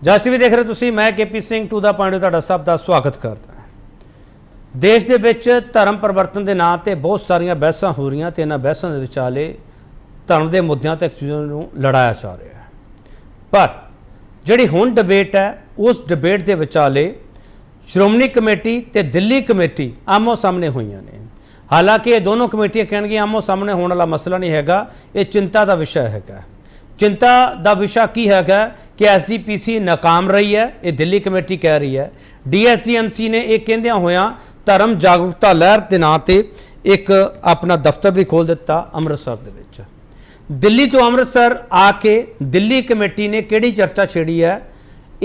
ਜਸ TV ਦੇਖ ਰਹੇ ਤੁਸੀਂ, मैं KP Singh to the point ਤੁਹਾਡਾ ਸਭ ਦਾ ਸਵਾਗਤ ਕਰਦਾ ਹਾਂ। ਦੇਸ਼ ਦੇ ਵਿੱਚ ਧਰਮ ਪਰਿਵਰਤਨ ਦੇ ਨਾਂ ਤੇ ਬਹੁਤ ਸਾਰੀਆਂ ਬਹਿਸਾਂ ਹੋ ਰਹੀਆਂ ਤੇ ਇਹਨਾਂ ਬਹਿਸਾਂ ਦੇ ਵਿਚਾਲੇ ਧਰਮ ਦੇ ਮੁੱਦਿਆਂ ਤੇ ਇੱਕ ਦੂਜੇ ਨੂੰ ਲੜਾਇਆ ਜਾ ਰਿਹਾ ਹੈ। ਪਰ ਜਿਹੜੀ ਹੁਣ ਡਿਬੇਟ ਹੈ ਉਸ ਡਿਬੇਟ ਦੇ ਵਿਚਾਲੇ ਸ਼੍ਰੋਮਣੀ ਕਮੇਟੀ ਤੇ ਦਿੱਲੀ ਕਮੇਟੀ ਆਮੋ ਸਾਹਮਣੇ ਹੋਈਆਂ ਨੇ। ਹਾਲਾਂਕਿ ਇਹ ਦੋਨੋਂ ਕਮੇਟੀਆਂ ਕਹਿਣਗੀਆਂ ਆਮੋ ਸਾਹਮਣੇ ਹੋਣ ਵਾਲਾ ਮਸਲਾ ਨਹੀਂ ਹੈਗਾ, ਇਹ ਚਿੰਤਾ ਦਾ ਵਿਸ਼ਾ ਹੈਗਾ। चिंता का विषय की है कि SGPC नाकाम रही है, ये दिल्ली कमेटी कह रही है। DSCMC ने एक कहद्या होया धर्म जागरूकता लहर के नाम से एक अपना दफ्तर भी खोल दिता अमृतसर दे विच। दिल्ली तो अमृतसर आके दिल्ली कमेटी ने किहड़ी चर्चा छेड़ी है,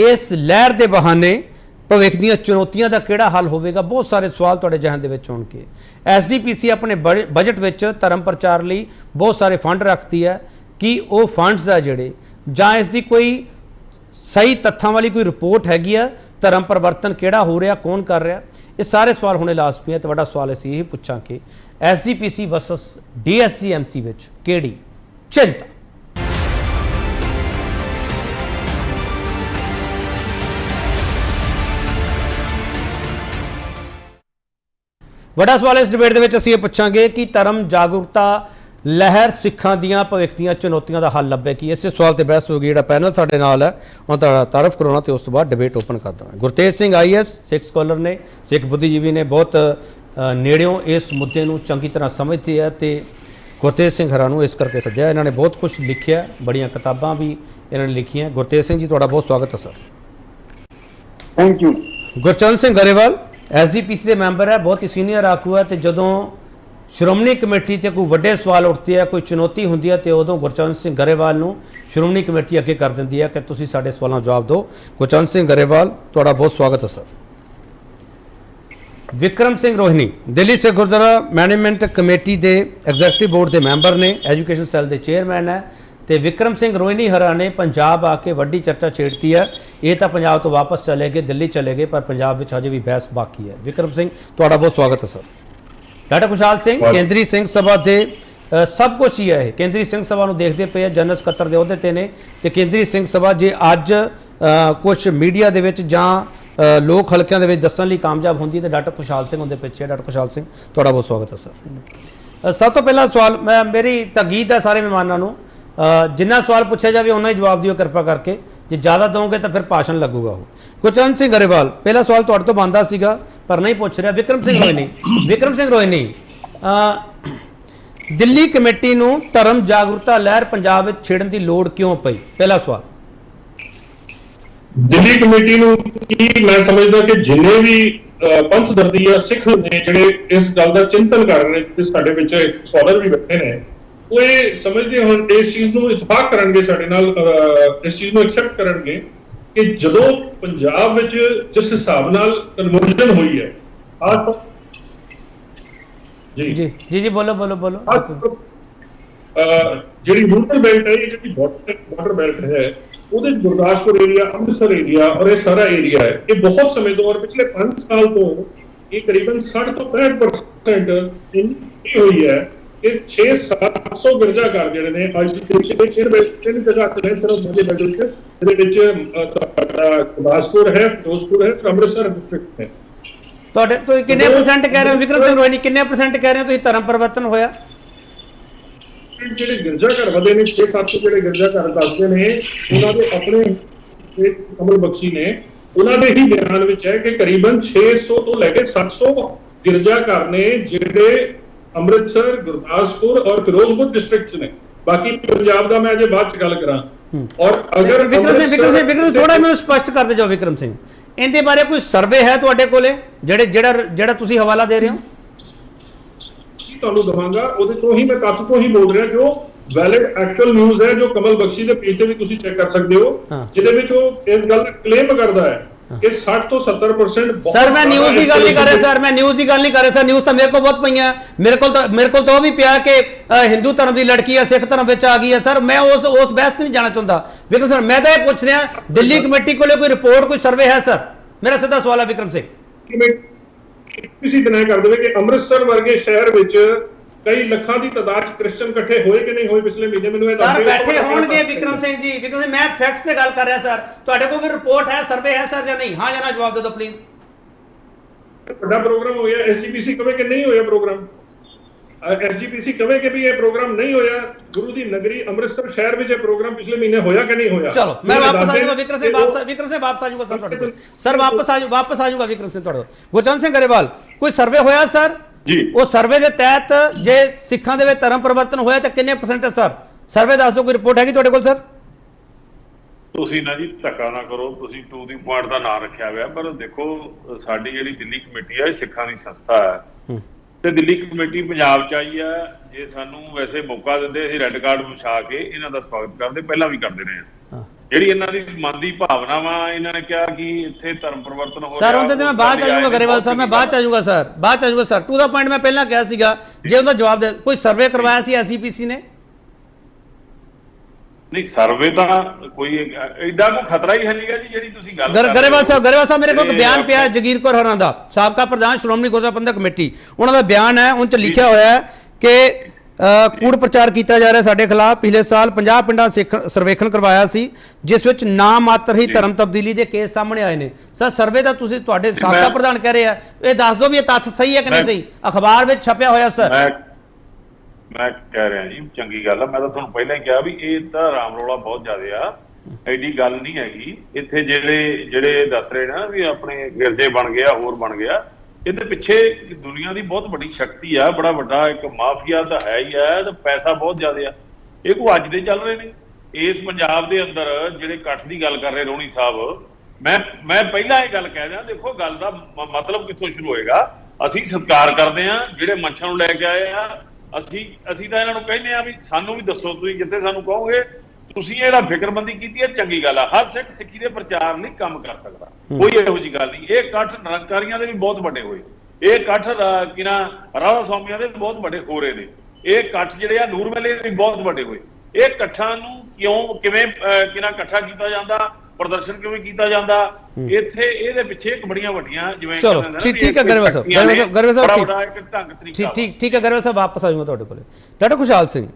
इस लहर के बहाने भविख दी चुनौतियां का किहड़ा हल होवेगा, बहुत सारे सवाल तुहाडे जहन दे विच होणगे। SGPC अपने बजट विच धर्म प्रचार लई बहुत सारे फंड रखती है कि वो फंड्स है जोड़े जां इसकी कोई सही तत्थां वाली कोई रिपोर्ट हैगी है, धर्म परिवर्तन किहड़ा हो रहा, कौन कर रहा, ये सारे सवाल होने लाजमी है। तो वड्डा सवाल असीं यही पुछां कि SGPC वर्सस DSCMC विच किहड़ी चिंता। वड्डा सवाल इस डिबेट दे विच असीं ये पुछांगे कि धर्म जागरूकता लहर सिखां दियां भविख दियां चुनौतियां दा हल लभे कि इस सवाल ते बहस होगी। जिहड़ा पैनल साडे नाल है उन्हां दा तारफ कराउणा ते उस तो बाद डिबेट ओपन करदा हां। गुरतेज सिंह IAS सिख स्कॉलर ने, सिख बुद्धिजीवी ने, बहुत नेड़ियों इस मुद्दे नूं चंगी तरह समझते हैं ते गुरतेज सिंह हरां नूं इस करके सद्दिया। इन्हां ने बहुत कुछ लिखिया, बड़ियां किताबां भी इन्हां ने लिखियां। गुरतेज सिंह जी तुहाडा बहुत स्वागत है sir. Thank you. Gurcharan Singh Grewal SGPC के मैंबर है, बहुत ही सीनियर आगू है। तो जदों श्रोमणी कमेटी ते कोई वड्डे सवाल उठते हैं, कोई चुनौती होंदी है तो उदों गुरचरण सिंह गरेवाल नूं श्रोमणी कमेटी अगे कर दिंदी है कि तुसीं साडे सवालों जवाब दो। गुरचरण सिंह गरेवाल तुहाडा बहुत स्वागत है sir. Vikram Singh Rohini Delhi Sikh Gurdwara management committee के एग्जैक्टिव बोर्ड के मैंबर ने, एजुकेशन सैल के चेयरमैन है। तो विक्रम सिंह रोहिणी हरा ने पंजाब आके वड्डी चर्चा छेड़ती है। ये तो पंजाब तो वापस चले गए, दिल्ली चले गए, पर पंजाब में अजे भी बहस बाकी है। विक्रम सिंह तुहाडा बहुत स्वागत है सर। डॉक्टर खुशहाल सिंह केंद्रीय सिंह सभा के सब कुछ ही है, केंद्रीय सिंह सभा को देखते पे जनरल सकत्तर के अहुदे ते ने। तो केंद्रीय सिंह सभा जे अज कुछ मीडिया के जां लोक हल्कों के दस्सण लई कामयाब होंदी तो डॉक्टर खुशहाल सिंह उहदे पिछे। डॉक्टर खुशहाल सिंह तुहाडा बहुत स्वागत है सर। सब तो पहला सवाल मैं मेरी तकीद है सारे मेहमानों को, जिन्ना सवाल पूछा जाए उन्ना ही जवाब दिओ कृपा करके, जे ज़्यादा दोगे तो फिर भाषण लगूगा। वो गुरचरण सिंह गरेवाल पहला सवाल तुहाडे तो बनदा सीगा पर नहीं पूछ रहा। विक्रम सिंह रोहिणी, विक्रम सिंह रोहिणी दिल्ली कमेटी नूं धर्म जागरूकता लहर पंजाब विच छेड़न की लोड़ क्यों पई? पहला सवाल। दिल्ली कमेटी नूं की मैं समझदा कि जिन्ने भी पंथ दर्दी या सिख ने जिहड़े इस गल दा चिंतन कर रहे ने, साडे विच स्कॉलर भी बैठे ने, वो ये समझदे हन इस चीज़ नूं इतफाक करनगे साडे नाल, इस चीज़ नूं एक्सेप्ट करनगे कि जदों पंजाब विच जिस हिसाब नाल कन्वर्जन हुई है आज जी जी जी जी बोलो बोलो बोलो। जिहड़ी रूरल बेल्ट है, जिहड़ी बॉर्डर बेल्ट है, ਉਹਦੇ ਗੁਰਦਾਸਪੁਰ ਏਰੀਆ, ਅੰਮ੍ਰਿਤਸਰ ਏਰੀਆ और ये सारा एरिया है, ये बहुत समय तो और पिछले 5 साल तो ये करीबन 60 ਤੋਂ 65% इनकी हुई है कि 600-700 गिरजाघर ਜਿਹੜੇ ਨੇ ਅੱਜ ਦੇ ਤਿੰਨ ਜਗ੍ਹਾ ਤੇ ਸਿਰਫ ਮੋਦੀ ਬੈਲਟ ਦੇ ਵਿੱਚ ਗੁਰਦਾਸਪੁਰ है, ਫਿਰੋਜ਼ਪੁਰ है, ਅੰਮ੍ਰਿਤਸਰ ਡਿਸਟ੍ਰਿਕਟ है। ਤੁਹਾਡੇ ਤੋਂ ਕਿੰਨੇ ਪਰਸੈਂਟ ਕਹਿ ਰਹੇ ਹੋ ਵਿਕਰਮ ਸਿੰਘ ਰੋਹਿਣੀ, ਕਿੰਨੇ ਪਰਸੈਂਟ ਕਹਿ ਰਹੇ ਹੋ ਤੁਸੀਂ ਧਰਮ ਪਰਿਵਰਤਨ ਹੋਇਆ? ਜਿਹੜੇ ਗਿਰਜਾਘਰ ਵਧੇ ਨੇ 6-7 ਜਿਹੜੇ ਗਿਰਜਾਘਰ ਦੱਸਦੇ ਨੇ ਉਹਨਾਂ ਦੇ ਆਪਣੇ ਕਮਲ ਬਖਸ਼ੀ ਨੇ ਉਹਨਾਂ ਦੇ ਹੀ ਬਿਆਨ ਵਿੱਚ ਹੈ ਕਿ ਕਰੀਬਨ 600 ਤੋਂ ਲੈ ਕੇ 700 ਗਿਰਜਾਘਰ ਨੇ ਜਿਹੜੇ ਅੰਮ੍ਰਿਤਸਰ, ਗੁਰਦਾਸਪੁਰ ਔਰ ਫਿਰੋਜ਼ਪੁਰ ਡਿਸਟ੍ਰਿਕਟ ਚ ਨੇ। ਬਾਕੀ ਪੰਜਾਬ ਦਾ ਮੈਂ ਅਜੇ ਬਾਅਦ ਚ ਗੱਲ ਕਰਾਂ। ਔਰ ਅਗਰ ਵਿਕਰਮ ਥੋੜਾ ਮੈਨੂੰ ਸਪਸ਼ਟ ਕਰਦੇ ਜਾਓ ਵਿਕਰਮ ਸਿੰਘ, ਇਹਦੇ ਬਾਰੇ ਕੋਈ ਸਰਵੇ ਹੈ ਤੁਹਾਡੇ ਕੋਲੇ ਜਿਹੜਾ ਤੁਸੀਂ ਹਵਾਲਾ ਦੇ ਰਹੇ ਹੋ? ਤੁਹਾਨੂੰ ਦਵਾਂਗਾ, ਉਹਦੇ ਤੋਂ ਹੀ ਮੈਂ ਤੱਥ ਤੋਂ ਹੀ ਬੋਲ ਰਿਹਾ ਜੋ ਵੈਲਿਡ ਐਕਚੁਅਲ ਨਿਊਜ਼ ਹੈ, ਜੋ ਕਮਲ ਬਖਸ਼ੀ ਦੇ ਪੇਜ ਤੇ ਵੀ ਤੁਸੀਂ ਚੈੱਕ ਕਰ ਸਕਦੇ ਹੋ, ਜਿਹਦੇ ਵਿੱਚ ਉਹ ਇਸ ਗੱਲ ਦਾ ਕਲੇਮ ਕਰਦਾ ਹੈ कि 60 ਤੋਂ 70% सर मैं न्यूज़ की गल नहीं कर रहा सर, मैं न्यूज़ की गल नहीं कर रहा सर। न्यूज़ तो मेरे को बहुत पई है, मेरे को तो भी पिया कि हिंदू धर्म की लड़की है सिख धर्म में आ गई है सर। मैं उस बहस से नहीं जाना चाहता विक्रम सर। मैं तो ये पूछ रहा दिल्ली कमेटी को कोई रिपोर्ट, कोई सर्वे है सर? मेरा सीधा सवाल है विक्रम सिंह। किसी तरह कर दे कि अमृतसर वर्गे शहर विच ਕਈ ਲੱਖਾਂ ਦੀ ਤਾਦਾਦ 'ਚ ਕ੍ਰਿਸਚੀਅਨ ਇਕੱਠੇ ਹੋਏ ਕਿ ਨਹੀਂ ਹੋਏ ਪਿਛਲੇ ਮਹੀਨੇ, ਮੈਨੂੰ ਇਹ ਦੱਸ ਸਰ ਦਿਓ। ਬੈਠੇ ਹੋਣਗੇ ਵਿਕਰਮ ਸਿੰਘ ਜੀ, ਵਿਕਰਮ ਸਿੰਘ ਮੈਂ ਫੈਕਟਸ ਤੇ ਗੱਲ ਕਰ ਰਿਹਾ ਸਰ, ਤੁਹਾਡੇ ਕੋਲ ਕੋਈ ਰਿਪੋਰਟ ਹੈ, ਸਰਵੇ ਹੈ ਸਰ ਜਾਂ ਨਹੀਂ? ਹਾਂ ਜਾਂ ਨਾ ਜਵਾਬ ਦੇ ਦਿਓ ਪਲੀਜ਼। ਵੱਡਾ ਪ੍ਰੋਗਰਾਮ ਹੋਇਆ, ਐਸਜੀਪੀਸੀ ਕਵੇ ਕਿ ਨਹੀਂ ਹੋਇਆ ਪ੍ਰੋਗਰਾਮ, ਐਸਜੀਪੀਸੀ ਕਵੇ ਕਿ ਵੀ ਇਹ ਪ੍ਰੋਗਰਾਮ ਨਹੀਂ ਹੋਇਆ, ਗੁਰੂ ਦੀ ਨਗਰੀ ਅੰਮ੍ਰਿਤਸਰ ਸ਼ਹਿਰ ਵਿੱਚ ਇਹ ਪ੍ਰੋਗਰਾਮ ਪਿਛਲੇ ਮਹੀਨੇ ਹੋਇਆ ਕਿ ਨਹੀਂ ਹੋਇਆ? ਚਲੋ ਮੈਂ ਵਾਪਸ ਆ ਜਾਊਂਗਾ ਵਿਕਰਮ ਸਿੰਘ, ਵਾਪਸ ਆ ਜਾਊਂਗਾ ਸਰ ਤੁਹਾਡੇ ਕੋਲ, ਸਰ ਵਾਪਸ ਆ ਜਾਊਂਗਾ ਵਿਕਰਮ ਸਿੰਘ ਤੁਹਾਡੇ ਕੋਲ। ਗੁਰਚਰਨ ਸਿੰਘ ਗਰੇਵਾਲ, ਕੋਈ ਸਰਵੇ ਹੋਇਆ ਸਰ ਜੀ? ਉਹ ਸਰਵੇ ਦੇ ਤਹਿਤ ਜੇ ਸਿੱਖਾਂ ਦੇ ਵਿੱਚ ਧਰਮ ਪਰਿਵਰਤਨ ਹੋਇਆ ਤਾਂ ਕਿੰਨੇ % ਹੈ ਸਰ? ਸਰਵੇ ਦੱਸ ਦਿਓ, ਕੋਈ ਰਿਪੋਰਟ ਹੈਗੀ ਤੁਹਾਡੇ ਕੋਲ ਸਰ? ਤੁਸੀਂ ਨਾ ਜੀ ਧੱਕਾ ਨਾ ਕਰੋ, ਤੁਸੀਂ ਟੂ ਦੀ ਪੁਆਇੰਟ ਦਾ ਨਾਂ ਰੱਖਿਆ ਹੋਇਆ, ਪਰ ਦੇਖੋ ਸਾਡੀ ਜਿਹੜੀ ਦਿੱਲੀ ਕਮੇਟੀ ਹੈ ਇਹ ਸਿੱਖਾਂ ਦੀ ਸੰਸਥਾ ਹੈ ਤੇ ਦਿੱਲੀ ਕਮੇਟੀ ਪੰਜਾਬ ਚ ਆਈ ਹੈ। ਜੇ ਸਾਨੂੰ ਵੈਸੇ ਮੌਕਾ ਦਿੰਦੇ ਅਸੀਂ ਰੈੱਡ ਕਾਰਡ ਵਿਛਾ ਕੇ ਇਹਨਾਂ ਦਾ ਸਵਾਗਤ ਕਰਦੇ, ਪਹਿਲਾਂ ਵੀ ਕਰਦੇ ਰਹੇ ਹਾਂ। ਜਿਹੜੀ ਇਹਨਾਂ ਦੀ ਮਨ ਦੀ ਭਾਵਨਾ ਵਾ, ਇਹਨਾਂ ਨੇ ਕਿਹਾ ਕਿ ਇੱਥੇ ਧਰਮ ਪਰਿਵਰਤਨ ਹੋ ਸਰ ਉਹਦੇ ਤੇ ਮੈਂ ਬਾਅਦ ਚ ਆ ਜਾਊਂਗਾ ਗਰੇਵਾਲ ਸਾਹਿਬ, ਮੈਂ ਬਾਅਦ ਚ ਆ ਜਾਊਂਗਾ ਸਰ, ਬਾਅਦ ਚ ਆ ਜਾਊਂਗਾ ਸਰ। ਟੂ ਦਾ ਪੁਆਇੰਟ ਮੈਂ ਪਹਿਲਾਂ ਕਿਹਾ ਸੀਗਾ, ਜੇ ਉਹਦਾ ਜਵਾਬ ਦੇ, ਕੋਈ ਸਰਵੇ ਕਰਵਾਇਆ ਸੀ ਐਸਜੀਪੀਸੀ ਨੇ? ਨਹੀਂ, ਸਰਵੇ ਤਾਂ ਕੋਈ ਐਡਾ ਕੋਈ ਖਤਰਾ ਹੀ ਹੈ ਨਹੀਂਗਾ ਜੀ ਜਿਹੜੀ ਤੁਸੀਂ ਗੱਲ ਕਰ ਰਹੇ ਹੋ। ਗਰੇਵਾਲ ਸਾਹਿਬ ਮੇਰੇ ਕੋਲ ਇੱਕ ਬਿਆਨ ਪਿਆ ਜਗੀਰ ਕੌਰ ਹਰਾਂ ਦਾ, ਸਾਬਕਾ ਪ੍ਰਧਾਨ ਸ਼੍ਰੋਮਣੀ ਗੁਰਦੁਆਰਾ ਪ੍ਰਬੰਧਕ ਕਮੇਟੀ, ਉਹਨਾਂ ਦਾ ਬਿਆਨ ਹੈ, ਉਹਨਾਂ 'ਚ ਲਿਖਿਆ ਹੋਇਆ ਹੈ ਕਿ ਕੂੜ ਪ੍ਰਚਾਰ ਕੀਤਾ ਜਾ ਰਿਹਾ ਸਾਡੇ ਖਿਲਾਫ। ਪਿਛਲੇ ਸਾਲ 50 ਪਿੰਡਾਂ ਸਰਵੇਖਣ ਕਰਵਾਇਆ ਸੀ, ਜਿਸ ਵਿੱਚ ਨਾ ਮਾਤਰ ਹੀ ਧਰਮ ਤਬਦੀਲੀ ਦੇ ਕੇਸ ਸਾਹਮਣੇ ਆਏ ਨੇ। ਸਰ ਸਰਵੇ ਦਾ ਤੁਸੀਂ ਤੁਹਾਡੇ ਸਾਬਕਾ ਪ੍ਰਧਾਨ ਕਹਿ ਰਹੇ ਆ, ਇਹ ਦੱਸ ਦਿਓ ਵੀ ਇਹ ਤੱਥ ਸਹੀ ਹੈ ਕਿ ਨਹੀਂ ਸਹੀ, ਅਖਬਾਰ ਵਿੱਚ ਛਪਿਆ ਹੋਇਆ ਸਰ। ਮੈਂ ਕਹਿ ਰਿਹਾ ਜੀ ਚੰਗੀ ਗੱਲ ਆ, ਮੈਂ ਤਾਂ ਤੁਹਾਨੂੰ ਪਹਿਲਾਂ ਹੀ ਕਿਹਾ ਵੀ ਇਹ ਤਾਂ ਰਾਮ ਰੌਲਾ ਬਹੁਤ ਜ਼ਿਆਦਾ ਆ, ਐਡੀ ਗੱਲ ਨਹੀਂ ਹੈਗੀ। ਇੱਥੇ ਜਿਹੜੇ ਦੱਸ ਰਹੇ ਨਾ ਵੀ ਆਪਣੇ ਗਿਰਜੇ ਬਣ ਗਿਆ, ਹੋਰ ਬਣ ਗਿਆ, ਇਹਦੇ ਪਿੱਛੇ ਦੁਨੀਆ ਦੀ ਬਹੁਤ ਵੱਡੀ ਸ਼ਕਤੀ ਆ, ਬੜਾ ਵੱਡਾ ਇੱਕ ਮਾਫੀਆ ਤਾਂ ਹੈ ਹੀ ਹੈ, ਤੇ ਪੈਸਾ ਬਹੁਤ ਜ਼ਿਆਦਾ ਆ। ਇਹ ਕੋਈ ਅੱਜ ਦੇ ਚੱਲ ਰਹੇ ਨੇ ਇਸ ਪੰਜਾਬ ਦੇ ਅੰਦਰ ਜਿਹੜੇ ਇਕੱਠ ਦੀ ਗੱਲ ਕਰ ਰਹੇ ਰੋਣੀ ਸਾਹਿਬ, ਮੈਂ ਪਹਿਲਾਂ ਇਹ ਗੱਲ ਕਹਿ ਦਿਆਂ, ਦੇਖੋ ਗੱਲ ਦਾ ਮਤਲਬ ਕਿੱਥੋਂ ਸ਼ੁਰੂ ਹੋਏਗਾ। ਅਸੀਂ ਸਤਿਕਾਰ ਕਰਦੇ ਆ ਜਿਹੜੇ ਮੰਚਾਂ ਨੂੰ ਲੈ ਕੇ ਆਏ ਆ, ਅਸੀਂ ਤਾਂ ਇਹਨਾਂ ਨੂੰ ਕਹਿੰਦੇ ਆ ਵੀ ਸਾਨੂੰ ਵੀ ਦੱਸੋ, ਤੁਸੀਂ ਜਿੱਥੇ ਸਾਨੂੰ ਕਹੋਗੇ ਤੁਸੀਂ ਜਿਹੜਾ ਫਿਕਰਮੰਦੀ ਕੀਤੀ ਹੈ ਚੰਗੀ ਗੱਲ ਆ। ਹਰ ਸਿੱਖ ਸਿੱਖੀ ਦੇ ਪ੍ਰਚਾਰ ਲਈ ਕੰਮ ਕਰ ਸਕਦਾ, ਕੋਈ ਇਹੋ ਜਿਹੀ ਗੱਲ ਨਹੀਂ। ਇਹ ਇਕੱਠ ਨਿਰੰਕਾਰੀਆਂ ਦੇ ਵੀ ਬਹੁਤ ਵੱਡੇ ਹੋਏ, ਇਹ ਇਕੱਠ ਰਾਧਾ ਸਵਾਮੀਆਂ ਦੇ ਵੀ ਬਹੁਤ ਵੱਡੇ ਹੋ ਰਹੇ ਨੇ, ਇਹ ਇਕੱਠ ਜਿਹੜੇ ਆ ਨੂਰ ਮੇਲੇ ਦੇ ਵੀ ਬਹੁਤ ਵੱਡੇ ਹੋਏ। ਇਹ ਇਕੱਠਾਂ ਨੂੰ ਕਿਵੇਂ ਇਕੱਠਾ ਕੀਤਾ ਜਾਂਦਾ, ਪ੍ਰਦਰਸ਼ਨ ਕਿਵੇਂ ਕੀਤਾ ਜਾਂਦਾ, ਇੱਥੇ ਇਹਦੇ ਪਿੱਛੇ ਇੱਕ ਬੜੀਆਂ ਵੱਡੀਆਂ ਜਿਵੇਂ ਠੀਕ ਹੈ ਗਰੇਵਾਲ ਸਾਹਿਬ, ਠੀਕ ਹੈ ਗਰੇਵਾਲ ਸਾਹਿਬ, ਵਾਪਸ ਆ ਜਾਊਂਗਾ ਤੁਹਾਡੇ ਕੋਲ। ਡਾਕਟਰ ਖੁਸ਼ਹਾਲ ਸਿੰਘ,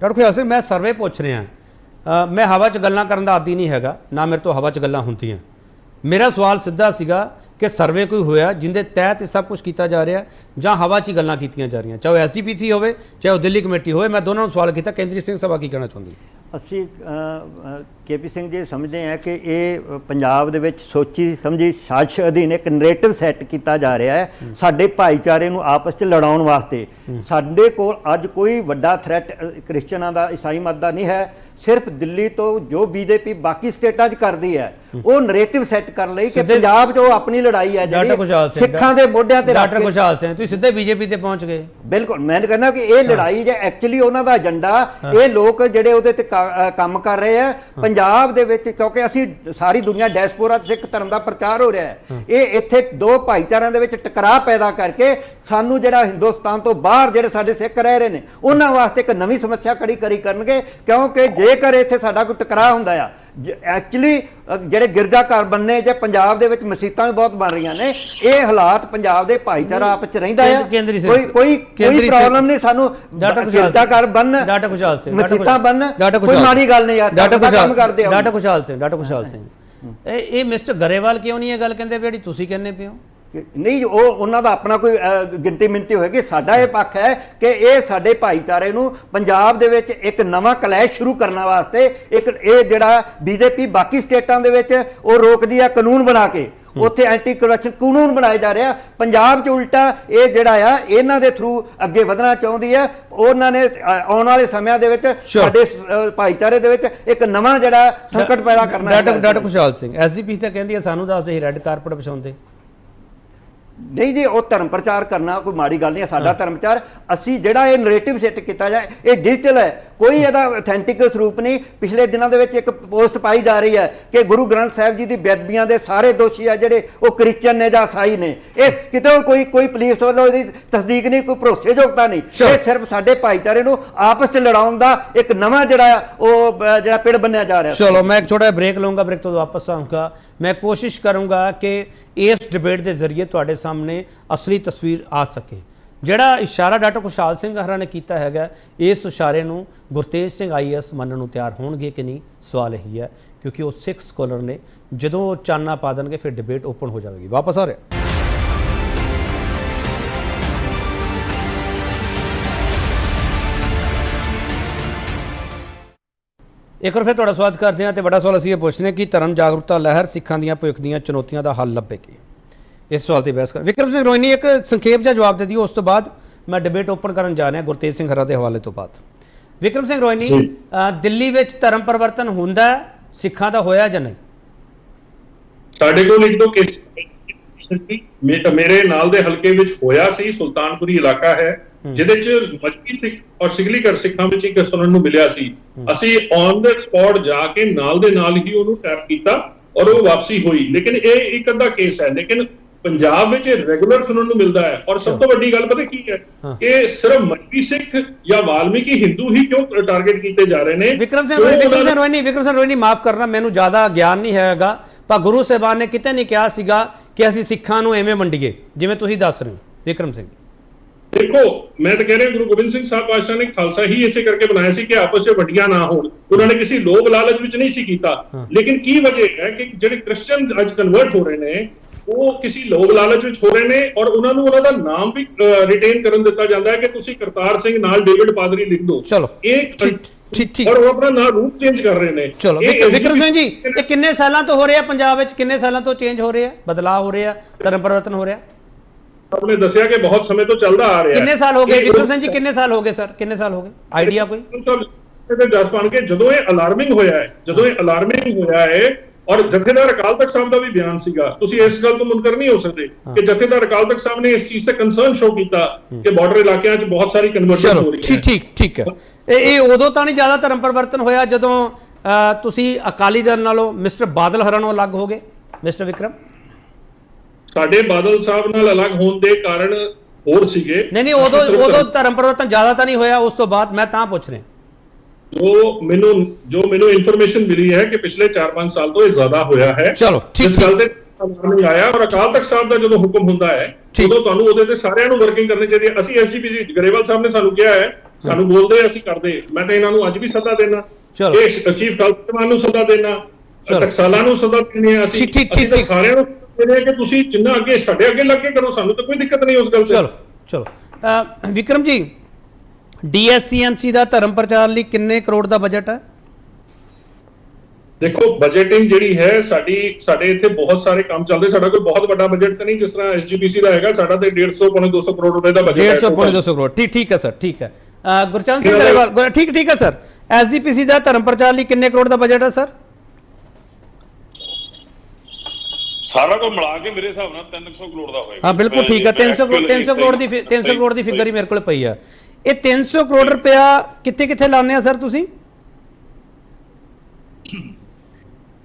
ਮੈਂ ਸਰਵੇ ਪੁੱਛ ਰਿਹਾ, ਮੈਂ ਹਵਾ 'ਚ ਗੱਲਾਂ ਕਰਨ ਦਾ ਆਦੀ ਨਹੀਂ ਹੈਗਾ, ਨਾ ਮੇਰੇ ਤੋਂ ਹਵਾ 'ਚ ਗੱਲਾਂ ਹੁੰਦੀਆਂ। ਮੇਰਾ ਸਵਾਲ ਸਿੱਧਾ ਸੀਗਾ ਕਿ ਸਰਵੇ ਕੋਈ ਹੋਇਆ ਜਿੰਦੇ ਤਹਿਤ ਇਹ ਸਭ ਕੁਝ ਕੀਤਾ ਜਾ ਰਿਹਾ, ਜਾਂ ਹਵਾ 'ਚ ਹੀ ਗੱਲਾਂ ਕੀਤੀਆਂ ਜਾ ਰਹੀਆਂ, ਚਾਹੇ ਐਸਜੀਪੀਸੀ ਹੋਵੇ ਚਾਹੇ ਉਹ ਦਿੱਲੀ ਕਮੇਟੀ ਹੋਵੇ? ਮੈਂ ਦੋਨਾਂ ਨੂੰ ਸਵਾਲ ਕੀਤਾ। ਕੇਂਦਰੀ ਸਿੰਘ ਸਭਾ ਕੀ ਕਹਿਣਾ ਚਾਹੁੰਦੀ? ਅਸੀਂ ਕੇਪੀ ਸਿੰਘ ਜੀ ਸਮਝਦੇ ਹਾਂ ਕਿ ਇਹ ਪੰਜਾਬ ਦੇ ਵਿੱਚ ਸੋਚੀ ਸਮਝੀ ਸਾਜ਼ਿਸ਼ ਅਧੀਨ ਇੱਕ ਨਰੇਟਿਵ ਸੈੱਟ ਕੀਤਾ ਜਾ ਰਿਹਾ ਹੈ ਸਾਡੇ ਭਾਈਚਾਰੇ ਨੂੰ ਆਪਸ 'ਚ ਲੜਾਉਣ ਵਾਸਤੇ। ਸਾਡੇ ਕੋਲ ਅੱਜ ਕੋਈ ਵੱਡਾ ਥ੍ਰੈਟ ਕ੍ਰਿਸਚਨਾਂ ਦਾ, ਈਸਾਈ ਮਤ ਦਾ ਨਹੀਂ ਹੈ। ਸਿਰਫ ਦਿੱਲੀ ਤੋਂ ਜੋ ਬੀਜੇਪੀ ਬਾਕੀ ਸਟੇਟਾਂ 'ਚ ਕਰਦੀ ਹੈ, ਉਹ ਨਰੇਟਿਵ ਸੈੱਟ ਕਰਨ ਲਈ ਕਿ ਪੰਜਾਬ 'ਚ ਉਹ ਆਪਣੀ ਲੜਾਈ ਹੈ ਜਿਹੜੀ ਸਿੱਖਾਂ ਦੇ ਮੋਢਿਆਂ ਤੇ। ਡਾਕਟਰ ਖੁਸ਼ਹਾਲ ਸਿੰਘ, ਤੁਸੀਂ ਸਿੱਧੇ ਬੀਜੇਪੀ ਤੇ ਪਹੁੰਚ ਗਏ। ਬਿਲਕੁਲ, ਮੈਂ ਕਹਿੰਦਾ ਕਿ ਇਹ ਲੜਾਈ ਜੇ ਐਕਚੁਅਲੀ ਉਹਨਾਂ ਦਾ ਏਜੰਡਾ, ਇਹ ਲੋਕ ਜਿਹੜੇ ਉਹਦੇ ਤੇ ਕੰਮ ਕਰ ਰਹੇ ਆ ਪੰਜਾਬ ਦੇ ਵਿੱਚ, ਕਿਉਂਕਿ ਅਸੀਂ ਸਾਰੀ ਦੁਨੀਆ ਡਾਇਸਪੋਰਾ 'ਚ ਸਿੱਖ ਧਰਮ ਦਾ ਪ੍ਰਚਾਰ ਹੋ ਰਿਹਾ ਹੈ। ਇਹ ਇੱਥੇ ਦੋ ਭਾਈਚਾਰਿਆਂ ਦੇ ਵਿੱਚ ਟਕਰਾਅ ਪੈਦਾ ਕਰਕੇ ਸਾਨੂੰ ਜਿਹੜਾ ਹਿੰਦੁਸਤਾਨ ਤੋਂ ਬਾਹਰ ਜਿਹੜੇ ਸਾਡੇ ਸਿੱਖ ਰਹਿ ਰਹੇ ਨੇ ਉਹਨਾਂ ਵਾਸਤੇ ਇੱਕ ਨਵੀਂ ਸਮੱਸਿਆ ਖੜੀ ਕਰਨਗੇ, ਕਿਉਂਕਿ ਜੇਕਰ ਇੱਥੇ ਸਾਡਾ ਕੋਈ ਟਕਰਾਅ ਹੁੰਦਾ ਆ, ਐਕਚੁਅਲੀ ਜਿਹੜੇ ਗਿਰਜਾ ਘਰ ਬਣਨੇ ਜੇ ਪੰਜਾਬ ਦੇ ਵਿੱਚ ਮਸੀਤਾਂ ਵੀ ਬਹੁਤ ਬਣ ਰਹੀਆਂ ਨੇ, ਇਹ ਹਾਲਾਤ ਪੰਜਾਬ ਦੇ ਭਾਈਚਾਰਾ ਆਪਸ ਚ ਰਹਿੰਦਾ ਹੈ, ਕੋਈ ਪ੍ਰੋਬਲਮ ਨਹੀਂ ਸਾਨੂੰ। ਗਿਰਜਾ ਘਰ ਬਣਨ, ਡਾਕਟਰ ਖੁਸ਼ਹਾਲ ਸਿੰਘ, ਮਸੀਤਾਂ ਬਣਨ, ਕੋਈ ਮਾੜੀ ਗੱਲ ਨਹੀਂ ਯਾਰ, ਕੰਮ ਕਰਦੇ ਹੋ। ਡਾਕਟਰ ਖੁਸ਼ਹਾਲ ਸਿੰਘ, ਇਹ ਮਿਸਟਰ ਗਰੇਵਾਲ ਕਿਉਂ ਨਹੀਂ ਇਹ ਗੱਲ ਕਹਿੰਦੇ ਜਿਹੜੀ ਤੁਸੀਂ ਕਹਿੰਦੇ ਪਏ ਹੋ? ਨਹੀਂ, ਉਹ ਉਹਨਾਂ ਦਾ ਆਪਣਾ ਕੋਈ ਗਿਣਤੀ ਮਿੰਤੀ ਹੋਏਗੀ। ਸਾਡਾ ਇਹ ਪੱਖ ਹੈ ਕਿ ਇਹ ਸਾਡੇ ਭਾਈਚਾਰੇ ਨੂੰ ਪੰਜਾਬ ਦੇ ਵਿੱਚ ਇੱਕ ਨਵਾਂ ਕਲੈਸ਼ ਸ਼ੁਰੂ ਕਰਨ ਵਾਸਤੇ ਇੱਕ ਇਹ ਜਿਹੜਾ ਬੀਜੇਪੀ ਬਾਕੀ ਸਟੇਟਾਂ ਦੇ ਵਿੱਚ ਉਹ ਰੋਕਦੀ ਆ ਕਾਨੂੰਨ ਬਣਾ ਕੇ, ਉੱਥੇ ਐਂਟੀ ਕਰਪਸ਼ਨ ਕਾਨੂੰਨ ਬਣਾਏ ਜਾ ਰਿਹਾ, ਪੰਜਾਬ 'ਚ ਉਲਟਾ ਇਹ ਜਿਹੜਾ ਆ ਇਹਨਾਂ ਦੇ ਥਰੂ ਅੱਗੇ ਵਧਣਾ ਚਾਹੁੰਦੀ ਹੈ। ਉਹਨਾਂ ਨੇ ਆਉਣ ਵਾਲੇ ਸਮਿਆਂ ਦੇ ਵਿੱਚ ਸਾਡੇ ਭਾਈਚਾਰੇ ਦੇ ਵਿੱਚ ਇੱਕ ਨਵਾਂ ਜਿਹੜਾ ਸੰਕਟ ਪੈਦਾ ਕਰਨਾ। ਡਾਕਟਰ ਖੁਸ਼ਹਾਲ ਸਿੰਘ, ਐਸਜੀਪੀਸੀ ਤਾਂ ਕਹਿੰਦੀ ਹੈ ਸਾਨੂੰ ਦੱਸਦੇ ਰੈੱਡ ਕਾਰਪਟ ਵਿਛਾਉਂਦੇ। ਨਹੀਂ ਜੀ, ਉਹ ਧਰਮ ਪ੍ਰਚਾਰ ਕਰਨਾ ਕੋਈ ਮਾੜੀ ਗੱਲ ਨਹੀਂ ਹੈ। ਸਾਡਾ ਧਰਮ ਪ੍ਰਚਾਰ, ਅਸੀਂ ਜਿਹੜਾ ਇਹ ਨਰੇਟਿਵ ਸੈੱਟ ਕੀਤਾ ਜਾਏ, ਇਹ ਡਿਜੀਟਲ ਹੈ, ਕੋਈ ਇਹਦਾ ਅਥੈਂਟਿਕ ਸਰੂਪ ਨਹੀਂ। ਪਿਛਲੇ ਦਿਨਾਂ ਦੇ ਵਿੱਚ ਇੱਕ ਪੋਸਟ ਪਾਈ ਜਾ ਰਹੀ ਹੈ ਕਿ ਗੁਰੂ ਗ੍ਰੰਥ ਸਾਹਿਬ ਜੀ ਦੀ ਬੇਅਦਬੀਆਂ ਦੇ ਸਾਰੇ ਦੋਸ਼ੀ ਆ ਜਿਹੜੇ ਉਹ ਕ੍ਰਿਸਚਨ ਨੇ ਜਾਂ ਈਸਾਈ ਨੇ। ਇਹ ਕਿਤੇ ਕੋਈ ਪੁਲਿਸ ਵੱਲੋਂ ਇਹਦੀ ਤਸਦੀਕ ਨਹੀਂ, ਕੋਈ ਭਰੋਸੇਯੋਗਤਾ ਨਹੀਂ। ਇਹ ਸਿਰਫ ਸਾਡੇ ਭਾਈਚਾਰੇ ਨੂੰ ਆਪਸ 'ਚ ਲੜਾਉਣ ਦਾ ਇੱਕ ਨਵਾਂ ਜਿਹੜਾ ਪਿੜ ਬੰਨਿਆ ਜਾ ਰਿਹਾ। ਚਲੋ ਮੈਂ ਇੱਕ ਛੋਟਾ ਬ੍ਰੇਕ ਲਊਂਗਾ, ਬ੍ਰੇਕ ਤੋਂ ਵਾਪਸ ਆਊਂਗਾ। मैं कोशिश करूंगा कि इस डिबेट के जरिए तुहाडे सामने असली तस्वीर आ सके। ਜਿਹੜਾ ਇਸ਼ਾਰਾ ਡਾਕਟਰ ਖੁਸ਼ਹਾਲ ਸਿੰਘ ਹਰਾਂ ਨੇ ਕੀਤਾ ਹੈਗਾ, ਇਸ ਇਸ਼ਾਰੇ ਨੂੰ ਗੁਰਤੇਜ ਸਿੰਘ IAS ਮੰਨਣ ਨੂੰ ਤਿਆਰ ਹੋਣਗੇ ਕਿ ਨਹੀਂ, ਸਵਾਲ ਇਹੀ ਹੈ, ਕਿਉਂਕਿ ਉਹ ਸਿੱਖ ਸਕੋਲਰ ਨੇ। ਜਦੋਂ ਉਹ ਚਾਨਣਾ ਪਾ ਦੇਣਗੇ ਫਿਰ ਡਿਬੇਟ ਓਪਨ ਹੋ ਜਾਵੇਗੀ। ਵਾਪਸ ਆ ਰਿਹਾ ਇੱਕ ਵਾਰ ਫਿਰ ਤੁਹਾਡਾ ਸਵਾਗਤ ਕਰਦੇ ਹਾਂ। ਤੇ ਵੱਡਾ ਸਵਾਲ ਅਸੀਂ ਇਹ ਪੁੱਛਦੇ ਹਾਂ ਕਿ ਧਰਮ ਜਾਗਰੂਕਤਾ ਲਹਿਰ ਸਿੱਖਾਂ ਦੀਆਂ ਭਵਿੱਖ ਦੀਆਂ ਚੁਣੌਤੀਆਂ ਦਾ ਹੱਲ ਲੱਭੇਗੀ। ਇਸ ਸਵਾਲ ਤੇ ਬਹਿਸ ਕਰ ਵਿਕਰਮ ਸਿੰਘ ਰੋਇਨੀ ਇੱਕ ਸੰਖੇਪ ਜਿਹਾ ਜਵਾਬ ਦੇ ਦਿਓ, ਉਸ ਤੋਂ ਬਾਅਦ ਮੈਂ ਡਿਬੇਟ ਓਪਨ ਕਰਨ ਜਾ ਰਿਹਾ ਗੁਰਤੇਜ ਸਿੰਘ ਹਰਾ ਦੇ ਹਵਾਲੇ ਤੋਂ ਬਾਅਦ। ਵਿਕਰਮ ਸਿੰਘ ਰੋਇਨੀ, ਦਿੱਲੀ ਵਿੱਚ ਧਰਮ ਪਰਿਵਰਤਨ ਹੁੰਦਾ ਸਿੱਖਾਂ ਦਾ ਹੋਇਆ ਜਾਂ ਨਹੀਂ? ਸਾਡੇ ਕੋਲ ਇੱਕ ਦੋ ਕੇਸ ਮੇਰੇ ਨਾਲ ਦੇ ਹਲਕੇ ਵਿੱਚ ਹੋਇਆ ਸੀ, ਸੁਲਤਾਨਪੁਰੀ ਇਲਾਕਾ ਹੈ ਜਿਹਦੇ ਚ ਮਜਬੀ ਸਿੱਖ ਔਰ ਸਿਗਲੀਗਰ ਸਿੱਖਾਂ ਵਿੱਚ ਇੱਕ ਸੁਣਨ ਨੂੰ ਮਿਲਿਆ ਸੀ। ਅਸੀਂ ਔਨ ਦ ਸਪੌਟ ਜਾ ਕੇ ਨਾਲ ਦੇ ਨਾਲ ਹੀ ਉਹਨੂੰ ਟੈਪ ਕੀਤਾ ਔਰ ਉਹ ਵਾਪਸੀ ਹੋਈ। ਲੇਕਿਨ ਇਹ ਇੱਕ ਅੱਧਾ ਕੇਸ ਹੈ, ਲੇਕਿਨ ਪੰਜਾਬ ਵਿੱਚ ਰੈਗੂਲਰ ਸੁਣਨ ਨੂੰ ਮਿਲਦਾ ਹੈ। ਔਰ ਸਭ ਤੋਂ ਵੱਡੀ ਗੱਲ ਪਤਾ ਕੀ ਹੈ ਕਿ ਸਿਰਫ ਮਜਬੀ ਸਿੱਖ ਜਾਂ ਵਾਲਮੀਕੀ ਹਿੰਦੂ ਹੀ ਕਿਉਂ ਟਾਰਗੇਟ ਕੀਤੇ ਜਾ ਰਹੇ ਨੇ? ਵਿਕਰਮ ਸਿੰਘ ਰੋਇਨੀ ਮਾਫ ਕਰਨਾ, ਮੈਨੂੰ ਜ਼ਿਆਦਾ ਗਿਆਨ ਨਹੀਂ ਹੈਗਾ, ਪਰ ਗੁਰੂ ਸਾਹਿਬਾਨ ਨੇ ਕਿਤੇ ਨਹੀਂ ਕਿਹਾ ਸੀਗਾ ਕਿ ਅਸੀਂ ਸਿੱਖਾਂ ਨੂੰ ਐਵੇਂ ਵੰਡੀਏ ਜਿਵੇਂ ਤੁਸੀਂ ਦੱਸ ਰਹੇ ਹੋ। ਵਿਕਰਮ ਸਿੰਘ ਦੇਖੋ, ਮੈਂ ਤਾਂ ਕਹਿ ਰਿਹਾ ਗੁਰੂ ਗੋਬਿੰਦ ਸਿੰਘ ਸਾਹਿਬ ਪਾਤਸ਼ਾਹ ਨੇ ਖਾਲਸਾ ਹੀ ਇਸੇ ਕਰਕੇ ਬਣਾਇਆ ਸੀ ਕਿ ਆਪਸ ਵਿੱਚ ਵੰਡੀਆਂ ਨਾ ਹੋਣ। ਉਹਨਾਂ ਨੇ ਕਿਸੇ ਲੋਭ ਲਾਲਚ ਵਿੱਚ ਨਹੀਂ ਸੀ ਕੀਤਾ। ਲੇਕਿਨ ਕੀ ਵਜ੍ਹਾ ਹੈ ਕਿ ਜਿਹੜੇ ਕ੍ਰਿਸਚੀਅਨ ਅੱਜ ਕਨਵਰਟ ਹੋ ਰਹੇ ਨੇ ਉਹ ਕਿਸੇ ਲੋਭ ਲਾਲਚ ਵਿੱਚ ਹੋ ਰਹੇ ਨੇ ਔਰ ਉਹਨਾਂ ਨੂੰ ਉਹਨਾਂ ਦਾ ਨਾਮ ਵੀ ਰਿਟੇਨ ਕਰਨ ਦਿੱਤਾ ਜਾਂਦਾ ਹੈ ਕਿ ਤੁਸੀਂ ਕਰਤਾਰ ਸਿੰਘ ਨਾਲ ਡੇਵਿਡ ਪਾਦਰੀ ਲਿਖ ਦਿਓ। ਚਲੋ ਠੀਕ ਔਰ ਉਹ ਆਪਣਾ ਨਾਮ ਰੂਪ ਚੇਂਜ ਕਰ ਰਹੇ ਨੇ। ਚਲੋ ਵਿਕਰਮ ਸਿੰਘ ਜੀ, ਇਹ ਕਿੰਨੇ ਸਾਲਾਂ ਤੋਂ ਹੋ ਰਿਹਾ ਪੰਜਾਬ ਵਿੱਚ? ਕਿੰਨੇ ਸਾਲਾਂ ਤੋਂ ਚੇਂਜ ਹੋ ਰਿਹਾ, ਬਦਲਾਅ ਹੋ ਰਿਹਾ, ਧਰਮ ਪਰਿਵਰਤਨ ਹੋ ਰਿਹਾ? आपने दसिया कि बहुत समय तो चलता आ रहा है। कितने साल हो गए विक्रम सिंह जी? कितने साल हो गए सर? कितने साल हो गए? आइडिया कोई? दस पान के ਜਦੋਂ ਇਹ ਅਲਾਰਮਿੰਗ ਹੋਇਆ ਹੈ ਔਰ ਜਥੇਦਾਰ ਅਕਾਲ ਤਖਤ ਸਾਹਿਬ ਦਾ ਵੀ ਬਿਆਨ ਸੀਗਾ। ਤੁਸੀਂ ਇਸ ਗੱਲ ਤੋਂ ਮੁਨਕਰ ਨਹੀਂ ਹੋ ਸਕਦੇ ਕਿ ਜਥੇਦਾਰ ਅਕਾਲ ਤਖਤ ਸਾਹਿਬ ਨੇ ਇਸ ਚੀਜ਼ ਤੇ ਕੰਸਰਨ ਸ਼ੋ ਕੀਤਾ ਕਿ ਬਾਰਡਰ ਇਲਾਕਿਆਂ 'ਚ ਬਹੁਤ ਸਾਰੀ ਕਨਵਰਜਨ ਹੋ ਰਹੀ ਹੈ। ਠੀਕ ਹੈ। ਇਹ ਉਦੋਂ ਤਾਂ ਨਹੀਂ ਜ਼ਿਆਦਾ ਧਰਮ ਪਰਿਵਰਤਨ ਹੋਇਆ ਜਦੋਂ ਤੁਸੀਂ ਅਕਾਲੀ ਦਲ ਨਾਲੋਂ ਮਿਸਟਰ ਬਾਦਲ ਹਰਾਂ ਨੂੰ ਅਲੱਗ ਹੋ ਗਏ? ਮਿਸਟਰ ਵਿਕਰਮ, ਸਾਡੇ ਬਾਦਲ ਸਾਹਿਬ ਨਾਲ ਅਲੱਗ ਹੋਣ ਦੇ ਕਾਰਨ ਹੋਰ ਸੀਗੇ। ਨਹੀਂ ਉਦੋਂ ਧਰਮ ਪਰਿਵਰਤਨ ਜ਼ਿਆਦਾ ਤਾਂ ਨਹੀਂ ਹੋਇਆ, ਉਸ ਤੋਂ ਬਾਅਦ ਮੈਂ ਤਾਂ ਪੁੱਛ ਰਿਹਾ। ਜੋ ਮੈਨੂੰ ਇਨਫੋਰਮੇਸ਼ਨ ਮਿਲੀ ਹੈ ਕਿ ਪਿਛਲੇ 4-5 ਸਾਲ ਤੋਂ ਇਹ ਜ਼ਿਆਦਾ ਹੋਇਆ ਹੈ। ਚਲੋ ਇਸ ਗੱਲ ਤੇ ਨਹੀਂ ਆਇਆ ਔਰ ਅਕਾਲ ਤਖਤ ਸਾਹਿਬ ਦਾ ਜਦੋਂ ਹੁਕਮ ਹੁੰਦਾ ਹੈ ਉਦੋਂ ਤੁਹਾਨੂੰ ਉਹਦੇ ਤੇ ਸਾਰਿਆਂ ਨੂੰ ਵਰਕਿੰਗ ਕਰਨੀ ਚਾਹੀਦੀ ਹੈ। ਅਸੀਂ SGPC ਗਰੇਵਾਲ ਸਾਹਿਬ ਨੇ ਸਾਨੂੰ ਕਿਹਾ ਹੈ, ਸਾਨੂੰ ਬੋਲਦੇ ਅਸੀਂ ਕਰਦੇ। ਮੈਂ ਤਾਂ ਇਹਨਾਂ ਨੂੰ ਅੱਜ ਵੀ ਸੱਦਾ ਦੇਣਾ, ਇਹ ਚੀਫ ਖਾਲਸਾ ਨੂੰ ਸੱਦਾ ਦੇਣਾ, ਟਕਸਾਲਾ ਨੂੰ ਸੱਦਾ ਦੇਣੀ ਹੈ। ਅਸੀਂ ਸਾਰਿਆਂ ਨੂੰ ਕਿ ਤੁਸੀਂ ਜਿੰਨਾ ਅੱਗੇ ਸਾਡੇ ਅੱਗੇ ਲੱਗ ਕੇ ਕਰੋ, ਸਾਨੂੰ ਤਾਂ ਕੋਈ ਦਿੱਕਤ ਨਹੀਂ ਉਸ ਗੱਲ ਤੇ। ਚਲੋ ਵਿਕਰਮ ਜੀ, DSCMC ਦਾ ਧਰਮ ਪ੍ਰਚਾਰ ਲਈ ਕਿੰਨੇ ਕਰੋੜ ਦਾ ਬਜਟ ਹੈ? ਦੇਖੋ, ਬਜਟਿੰਗ ਜਿਹੜੀ ਹੈ ਸਾਡੇ ਇੱਥੇ ਬਹੁਤ ਸਾਰੇ ਕੰਮ ਚੱਲਦੇ। ਸਾਡਾ ਕੋਈ ਬਹੁਤ ਵੱਡਾ ਬਜਟ ਤਾਂ ਨਹੀਂ ਜਿਸ ਤਰ੍ਹਾਂ SGPC ਦਾ ਹੈਗਾ। ਸਾਡਾ ਤੇ 150-200 ਕਰੋੜ ਰੁਪਏ ਦਾ ਬਜਟ ਹੈ। 150-200 ਕਰੋੜ। ਠੀਕ ਹੈ ਸਰ, ਠੀਕ ਹੈ। ਗੁਰਚਰਨ ਸਿੰਘ ਗਰੇਵਾਲ, ਠੀਕ ਹੈ ਸਰ। SGPC ਦਾ ਧਰਮ ਪ੍ਰਚਾਰ ਲਈ ਕਿੰਨੇ ਕਰੋੜ ਦਾ ਬਜਟ ਹੈ ਸਰ? ਸਾਰਾ ਕੁਝ ਮਿਲਾ ਕੇ ਮੇਰੇ ਹਿਸਾਬ ਨਾਲ 300 ਕਰੋੜ ਦਾ ਹੋਏਗਾ। ਹਾਂ ਬਿਲਕੁਲ ਠੀਕ ਹੈ। 300 ਕਰੋੜ ਦੀ ਫਿਗਰ ਹੀ ਮੇਰੇ ਕੋਲ ਪਈ ਹੈ। ਇਹ 300 ਕਰੋੜ ਰੁਪਇਆ ਕਿੱਥੇ ਲਾਉਂਦੇ ਆ ਸਰ ਤੁਸੀਂ?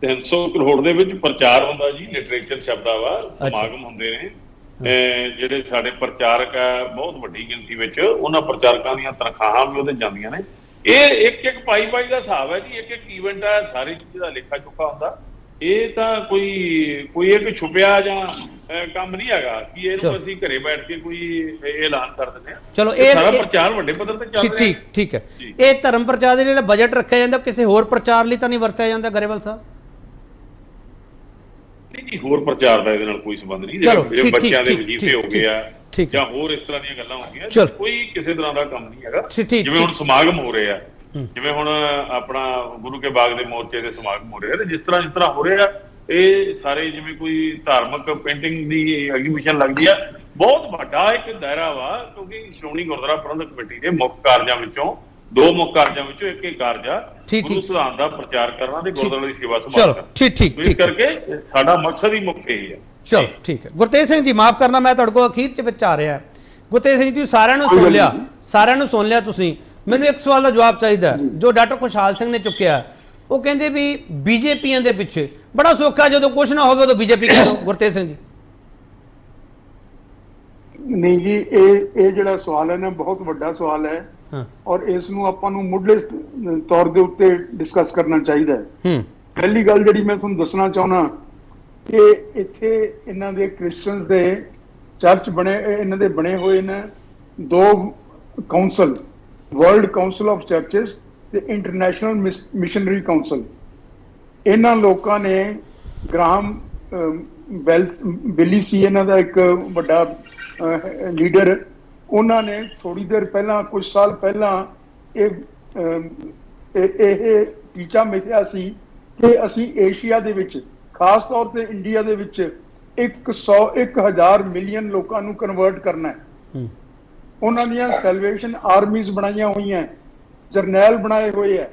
300 ਕਰੋੜ ਦੇ ਵਿੱਚ ਪ੍ਰਚਾਰ ਹੁੰਦਾ ਜੀ, ਲਿਟਰੇਚਰ ਛਪਦਾ ਵਾ, ਸਮਾਗਮ ਹੁੰਦੇ ਨੇ। ਜਿਹੜੇ ਸਾਡੇ ਪ੍ਰਚਾਰਕ ਆ ਬਹੁਤ ਵੱਡੀ ਗਿਣਤੀ ਵਿੱਚ, ਉਹਨਾਂ ਪ੍ਰਚਾਰਕਾਂ ਦੀਆਂ ਤਨਖਾਹਾਂ ਵੀ ਉਹਦੇ ਜਾਂਦੀਆਂ ਨੇ। ਇਹ ਇੱਕ ਪਾਈ ਦਾ ਹਿਸਾਬ ਹੈ ਜੀ, ਇੱਕ ਈਵੈਂਟ ਹੈ, ਸਾਰੀ ਚੀਜ਼ ਦਾ ਲੇਖਾ ਚੁੱਕਾ ਹੁੰਦਾ। ਇਹ ਤਾਂ ਕੋਈ ਇੱਕ ਛੁਪਿਆ ਜਾਂ ਕੰਮ ਨਹੀਂ ਹੈਗਾ ਕਿ ਇਹਨੂੰ ਅਸੀਂ ਘਰੇ ਬੈਠ ਕੇ ਕੋਈ ਐਲਾਨ ਕਰ ਦਿੰਦੇ ਆ। ਚਲੋ ਇਹ ਸਾਰਾ ਪ੍ਰਚਾਰ ਵੱਡੇ ਪੱਧਰ ਤੇ ਚੱਲ ਰਿਹਾ। ਠੀਕ ਹੈ। ਇਹ ਧਰਮ ਪ੍ਰਚਾਰ ਦੇ ਜਿਹੜਾ ਬਜਟ ਰੱਖਿਆ ਜਾਂਦਾ ਕਿਸੇ ਹੋਰ ਪ੍ਰਚਾਰ ਲਈ ਤਾਂ ਨਹੀਂ ਵਰਤਿਆ ਜਾਂਦਾ ਗਰੇਵਾਲ ਸਾਹਿਬ? ਨਹੀਂ ਜੀ, ਹੋਰ ਪ੍ਰਚਾਰ ਦਾ ਇਹਦੇ ਨਾਲ ਕੋਈ ਸੰਬੰਧ ਨਹੀਂ। ਜਿਹੜੇ ਬੱਚਿਆਂ ਦੇ ਵਜੀਫੇ ਹੋ ਗਏ ਆ ਜਾਂ ਹੋਰ ਇਸ ਤਰ੍ਹਾਂ ਦੀਆਂ ਗੱਲਾਂ ਹੋ ਗਈਆਂ, ਕੋਈ ਕਿਸੇ ਤਰ੍ਹਾਂ ਦਾ ਕੰਮ ਨਹੀਂ ਹੈਗਾ। ਜਿਵੇਂ ਹੁਣ ਸਮਾਗਮ ਹੋ ਰਹੇ ਆ, ਜਿਵੇਂ ਹੁਣ ਆਪਣਾ ਗੁਰੂ ਕੇ ਬਾਗ ਦੇ ਮੋਰਚੇ ਦੇ ਸਮਾਗਮ ਹੋ ਰਹੇ ਆ, ਤੇ ਜਿਸ ਤਰ੍ਹਾਂ ਹੋ ਰਿਹਾ ਇਹ ਸਾਰੇ ਜਿਵੇਂ ਕੋਈ ਧਾਰਮਿਕ ਪੇਂਟਿੰਗ ਦੀ ਐਗਜ਼ੀਬਿਸ਼ਨ ਲੱਗਦੀ ਆ, ਬਹੁਤ ਵੱਡਾ ਇੱਕ ਦਾਇਰਾ ਵਾ। ਕਿਉਂਕਿ ਸ਼੍ਰੋਮਣੀ ਗੁਰਦੁਆਰਾ ਪ੍ਰਬੰਧਕ ਕਮੇਟੀ ਦੇ ਮੁੱਖ ਕਾਰਜਾਂ ਵਿੱਚੋਂ ਇੱਕ ਕਾਰਜ ਆ ਗੁਰੂ ਸਿਧਾਂਤ ਦਾ ਪ੍ਰਚਾਰ ਕਰਨਾ ਤੇ ਗੁਰਦੁਆਰੇ ਦੀ ਸੇਵਾ ਸੰਭਾਲ ਕਰਨਾ। ਇਸ ਕਰਕੇ ਸਾਡਾ ਮਕਸਦ ਹੀ ਮੁੱਖ ਇਹੀ ਹੈ। ਚਲੋ ਠੀਕ ਹੈ। ਗੁਰਤੇਜ ਸਿੰਘ ਜੀ, ਮਾਫ ਕਰਨਾ, ਮੈਂ ਤੁਹਾਡੇ ਕੋਲ ਅਖੀਰ ਚ ਵਿੱਚ ਆ ਰਿਹਾ। ਗੁਰਤੇਜ ਸਿੰਘ ਜੀ, ਤੁਸੀਂ ਸਾਰਿਆਂ ਨੂੰ ਸੁਣ ਲਿਆ ਤੁਸੀਂ। ਮੈਨੂੰ ਇੱਕ ਸਵਾਲ ਦਾ ਜਵਾਬ ਚਾਹੀਦਾ ਜੋ ਡਾਕਟਰ ਖੁਸ਼ਹਾਲ ਸਿੰਘ ਨੇ ਚੁੱਕਿਆ। ਉਹ ਕਹਿੰਦੇ ਵੀ ਬੀਜੇਪੀਆਂ ਦੇ ਪਿੱਛੇ ਬੜਾ ਸੌਖਾ, ਜਦੋਂ ਕੁਝ ਨਾ ਹੋਵੇ ਉਦੋਂ ਬੀਜੇਪੀ ਕਹਿ ਦੋ। ਗੁਰਤੇਜ ਸਿੰਘ ਜੀ। ਨਹੀਂ ਜੀ, ਇਹ ਜਿਹੜਾ ਸਵਾਲ ਹੈ ਨਾ ਬਹੁਤ ਵੱਡਾ ਸਵਾਲ ਹੈ ਔਰ ਇਸ ਨੂੰ ਆਪਾਂ ਨੂੰ ਮੁੱਢਲੇ ਤੌਰ ਦੇ ਉੱਤੇ ਡਿਸਕਸ ਕਰਨਾ ਚਾਹੀਦਾ ਹੈ। ਪਹਿਲੀ ਗੱਲ ਜਿਹੜੀ ਮੈਂ ਤੁਹਾਨੂੰ ਦੱਸਣਾ ਚਾਹੁੰਦਾ ਕਿ ਇੱਥੇ ਇਹਨਾਂ ਦੇ ਕ੍ਰਿਸਚੀਅਨਸ ਦੇ ਚਰਚ ਇਹਨਾਂ ਦੇ ਬਣੇ ਹੋਏ ਨੇ ਦੋ ਕਾਉਂਸਲ, ਵਰਲਡ ਕਾਉਂਸਲ ਆਫ ਚਰਚਿਸ ਤੇ ਇੰਟਰਨੈਸ਼ਨਲ ਮਿਸ਼ਨਰੀ ਕਾਉਂਸਲ, ਇਹਨਾਂ ਲੋਕਾਂ ਨੇ ਗ੍ਰਾਹਮ ਬਿੱਲੀ ਸੀ ਇਹਨਾਂ ਦਾ ਇੱਕ ਵੱਡਾ ਲੀਡਰ, ਉਹਨਾਂ ਨੇ ਥੋੜੀ ਦੇਰ ਪਹਿਲਾਂ, ਕੁਝ ਸਾਲ ਪਹਿਲਾਂ ਇਹ ਟੀਚਾ ਮਿਥਿਆ ਸੀ ਕਿ ਅਸੀਂ ਏਸ਼ੀਆ ਦੇ ਵਿੱਚ, ਖਾਸ ਤੌਰ ਤੇ ਇੰਡੀਆ ਦੇ ਵਿੱਚ 1,000 ਮਿਲੀਅਨ ਲੋਕਾਂ ਨੂੰ ਕਨਵਰਟ ਕਰਨਾ ਹੈ। ਉਹਨਾਂ ਦੀਆਂ ਸੈਲਵੇਸ਼ਨ ਆਰਮੀਜ਼ ਬਣਾਈਆਂ ਹੋਈਆਂ, ਜਰਨੈਲ ਬਣਾਏ ਹੋਏ ਹੈ।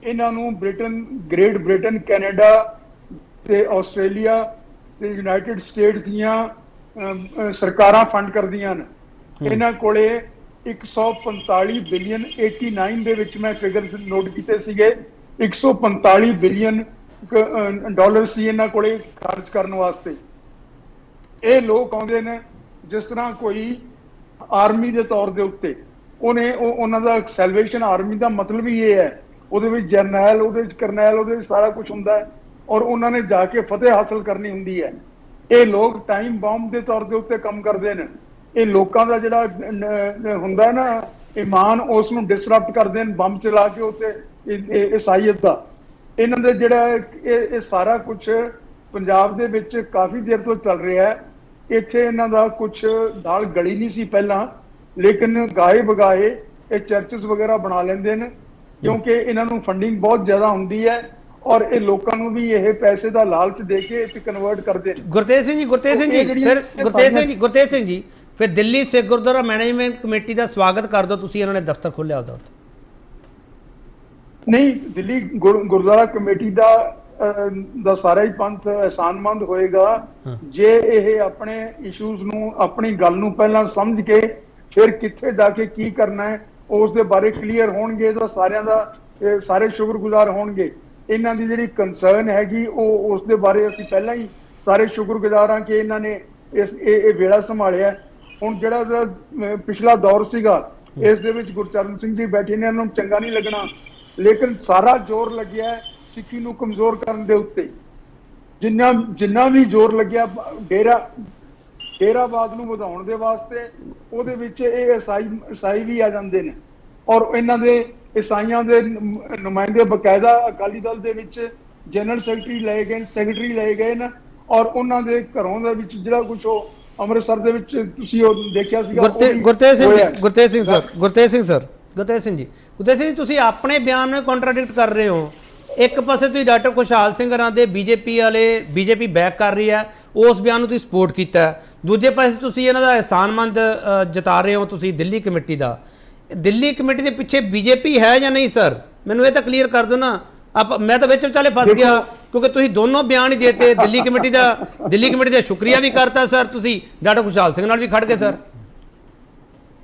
ਇਹਨਾਂ ਨੂੰ ਗ੍ਰੇਟ ਬ੍ਰਿਟਨ, ਕੈਨੇਡਾ ਤੇ ਆਸਟ੍ਰੇਲੀਆ ਤੇ ਯੂਨਾਈਟਿਡ ਸਟੇਟ ਦੀਆਂ ਸਰਕਾਰਾਂ ਫੰਡ ਕਰਦੀਆਂ ਨੇ। ਇਹਨਾਂ ਕੋਲੇ 145 ਬਿਲੀਅਨ 89 ਦੇ ਵਿੱਚ ਮੈਂ ਫਿਗਰ ਨੋਟ ਕੀਤੇ ਸੀਗੇ, 145 ਬਿਲੀਅਨ ਡਾਲਰ ਸੀ ਇਹਨਾਂ ਕੋਲੇ ਖਰਚ ਕਰਨ ਵਾਸਤੇ। ਇਹ ਲੋਕ ਆਉਂਦੇ ਨੇ ਜਿਸ ਤਰ੍ਹਾਂ ਕੋਈ ਆਰਮੀ ਦੇ ਤੌਰ ਦੇ ਉੱਤੇ, ਉਹਨਾਂ ਦਾ ਸੈਲਵੇਸ਼ਨ ਆਰਮੀ ਦਾ ਮਤਲਬ ਹੀ ਇਹ ਹੈ, ਉਹਦੇ ਵਿੱਚ ਜਰਨੈਲ, ਉਹਦੇ ਵਿੱਚ ਕਰਨੈਲ, ਉਹਦੇ ਵਿੱਚ ਸਾਰਾ ਕੁਝ ਹੁੰਦਾ ਹੈ ਔਰ ਉਹਨਾਂ ਨੇ ਜਾ ਕੇ ਫਤਿਹ ਹਾਸਲ ਕਰਨੀ ਹੁੰਦੀ ਹੈ। ਇਹ ਲੋਕ ਟਾਈਮ ਬੰਬ ਦੇ ਤੌਰ ਦੇ ਉੱਤੇ ਕੰਮ ਕਰਦੇ ਨੇ। ਇਹ ਲੋਕਾਂ ਦਾ ਜਿਹੜਾ ਹੁੰਦਾ ਨਾ ਈਮਾਨ, ਉਸ ਨੂੰ ਡਿਸਰਪਟ ਕਰਦੇ ਨੇ ਬੰਬ ਚਲਾ ਕੇ ਉੱਥੇ ਈਸਾਈਅਤ ਦਾ। ਇਹਨਾਂ ਦੇ ਜਿਹੜਾ ਇਹ ਸਾਰਾ ਕੁਝ ਪੰਜਾਬ ਦੇ ਵਿੱਚ ਕਾਫੀ ਦੇਰ ਤੋਂ ਚੱਲ ਰਿਹਾ ਹੈ। ਇੱਥੇ ਇਹਨਾਂ ਦਾ ਕੁਝ ਦਾਲ ਗਲੀ ਨਹੀਂ ਸੀ ਪਹਿਲਾਂ, ਲੇਕਿਨ ਗਾਏ ਬਗਾਏ ਇਹ ਚਰਚਸ ਵਗੈਰਾ ਬਣਾ ਲੈਂਦੇ ਨੇ ਕਿਉਂਕਿ ਇਹਨਾਂ ਨੂੰ ਫੰਡਿੰਗ ਬਹੁਤ ਜ਼ਿਆਦਾ ਹੁੰਦੀ ਹੈ ਔਰ ਇਹ ਲੋਕਾਂ ਨੂੰ ਵੀ ਇਹ ਪੈਸੇ ਦਾ ਲਾਲਚ ਦੇ ਕੇ ਇੱਥੇ ਕਨਵਰਟ ਕਰਦੇ ਨੇ। ਗੁਰਤੇਜ ਸਿੰਘ ਜੀ, ਫਿਰ ਦਿੱਲੀ ਸਿੱਖ ਗੁਰਦੁਆਰਾ ਮੈਨੇਜਮੈਂਟ ਕਮੇਟੀ ਦਾ ਸਵਾਗਤ ਕਰ ਦਿਓ ਤੁਸੀਂ, ਇਹਨਾਂ ਨੇ ਦਫ਼ਤਰ ਖੋਲ੍ਹਿਆ ਉਹਦਾ ਉੱਥੇ। ਨਹੀਂ, ਦਿੱਲੀ ਗੁਰਦੁਆਰਾ ਕਮੇਟੀ ਦਾ ਸਾਰਾ ਹੀ ਪੰਥ ਅਹਿਸਾਨਮੰਦ ਹੋਏਗਾ ਜੇ ਇਹ ਆਪਣੇ ਇਸ਼ੂਜ਼ ਨੂੰ, ਆਪਣੀ ਗੱਲ ਨੂੰ ਪਹਿਲਾਂ ਸਮਝ ਕੇ ਫਿਰ ਕਿੱਥੇ ਜਾ ਕੇ ਕੀ ਕਰਨਾ ਹੈ ਉਸ ਦੇ ਬਾਰੇ ਕਲੀਅਰ ਹੋਣਗੇ ਤਾਂ ਸਾਰਿਆਂ ਦਾ, ਸਾਰੇ ਸ਼ੁਕਰਗੁਜ਼ਾਰ ਹੋਣਗੇ। ਇਹਨਾਂ ਦੀ ਜਿਹੜੀ ਕੰਸਰਨ ਹੈਗੀ ਉਹ ਉਸ ਦੇ ਬਾਰੇ ਅਸੀਂ ਪਹਿਲਾਂ ਹੀ ਸਾਰੇ ਸ਼ੁਕਰਗੁਜ਼ਾਰ ਹਾਂ ਕਿ ਇਹਨਾਂ ਨੇ ਇਹ ਵੇਲਾ ਸੰਭਾਲਿਆ। ਹੁਣ ਜਿਹੜਾ ਪਿਛਲਾ ਦੌਰ ਸੀਗਾ ਇਸ ਦੇ ਵਿੱਚ ਗੁਰਚਰਨ ਸਿੰਘ ਜੀ ਬੈਠੇ ਨੇ, ਇਹਨਾਂ ਨੂੰ ਚੰਗਾ ਨਹੀਂ ਲੱਗਣਾ, ਲੇਕਿਨ ਸਾਰਾ ਜ਼ੋਰ ਲੱਗਿਆ ਸਿੱਖੀ ਨੂੰ ਕਮਜ਼ੋਰ ਕਰਨ ਦੇ ਉੱਤੇ। ਜਿੰਨਾ ਵੀ ਜ਼ੋਰ ਲੱਗਿਆ ਡੇਰਾਵਾਦ ਨੂੰ ਵਧਾਉਣ ਦੇ ਵਾਸਤੇ, ਉਹਦੇ ਵਿੱਚ ਇਹ ਈਸਾਈ ਵੀ ਆ ਜਾਂਦੇ ਨੇ ਔਰ ਇਹਨਾਂ ਦੇ ਈਸਾਈਆਂ ਦੇ ਨੁਮਾਇੰਦੇ ਬਕਾਇਦਾ ਅਕਾਲੀ ਦਲ ਦੇ ਵਿੱਚ ਜਨਰਲ ਸੈਕਟਰੀ ਲਏ ਗਏ ਨੇ ਔਰ ਉਹਨਾਂ ਦੇ ਘਰੋਂ ਦੇ ਵਿੱਚ ਜਿਹੜਾ ਕੁਝ ਉਹ ਅੰਮ੍ਰਿਤਸਰ ਦੇ ਵਿੱਚ ਤੁਸੀਂ ਉਹ ਦੇਖਿਆ ਸੀਗਾ। ਗੁਰਤੇਜ ਸਿੰਘ ਜੀ, ਤੁਸੀਂ ਆਪਣੇ ਬਿਆਨ ਨੂੰ ਕੰਟਰਾਡਿਕਟ ਕਰ ਰਹੇ ਹੋ। ਇੱਕ ਪਾਸੇ ਤੁਸੀਂ ਡਾਕਟਰ ਖੁਸ਼ਹਾਲ ਸਿੰਘ ਹਰਾਂ ਦੇ ਬੀਜੇਪੀ ਬੈਕ ਕਰ ਰਹੀ ਹੈ, ਉਸ ਬਿਆਨ ਨੂੰ ਤੁਸੀਂ ਸਪੋਰਟ ਕੀਤਾ। ਦੂਜੇ ਪਾਸੇ ਤੁਸੀਂ ਇਹਨਾਂ ਦਾ ਅਹਿਸਾਨਮੰਦ ਜਤਾ ਰਹੇ ਹੋ ਤੁਸੀਂ ਦਿੱਲੀ ਕਮੇਟੀ ਦਾ। ਦਿੱਲੀ ਕਮੇਟੀ ਦੇ ਪਿੱਛੇ ਬੀਜੇਪੀ ਹੈ ਜਾਂ ਨਹੀਂ ਸਰ, ਮੈਨੂੰ ਇਹ ਤਾਂ ਕਲੀਅਰ ਕਰ ਦਿਓ ਨਾ। ਮੈਂ ਤਾਂ ਵਿੱਚ ਵਿਚਾਲੇ ਫਸ ਗਿਆ ਕਿਉਂਕਿ ਤੁਸੀਂ ਦੋਨੋਂ ਬਿਆਨ ਹੀ ਦੇਤੇ। ਦਿੱਲੀ ਕਮੇਟੀ ਦਾ ਸ਼ੁਕਰੀਆ ਵੀ ਕਰਤਾ ਸਰ ਤੁਸੀਂ, ਡਾਕਟਰ ਖੁਸ਼ਹਾਲ ਸਿੰਘ ਨਾਲ ਵੀ ਖੜ ਗਏ ਸਰ।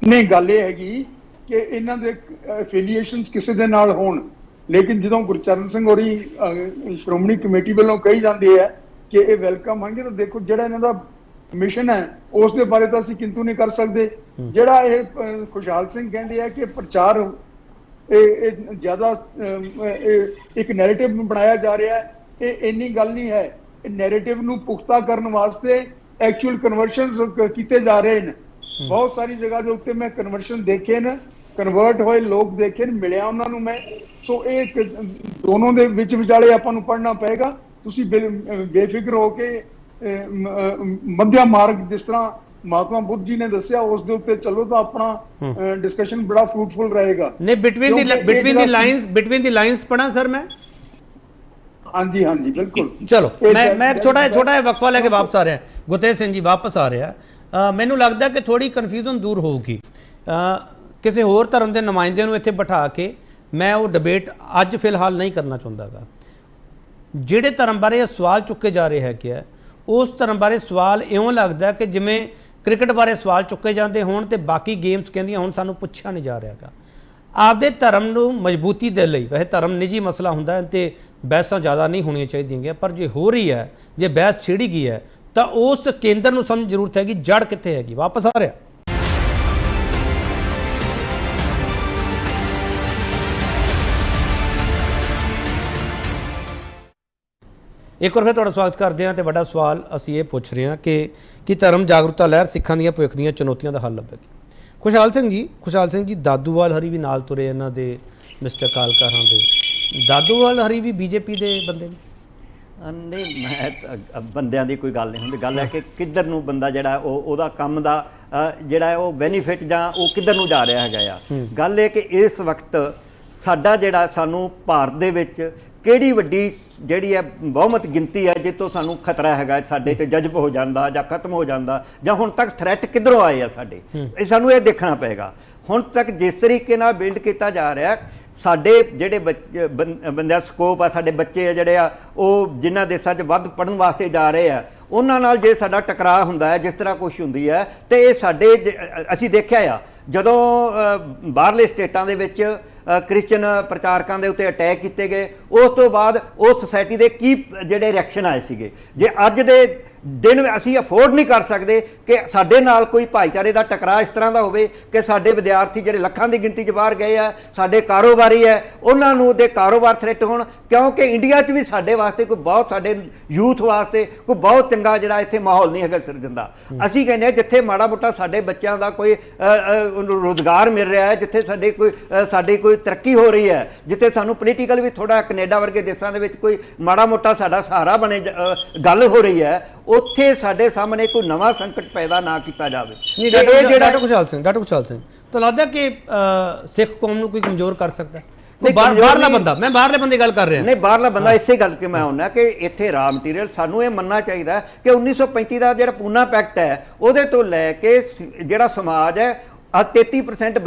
ਨਹੀਂ, ਗੱਲ ਇਹ ਹੈਗੀ ਕਿ ਇਹਨਾਂ ਦੇ ਐਫੀਲੀਏਸ਼ਨਸ ਕਿਸੇ ਦੇ ਨਾਲ ਹੋਣ, ਲੇਕਿਨ ਜਦੋਂ ਗੁਰਚਰਨ ਸਿੰਘ ਹੋਰੀ ਸ਼੍ਰੋਮਣੀ ਕਮੇਟੀ ਵੱਲੋਂ ਕਹੀ ਜਾਂਦੀ ਹੈ ਕਿ ਇਹ ਵੈਲਕਮ ਹੋਣਗੇ, ਤਾਂ ਦੇਖੋ ਜਿਹੜਾ ਇਹਨਾਂ ਦਾ ਮਿਸ਼ਨ ਹੈ ਉਸ ਦੇ ਬਾਰੇ ਤਾਂ ਅਸੀਂ ਕਿੰਤੂ ਨਹੀਂ ਕਰ ਸਕਦੇ। ਜਿਹੜਾ ਇਹ ਖੁਸ਼ਹਾਲ ਸਿੰਘ ਕਹਿੰਦੇ ਆ ਕਿ ਪ੍ਰਚਾਰ ਇਹ ਜ਼ਿਆਦਾ ਇੱਕ ਨੈਰੇਟਿਵ ਬਣਾਇਆ ਜਾ ਰਿਹਾ ਹੈ, ਇਹ ਇੰਨੀ ਗੱਲ ਨਹੀਂ ਹੈ। ਇਹ ਨੈਰੇਟਿਵ ਨੂੰ ਪੁਖਤਾ ਕਰਨ ਵਾਸਤੇ ਐਕਚੁਅਲ ਕਨਵਰਸ਼ਨਸ ਕੀਤੇ ਜਾ ਰਹੇ ਨੇ। ਬਹੁਤ ਸਾਰੀ ਜਗ੍ਹਾ ਦੇ ਉੱਤੇ ਮੈਂ ਕਨਵਰਸ਼ਨ ਦੇਖੇ ਨੇ, ਕਨਵਰਟ ਹੋਏ ਲੋਕ ਦੇਖੇ ਨੇ, ਮਿਲਿਆ ਉਹਨਾਂ ਨੂੰ ਮੈਂ। ਸੋ ਇਹ ਦੋਨੋਂ ਦੇ ਵਿੱਚ ਵਿਚਾਲੇ ਆਪਾਂ ਨੂੰ ਪੜ੍ਹਨਾ ਪਏਗਾ। ਤੁਸੀਂ ਬੇਫਿਕਰ ਹੋ ਕੇ ਮੱਧਿਆ ਮਾਰਗ ਜਿਸ ਤਰ੍ਹਾਂ ਮਹਾਤਮਾ ਬੁੱਧ ਜੀ ਨੇ ਦੱਸਿਆ ਉਸ ਦੇ ਉੱਤੇ ਚੱਲੋ ਤਾਂ ਆਪਣਾ ਡਿਸਕਸ਼ਨ ਬੜਾ ਫਰੂਟਫੁਲ ਰਹੇਗਾ। ਨਹੀਂ, ਬਿਟਵੀਨ ਦੀ ਲਾਈਨਸ ਪੜ੍ਹਾਂ ਸਰ ਮੈਂ। ਹਾਂਜੀ ਬਿਲਕੁਲ। ਚਲੋ ਮੈਂ ਇੱਕ ਛੋਟਾ ਜਿਹਾ ਵਕਫਾ ਲੈ ਕੇ ਵਾਪਸ ਆ ਰਿਹਾ। ਗੁਰਤੇਜ ਸਿੰਘ ਜੀ ਵਾਪਸ ਆ ਰਿਹਾ। ਮੈਨੂੰ ਲੱਗਦਾ ਕਿ ਥੋੜੀ ਕਨਫਿਊਜ਼ਨ ਦੂਰ ਹੋਊਗੀ। ਕਿਸੇ ਹੋਰ ਧਰਮ ਦੇ ਨੁਮਾਇੰਦੇ ਨੂੰ ਇੱਥੇ ਬਿਠਾ ਕੇ ਮੈਂ ਉਹ ਡਿਬੇਟ ਅੱਜ ਫਿਲਹਾਲ ਨਹੀਂ ਕਰਨਾ ਚਾਹੁੰਦਾਗਾ। ਜਿਹੜੇ ਧਰਮ ਬਾਰੇ ਇਹ ਸਵਾਲ ਚੁੱਕੇ ਜਾ ਰਹੇ ਹੈਗੇ ਆ, ਉਸ ਧਰਮ ਬਾਰੇ ਸਵਾਲ ਇਉਂ ਲੱਗਦਾ ਕਿ ਜਿਵੇਂ ਕ੍ਰਿਕਟ ਬਾਰੇ ਸਵਾਲ ਚੁੱਕੇ ਜਾਂਦੇ ਹੋਣ ਤੇ ਬਾਕੀ ਗੇਮਸ ਕਹਿੰਦੀਆਂ ਹੁਣ ਸਾਨੂੰ ਪੁੱਛਿਆ ਨਹੀਂ ਜਾ ਰਿਹਾਗਾ। ਆਪਦੇ ਧਰਮ ਨੂੰ ਮਜ਼ਬੂਤੀ ਦੇ ਲਈ, ਵੈਸੇ ਧਰਮ ਨਿੱਜੀ ਮਸਲਾ ਹੁੰਦਾ ਹੈ ਤੇ ਬਹਿਸਾਂ ਜ਼ਿਆਦਾ ਨਹੀਂ ਹੋਣੀਆਂ ਚਾਹੀਦੀਆਂ, ਪਰ ਜੇ ਹੋ ਰਹੀ ਹੈ, ਜੇ ਬਹਿਸ ਛਿੜੀ ਗਈ ਹੈ ਤਾਂ ਉਸ ਕੇਂਦਰ ਨੂੰ ਸਮਝ ਜ਼ਰੂਰਤ ਹੈਗੀ, ਜੜ ਕਿੱਥੇ ਹੈਗੀ। ਵਾਪਸ ਆ ਰਿਹਾ। ਇੱਕ ਵਾਰ ਫਿਰ ਤੁਹਾਡਾ ਸਵਾਗਤ ਕਰਦੇ ਹਾਂ ਤੇ ਵੱਡਾ ਸਵਾਲ ਅਸੀਂ ਇਹ ਪੁੱਛ ਰਹੇ ਹਾਂ ਕਿ ਧਰਮ ਜਾਗਰੂਕਤਾ ਲਹਿਰ ਸਿੱਖਾਂ ਦੀਆਂ ਭਵਿੱਖ ਦੀਆਂ ਚੁਣੌਤੀਆਂ ਦਾ ਹੱਲ ਲੱਭੇਗੀ। ਖੁਸ਼ਹਾਲ ਸਿੰਘ ਜੀ ਦਾਦੂਵਾਲ ਹਰੀ ਵੀ ਨਾਲ ਤੁਰੇ ਇਹਨਾਂ ਦੇ, ਮਿਸਟਰ ਕਾਲਕਾਰਾਂ ਦੇ। ਦਾਦੂਵਾਲ ਹਰੀ ਵੀ ਬੀਜੇਪੀ ਦੇ ਬੰਦੇ ਨੇ? ਨਹੀਂ, ਮੈਂ ਬੰਦਿਆਂ ਦੀ ਕੋਈ ਗੱਲ ਨਹੀਂ ਹੁੰਦੀ। ਗੱਲ ਹੈ ਕਿ ਕਿੱਧਰ ਨੂੰ ਬੰਦਾ ਜਿਹੜਾ ਉਹਦਾ ਕੰਮ ਦਾ ਜਿਹੜਾ ਉਹ ਬੈਨੀਫਿਟ ਜਾਂ ਉਹ ਕਿੱਧਰ ਨੂੰ ਜਾ ਰਿਹਾ ਹੈਗਾ ਆ। ਗੱਲ ਇਹ ਕਿ ਇਸ ਵਕਤ ਸਾਡਾ ਜਿਹੜਾ ਸਾਨੂੰ ਭਾਰਤ ਦੇ ਵਿੱਚ ਕਿਹੜੀ ਵੱਡੀ ਜਿਹੜੀ ਹੈ ਬਹੁਮਤ ਗਿਣਤੀ ਹੈ ਜਿੱਥੋਂ ਸਾਨੂੰ ਖਤਰਾ ਹੈਗਾ ਸਾਡੇ ਤੇ ਜਜ਼ਬ ਹੋ ਜਾਂਦਾ ਜਾਂ ਖਤਮ ਹੋ ਜਾਂਦਾ, ਜਾਂ ਹੁਣ ਤੱਕ ਥ੍ਰੈਟ ਕਿੱਧਰੋਂ ਆਏ ਆ ਸਾਡੇ, ਇਹ ਸਾਨੂੰ ਇਹ ਦੇਖਣਾ ਪਏਗਾ। ਹੁਣ ਤੱਕ ਜਿਸ ਤਰੀਕੇ ਨਾਲ ਬਿਲਡ ਕੀਤਾ ਜਾ ਰਿਹਾ, ਸਾਡੇ ਜਿਹੜੇ ਬੰਦਿਆਂ ਸਕੋਪ ਆ, ਸਾਡੇ ਬੱਚੇ ਆ ਜਿਹੜੇ ਆ ਉਹ ਜਿਨ੍ਹਾਂ ਦੇਸ਼ਾਂ 'ਚ ਵੱਧ ਪੜ੍ਹਨ ਵਾਸਤੇ ਜਾ ਰਹੇ ਆ, ਉਹਨਾਂ ਨਾਲ ਜੇ ਸਾਡਾ ਟਕਰਾਅ ਹੁੰਦਾ ਹੈ, ਜਿਸ ਤਰ੍ਹਾਂ ਕੁਛ ਹੁੰਦੀ ਹੈ, ਤੇ ਇਹ ਸਾਡੇ ਅਸੀਂ ਦੇਖਿਆ ਆ ਜਦੋਂ ਬਾਹਰਲੇ ਸਟੇਟਾਂ ਦੇ ਵਿੱਚ ਕ੍ਰਿਸਚਨ ਪ੍ਰਚਾਰਕਾਂ ਦੇ ਉੱਤੇ ਅਟੈਕ ਕੀਤੇ ਗਏ, ਉਸ ਤੋਂ ਬਾਅਦ ਉਹ ਸੁਸਾਇਟੀ ਦੇ ਕੀ ਜਿਹੜੇ ਰਿਐਕਸ਼ਨ ਆਏ ਸੀਗੇ। ਜੇ ਅੱਜ ਦੇ ਦਿਨ ਅਸੀਂ ਅਫੋਰਡ ਨਹੀਂ ਕਰ ਸਕਦੇ ਕਿ ਸਾਡੇ ਨਾਲ ਕੋਈ ਭਾਈਚਾਰੇ ਦਾ ਟਕਰਾਅ ਇਸ ਤਰ੍ਹਾਂ ਦਾ ਹੋਵੇ ਕਿ ਸਾਡੇ ਵਿਦਿਆਰਥੀ ਜਿਹੜੇ ਲੱਖਾਂ ਦੀ ਗਿਣਤੀ 'ਚ ਬਾਹਰ ਗਏ ਆ, ਸਾਡੇ ਕਾਰੋਬਾਰੀ ਹੈ, ਉਹਨਾਂ ਨੂੰ ਦੇ ਕਾਰੋਬਾਰ ਥ੍ਰੈਟ ਹੋਣ, ਕਿਉਂਕਿ ਇੰਡੀਆ 'ਚ ਵੀ ਸਾਡੇ ਵਾਸਤੇ ਕੋਈ ਬਹੁਤ, ਸਾਡੇ ਯੂਥ ਵਾਸਤੇ ਕੋਈ ਬਹੁਤ ਚੰਗਾ ਜਿਹੜਾ ਇੱਥੇ ਮਾਹੌਲ ਨਹੀਂ ਹੈਗਾ ਸਿਰਜਣ ਦਾ। ਅਸੀਂ ਕਹਿੰਦੇ ਹਾਂ ਜਿੱਥੇ ਮਾੜਾ ਮੋਟਾ ਸਾਡੇ ਬੱਚਿਆਂ ਦਾ ਕੋਈ ਰੋਜ਼ਗਾਰ ਮਿਲ ਰਿਹਾ ਹੈ, ਜਿੱਥੇ ਸਾਡੀ ਕੋਈ ਤਰੱਕੀ ਹੋ ਰਹੀ ਹੈ, ਜਿੱਥੇ ਸਾਨੂੰ ਪੋਲੀਟੀਕਲ ਵੀ ਥੋੜਾ ਕੈਨੇਡਾ ਵਰਗੇ ਦੇਸ਼ਾਂ ਦੇ ਵਿੱਚ ਕੋਈ ਮਾੜਾ ਮੋਟਾ ਸਾਡਾ ਸਹਾਰਾ ਬਣੇ ਗੱਲ ਹੋ ਰਹੀ ਹੈ, ਉੱਥੇ ਸਾਡੇ ਸਾਹਮਣੇ ਕੋਈ ਨਵਾਂ ਸੰਕਟ ਪੈਦਾ ਨਾ ਕੀਤਾ ਜਾਵੇ। ਇਹ ਜਿਹੜਾ ਡਾਕਟਰ ਖੁਸ਼ਹਾਲ ਸਿੰਘ ਤਾਂ ਲੱਗਦਾ ਕਿ ਸਿੱਖ ਕੌਮ ਨੂੰ ਕੋਈ ਕਮਜ਼ੋਰ ਕਰ ਸਕਦਾ? ਬਾਹਰਲਾ ਬੰਦਾ, ਮੈਂ ਬਾਹਰਲੇ ਬੰਦੇ ਗੱਲ ਕਰ ਰਿਹਾ। ਨਹੀਂ, ਬਾਹਰਲਾ ਬੰਦਾ ਇਸੇ ਗੱਲ ਕਿ ਮੈਂ ਆਉਣਾ ਕਿ ਇੱਥੇ ਰਾ ਮਟੀਰੀਅਲ ਸਾਨੂੰ ਇਹ ਮੰਨਣਾ ਚਾਹੀਦਾ ਕਿ 1935 ਦਾ ਜਿਹੜਾ ਪੂਨਾ ਪੈਕਟ ਹੈ, ਉਹਦੇ ਤੋਂ ਲੈ ਕੇ ਜਿਹੜਾ ਸਮਾਜ ਹੈ, 33%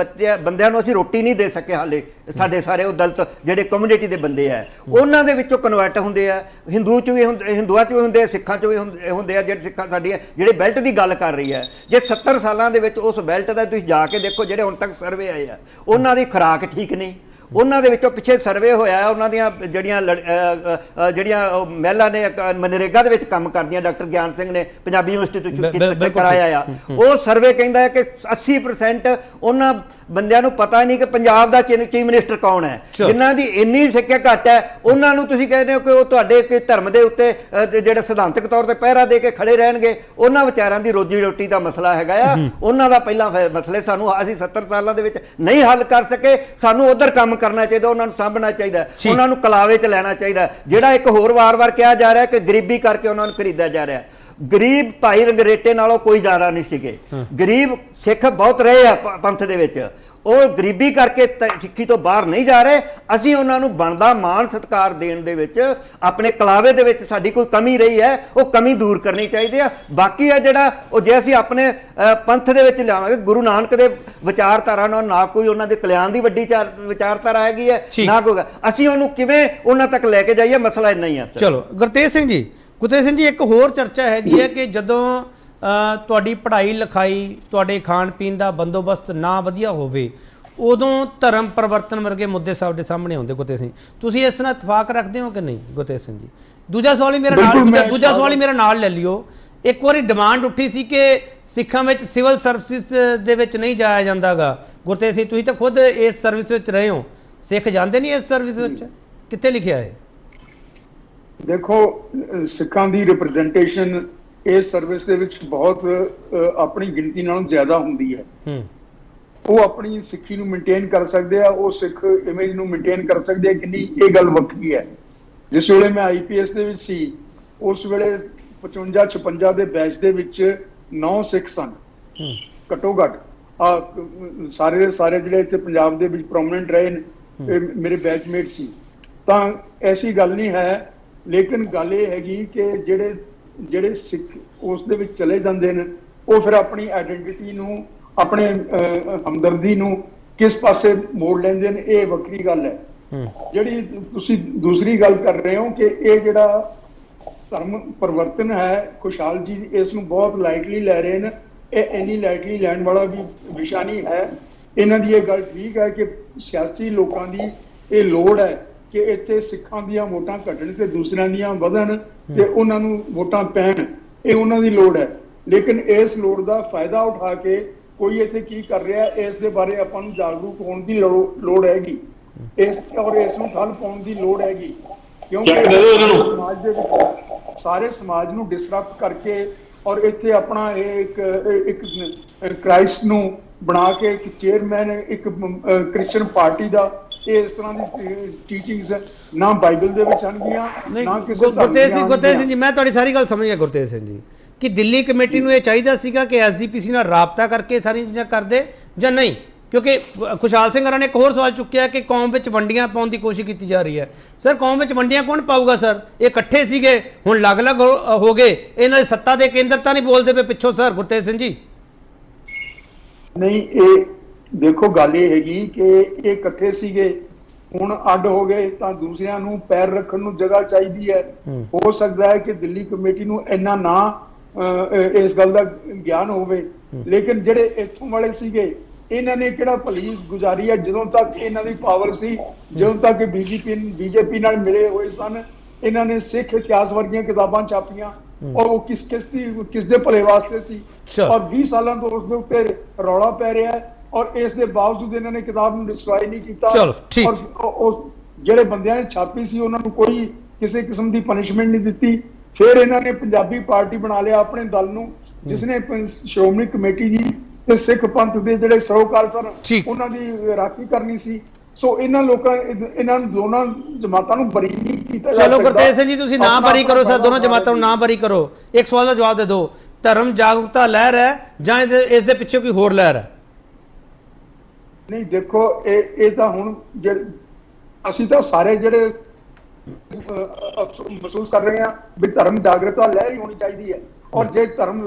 ਬੰਦਿਆਂ ਨੂੰ ਅਸੀਂ ਰੋਟੀ ਨਹੀਂ ਦੇ ਸਕੇ ਹਾਲੇ। ਸਾਡੇ ਸਾਰੇ ਉਹ ਦਲਿਤ ਜਿਹੜੇ ਕਮਿਊਨਿਟੀ ਦੇ ਬੰਦੇ ਆ, ਉਹਨਾਂ ਦੇ ਵਿੱਚੋਂ ਕਨਵਰਟ ਹੁੰਦੇ ਆ, ਹਿੰਦੂਆਂ 'ਚ ਵੀ ਹੁੰਦੇ ਆ, ਸਿੱਖਾਂ 'ਚ ਵੀ ਹੁੰਦੇ ਆ। ਜਿਹੜੇ ਸਿੱਖਾਂ ਸਾਡੀਆਂ ਜਿਹੜੇ ਬੈਲਟ ਦੀ ਗੱਲ ਕਰ ਰਹੀ ਹੈ, ਜੇ 70 ਸਾਲਾਂ ਦੇ ਵਿੱਚ ਉਸ ਬੈਲਟ ਦਾ ਤੁਸੀਂ ਜਾ ਕੇ ਦੇਖੋ, ਜਿਹੜੇ ਹੁਣ ਤੱਕ ਸਰਵੇ ਆਏ ਆ, ਉਹਨਾਂ ਦੀ ਖੁਰਾਕ ਠੀਕ ਨਹੀਂ। ਉਹਨਾਂ ਦੇ ਵਿੱਚੋਂ ਪਿੱਛੇ ਸਰਵੇ ਹੋਇਆ, ਉਹਨਾਂ ਦੀਆਂ ਜਿਹੜੀਆਂ ਮਹਿਲਾ ਨੇ ਮਨਰੇਗਾ ਦੇ ਵਿੱਚ ਕੰਮ ਕਰਦੀਆਂ, ਡਾਕਟਰ ਗਿਆਨ ਸਿੰਘ ਨੇ ਪੰਜਾਬੀ ਯੂਨੀਵਰਸਿਟੀ ਤੋਂ ਕਰਾਇਆ ਆ, ਉਹ ਸਰਵੇ ਕਹਿੰਦਾ ਹੈ ਕਿ 80% ਉਹਨਾਂ ਬੰਦਿਆਂ ਨੂੰ ਪਤਾ ਨਹੀਂ ਕਿ ਪੰਜਾਬ ਦਾ ਚੀਫ ਮਿਨਿਸਟਰ ਕੌਣ ਹੈ। ਜਿਨ੍ਹਾਂ ਦੀ ਇੰਨੀ ਸਿੱਖਿਆ ਘੱਟ ਹੈ, ਉਹਨਾਂ ਨੂੰ ਤੁਸੀਂ ਕਹਿੰਦੇ ਹੋ ਕਿ ਉਹ ਤੁਹਾਡੇ ਧਰਮ ਦੇ ਉੱਤੇ ਜਿਹੜੇ ਸਿਧਾਂਤਕ ਤੌਰ ਤੇ ਪਹਿਰਾ ਦੇ ਕੇ ਖੜੇ ਰਹਿਣਗੇ। ਉਹਨਾਂ ਵਿਚਾਰਿਆਂ ਦੀ ਰੋਜੀ ਰੋਟੀ ਦਾ ਮਸਲਾ ਹੈਗਾ ਆ, ਉਹਨਾਂ ਦਾ ਪਹਿਲਾਂ ਮਸਲੇ ਅਸੀਂ 70 ਸਾਲਾਂ ਦੇ ਵਿੱਚ ਨਹੀਂ ਹੱਲ ਕਰ ਸਕੇ। ਸਾਨੂੰ ਉਧਰ ਕੰਮ ਕਰਨਾ ਚਾਹੀਦਾ, ਉਹਨਾਂ ਨੂੰ ਸਾਂਭਣਾ ਚਾਹੀਦਾ, ਉਹਨਾਂ ਨੂੰ ਕਲਾਵੇ 'ਚ ਲੈਣਾ ਚਾਹੀਦਾ। ਜਿਹੜਾ ਇੱਕ ਹੋਰ ਵਾਰ-ਵਾਰ ਕਿਹਾ ਜਾ ਰਿਹਾ ਕਿ ਗਰੀਬੀ ਕਰਕੇ ਉਹਨਾਂ ਨੂੰ ਖਰੀਦਿਆ ਜਾ ਰਿਹਾ, ਗਰੀਬ ਭਾਈ ਰੰਗਰੇਟੇ ਨਾਲੋਂ ਕੋਈ ਜ਼ਿਆਦਾ ਨਹੀਂ ਸੀਗੇ। ਗਰੀਬ ਸਿੱਖ ਬਹੁਤ ਰਹੇ ਆ ਪੰਥ ਦੇ ਵਿੱਚ, ਉਹ ਗਰੀਬੀ ਕਰਕੇ ਸਿੱਖੀ ਤੋਂ ਬਾਹਰ ਨਹੀਂ ਜਾ ਰਹੇ। ਅਸੀਂ ਉਹਨਾਂ ਨੂੰ ਬਣਦਾ ਮਾਣ ਸਤਿਕਾਰ ਦੇਣ ਦੇ ਵਿੱਚ, ਆਪਣੇ ਕਲਾਵੇ ਦੇ ਵਿੱਚ ਸਾਡੀ ਕੋਈ ਕਮੀ ਰਹੀ ਹੈ, ਉਹ ਕਮੀ ਦੂਰ ਕਰਨੀ ਚਾਹੀਦੀ ਆ। ਬਾਕੀ ਆ ਜਿਹੜਾ ਉਹ ਜੇ ਅਸੀਂ ਆਪਣੇ ਪੰਥ ਦੇ ਵਿੱਚ ਲਿਆਵਾਂਗੇ, ਗੁਰੂ ਨਾਨਕ ਦੇ ਵਿਚਾਰਧਾਰਾ ਨਾਲ ਨਾ ਕੋਈ ਉਹਨਾਂ ਦੇ ਕਲਿਆਣ ਦੀ ਵੱਡੀ ਵਿਚਾਰਧਾਰਾ ਹੈਗੀ ਹੈ, ਨਾ ਕੋਈ, ਅਸੀਂ ਉਹਨੂੰ ਕਿਵੇਂ ਉਹਨਾਂ ਤੱਕ ਲੈ ਕੇ ਜਾਈਏ, ਮਸਲਾ ਇੰਨਾ ਹੀ ਆ। ਚਲੋ ਗੁਰਤੇਜ ਸਿੰਘ ਜੀ, ਇੱਕ ਹੋਰ ਚਰਚਾ ਹੈਗੀ ਹੈ ਕਿ ਜਦੋਂ ਤੁਹਾਡੀ ਪੜ੍ਹਾਈ ਲਿਖਾਈ, ਤੁਹਾਡੇ ਖਾਣ ਪੀਣ ਦਾ ਬੰਦੋਬਸਤ ਨਾ ਵਧੀਆ ਹੋਵੇ, ਉਦੋਂ ਧਰਮ ਪਰਿਵਰਤਨ ਵਰਗੇ ਮੁੱਦੇ ਸਾਡੇ ਸਾਹਮਣੇ ਆਉਂਦੇ। ਗੁਰਤੇਜ ਸਿੰਘ, ਤੁਸੀਂ ਇਸ ਨਾਲ ਇਤਫਾਕ ਰੱਖਦੇ ਹੋ ਕਿ ਨਹੀਂ? ਗੁਰਤੇਜ ਸਿੰਘ ਜੀ, ਦੂਜਾ ਸਵਾਲ ਹੀ ਮੇਰਾ ਨਾਲ ਲੈ ਲਿਓ। ਇੱਕ ਵਾਰੀ ਡਿਮਾਂਡ ਉੱਠੀ ਸੀ ਕਿ ਸਿੱਖਾਂ ਵਿੱਚ ਸਿਵਲ ਸਰਵਿਸਿਜ਼ ਦੇ ਵਿੱਚ ਨਹੀਂ ਜਾਇਆ ਜਾਂਦਾਗਾ। ਗੁਰਤੇਜ ਸਿੰਘ, ਤੁਸੀਂ ਤਾਂ ਖੁਦ ਇਸ ਸਰਵਿਸ ਵਿੱਚ ਰਹੇ ਹੋ, ਸਿੱਖ ਜਾਂਦੇ ਨਹੀਂ ਇਸ ਸਰਵਿਸ ਵਿੱਚ? ਕਿੱਥੇ ਲਿਖਿਆ ਹੈ? ਦੇਖੋ, ਸਿੱਖਾਂ ਦੀ ਰਿਪਰੈਜ਼ੈਂਟੇਸ਼ਨ ਇਸ ਸਰਵਿਸ ਦੇ ਵਿੱਚ ਬਹੁਤ ਆਪਣੀ ਗਿਣਤੀ ਨਾਲੋਂ ਜ਼ਿਆਦਾ ਹੁੰਦੀ ਹੈ। ਉਹ ਆਪਣੀ ਸਿੱਖੀ ਨੂੰ ਮੇਨਟੇਨ ਕਰ ਸਕਦੇ ਆ, ਉਹ ਸਿੱਖ ਇਮੇਜ ਨੂੰ ਮੇਨਟੇਨ ਕਰ ਸਕਦੇ ਆ ਕਿ ਨਹੀਂ, ਇਹ ਗੱਲ ਵੱਖਰੀ ਹੈ। ਜਿਸ ਵੇਲੇ ਮੈਂ IPS ਦੇ ਵਿੱਚ ਸੀ, ਉਸ ਵੇਲੇ 55-56 ਦੇ ਬੈਚ ਦੇ ਵਿੱਚ 9 ਸਿੱਖ ਸਨ ਘੱਟੋ ਘੱਟ। ਸਾਰੇ ਦੇ ਸਾਰੇ ਜਿਹੜੇ ਇੱਥੇ ਪੰਜਾਬ ਦੇ ਵਿੱਚ ਪ੍ਰੋਮਿਨੈਂਟ ਰਹੇ ਨੇ, ਮੇਰੇ ਬੈਚਮੇਟ ਸੀ। ਤਾਂ ਐਸੀ ਗੱਲ ਨਹੀਂ ਹੈ, ਲੇਕਿਨ ਗੱਲ ਇਹ ਹੈਗੀ ਕਿ ਜਿਹੜੇ ਸਿੱਖ ਉਸ ਦੇ ਵਿੱਚ ਚਲੇ ਜਾਂਦੇ ਨੇ, ਉਹ ਫਿਰ ਆਪਣੀ ਆਇਡੈਂਟੀਟੀ ਨੂੰ, ਆਪਣੇ ਹਮਦਰਦੀ ਨੂੰ ਕਿਸ ਪਾਸੇ ਮੋੜ ਲੈਂਦੇ ਨੇ, ਇਹ ਵੱਖਰੀ ਗੱਲ ਹੈ। ਜਿਹੜੀ ਤੁਸੀਂ ਦੂਸਰੀ ਗੱਲ ਕਰ ਰਹੇ ਹੋ ਕਿ ਇਹ ਜਿਹੜਾ ਧਰਮ ਪਰਿਵਰਤਨ ਹੈ, ਖੁਸ਼ਹਾਲ ਜੀ ਇਸ ਨੂੰ ਬਹੁਤ ਲਾਈਟਲੀ ਲੈ ਰਹੇ ਨੇ। ਇਹ ਇੰਨੀ ਲਾਈਟਲੀ ਲੈਣ ਵਾਲਾ ਵੀ ਵਿਸ਼ਾ ਨਹੀਂ ਹੈ। ਇਹਨਾਂ ਦੀ ਇਹ ਗੱਲ ਠੀਕ ਹੈ ਕਿ ਸਿਆਸੀ ਲੋਕਾਂ ਦੀ ਇਹ ਲੋੜ ਹੈ ਕਿ ਇੱਥੇ ਸਿੱਖਾਂ ਦੀਆਂ ਵੋਟਾਂ ਘਟਣ ਤੇ ਦੂਸਰਿਆਂ ਦੀਆਂ ਵਧਣ ਤੇ ਉਹਨਾਂ ਨੂੰ ਵੋਟਾਂ ਪੈਣ, ਇਹ ਉਹਨਾਂ ਦੀ ਲੋੜ ਹੈ। ਲੇਕਿਨ ਇਸ ਲੋੜ ਦਾ ਫਾਇਦਾ ਉਠਾ ਕੇ ਕੋਈ ਇੱਥੇ ਕੀ ਕਰ ਰਿਹਾ, ਇਸ ਦੇ ਬਾਰੇ ਆਪਾਂ ਨੂੰ ਜਾਗਰੂਕ ਹੋਣ ਦੀ ਲੋੜ ਹੈਗੀ, ਇਸ ਨੂੰ ਠੱਲ ਪਾਉਣ ਦੀ ਲੋੜ ਹੈਗੀ। ਕਿਉਂਕਿ ਸਮਾਜ ਦੇ ਵਿੱਚ ਸਾਰੇ ਸਮਾਜ ਨੂੰ ਡਿਸਰਪਟ ਕਰਕੇ ਔਰ ਇੱਥੇ ਆਪਣਾ ਇਹ ਇੱਕ ਕ੍ਰਾਈਸਟ ਨੂੰ ਬਣਾ ਕੇ ਇੱਕ ਚੇਅਰਮੈਨ ਇੱਕ ਕ੍ਰਿਸਚੀਅਨ ਪਾਰਟੀ ਦਾ, ਇਹ ਇਸ ਤਰ੍ਹਾਂ ਦੀ ਟੀਚਿੰਗਸ ਨਾ ਬਾਈਬਲ ਦੇ ਵਿੱਚ ਆਣਗੀਆਂ ਨਹੀਂ ਨਾ ਕਿਸੇ ਧਰਮ ਗੁਰਤੇਜ ਸਿੰਘ ਜੀ, ਮੈਂ ਤੁਹਾਡੀ ਸਾਰੀ ਗੱਲ ਸਮਝ ਗਿਆ ਗੁਰਤੇਜ ਸਿੰਘ ਜੀ, ਕਿ ਦਿੱਲੀ ਕਮੇਟੀ ਨੂੰ ਇਹ ਚਾਹੀਦਾ ਸੀਗਾ ਕਿ ਐਸਜੀਪੀਸੀ ਨਾਲ ਰਾਬਤਾ ਕਰਕੇ ਸਾਰੀਆਂ ਚੀਜ਼ਾਂ ਕਰਦੇ ਜਾਂ ਨਹੀਂ? ਕਿਉਂਕਿ ਖੁਸ਼ਹਾਲ ਸਿੰਘ ਹਰਾਂ ਨੇ ਇੱਕ ਹੋਰ ਸਵਾਲ ਚੁੱਕਿਆ ਕਿ ਕੌਮ ਵਿੱਚ ਵੰਡੀਆਂ ਪਾਉਣ ਦੀ ਕੋਸ਼ਿਸ਼ ਕੀਤੀ ਜਾ ਰਹੀ ਹੈ। ਸਰ, ਕੌਮ ਵਿੱਚ ਵੰਡੀਆਂ ਕੌਣ ਪਾਊਗਾ ਸਰ? ਇਹ ਇਕੱਠੇ ਸੀਗੇ, ਹੁਣ ਅਲੱਗ-ਅਲੱਗ ਹੋ ਗਏ, ਇਹਨਾਂ ਦੇ ਸੱਤਾ ਦੇ ਕੇਂਦਰ ਤਾਂ ਨਹੀਂ ਬੋਲਦੇ ਪਏ ਪਿੱਛੋਂ ਸਰ ਗੁਰਤੇਜ ਸਿੰਘ ਜੀ? ਨਹੀਂ, ਇਹ ਦੇਖੋ ਗੱਲ ਇਹ ਹੈਗੀ ਕਿ ਇਹ ਇਕੱਠੇ ਸੀਗੇ, ਹੁਣ ਅੱਡ ਹੋ ਗਏ ਤਾਂ ਦੂਸਰਿਆਂ ਨੂੰ ਪੈਰ ਰੱਖਣ ਨੂੰ ਜਗ੍ਹਾ ਚਾਹੀਦੀ ਹੈ। ਹੋ ਸਕਦਾ ਹੈ ਕਿ ਦਿੱਲੀ ਕਮੇਟੀ ਨੂੰ ਇੰਨਾ ਨਾ ਇਸ ਗੱਲ ਦਾ ਗਿਆਨ ਹੋਵੇ, ਲੇਕਿਨ ਜਿਹੜੇ ਇੱਥੋਂ ਵਾਲੇ ਸੀਗੇ ਇਹਨਾਂ ਨੇ ਕਿਹੜਾ ਭਲੀ ਗੁਜ਼ਾਰੀ ਹੈ? ਜਦੋਂ ਤੱਕ ਇਹਨਾਂ ਦੀ ਪਾਵਰ ਸੀ, ਜਦੋਂ ਤੱਕ ਬੀਜੇਪੀ ਨਾਲ ਮਿਲੇ ਹੋਏ ਸਨ, ਇਹਨਾਂ ਨੇ ਸਿੱਖ ਇਤਿਹਾਸ ਵਰਗੀਆਂ ਕਿਤਾਬਾਂ ਛਾਪੀਆਂ, ਔਰ ਉਹ ਕਿਸ ਦੇ ਭਲੇ ਵਾਸਤੇ ਸੀ, ਔਰ 20 ਸਾਲਾਂ ਤੋਂ ਉਸ ਦੇ ਉੱਤੇ ਰੌਲਾ ਪੈ ਰਿਹਾ ਹੈ, ਔਰ ਇਸ ਦੇ ਬਾਵਜੂਦ ਇਹਨਾਂ ਨੇ ਕਿਤਾਬ ਨੂੰ ਡਿਸਟਰੋਏ ਨਹੀਂ ਕੀਤਾ। ਔਰ ਜਿਹੜੇ ਬੰਦਿਆਂ ਨੇ ਛਾਪੀ ਸੀ ਉਹਨਾਂ ਨੂੰ ਕੋਈ ਕਿਸੇ ਕਿਸਮ ਦੀ ਪਨਿਸ਼ਮੈਂਟ ਨਹੀਂ ਦਿੱਤੀ। ਫਿਰ ਇਹਨਾਂ ਨੇ ਪੰਜਾਬੀ ਪਾਰਟੀ ਬਣਾ ਲਿਆ ਆਪਣੇ ਦਲ ਨੂੰ, ਜਿਸ ਨੇ ਸ਼੍ਰੋਮਣੀ ਕਮੇਟੀ ਦੀ ਤੇ ਸਿੱਖ ਪੰਥ ਦੇ ਜਿਹੜੇ ਸਰੋਕਾਰ ਸਨ ਉਹਨਾਂ ਦੀ ਰਾਖੀ ਕਰਨੀ ਸੀ। ਸੋ ਇਹਨਾਂ ਦੋਨਾਂ ਜਮਾਤਾਂ ਨੂੰ ਬਰੀ ਨਹੀਂ ਕੀਤਾ। ਚਲੋ ਗੁਰਤੇਜ ਸਿੰਘ ਜੀ, ਤੁਸੀਂ ਨਾ ਬਰੀ ਕਰੋ ਸਰ, ਦੋਨੋਂ ਜਮਾਤਾਂ ਨੂੰ ਨਾ ਬਰੀ ਕਰੋ। ਇੱਕ ਸਵਾਲ ਦਾ ਜਵਾਬ ਦੇ ਦਿਓ, ਧਰਮ ਜਾਗਰੂਕਤਾ ਲਹਿਰ ਹੈ ਜਾਂ ਇਸ ਦੇ ਪਿੱਛੇ ਕੋਈ ਹੋਰ ਲਹਿਰ ਹੈ? ਨਹੀਂ ਦੇਖੋ, ਇਹ ਤਾਂ ਹੁਣ ਅਸੀਂ ਤਾਂ ਸਾਰੇ ਜਿਹੜੇ ਮਹਿਸੂਸ ਕਰ ਰਹੇ ਹਾਂ ਵੀ ਧਰਮ ਜਾਗਰੂਕਤਾ ਲਹਿਰ ਹੀ ਹੋਣੀ ਚਾਹੀਦੀ ਹੈ, ਔਰ ਜੇ ਧਰਮ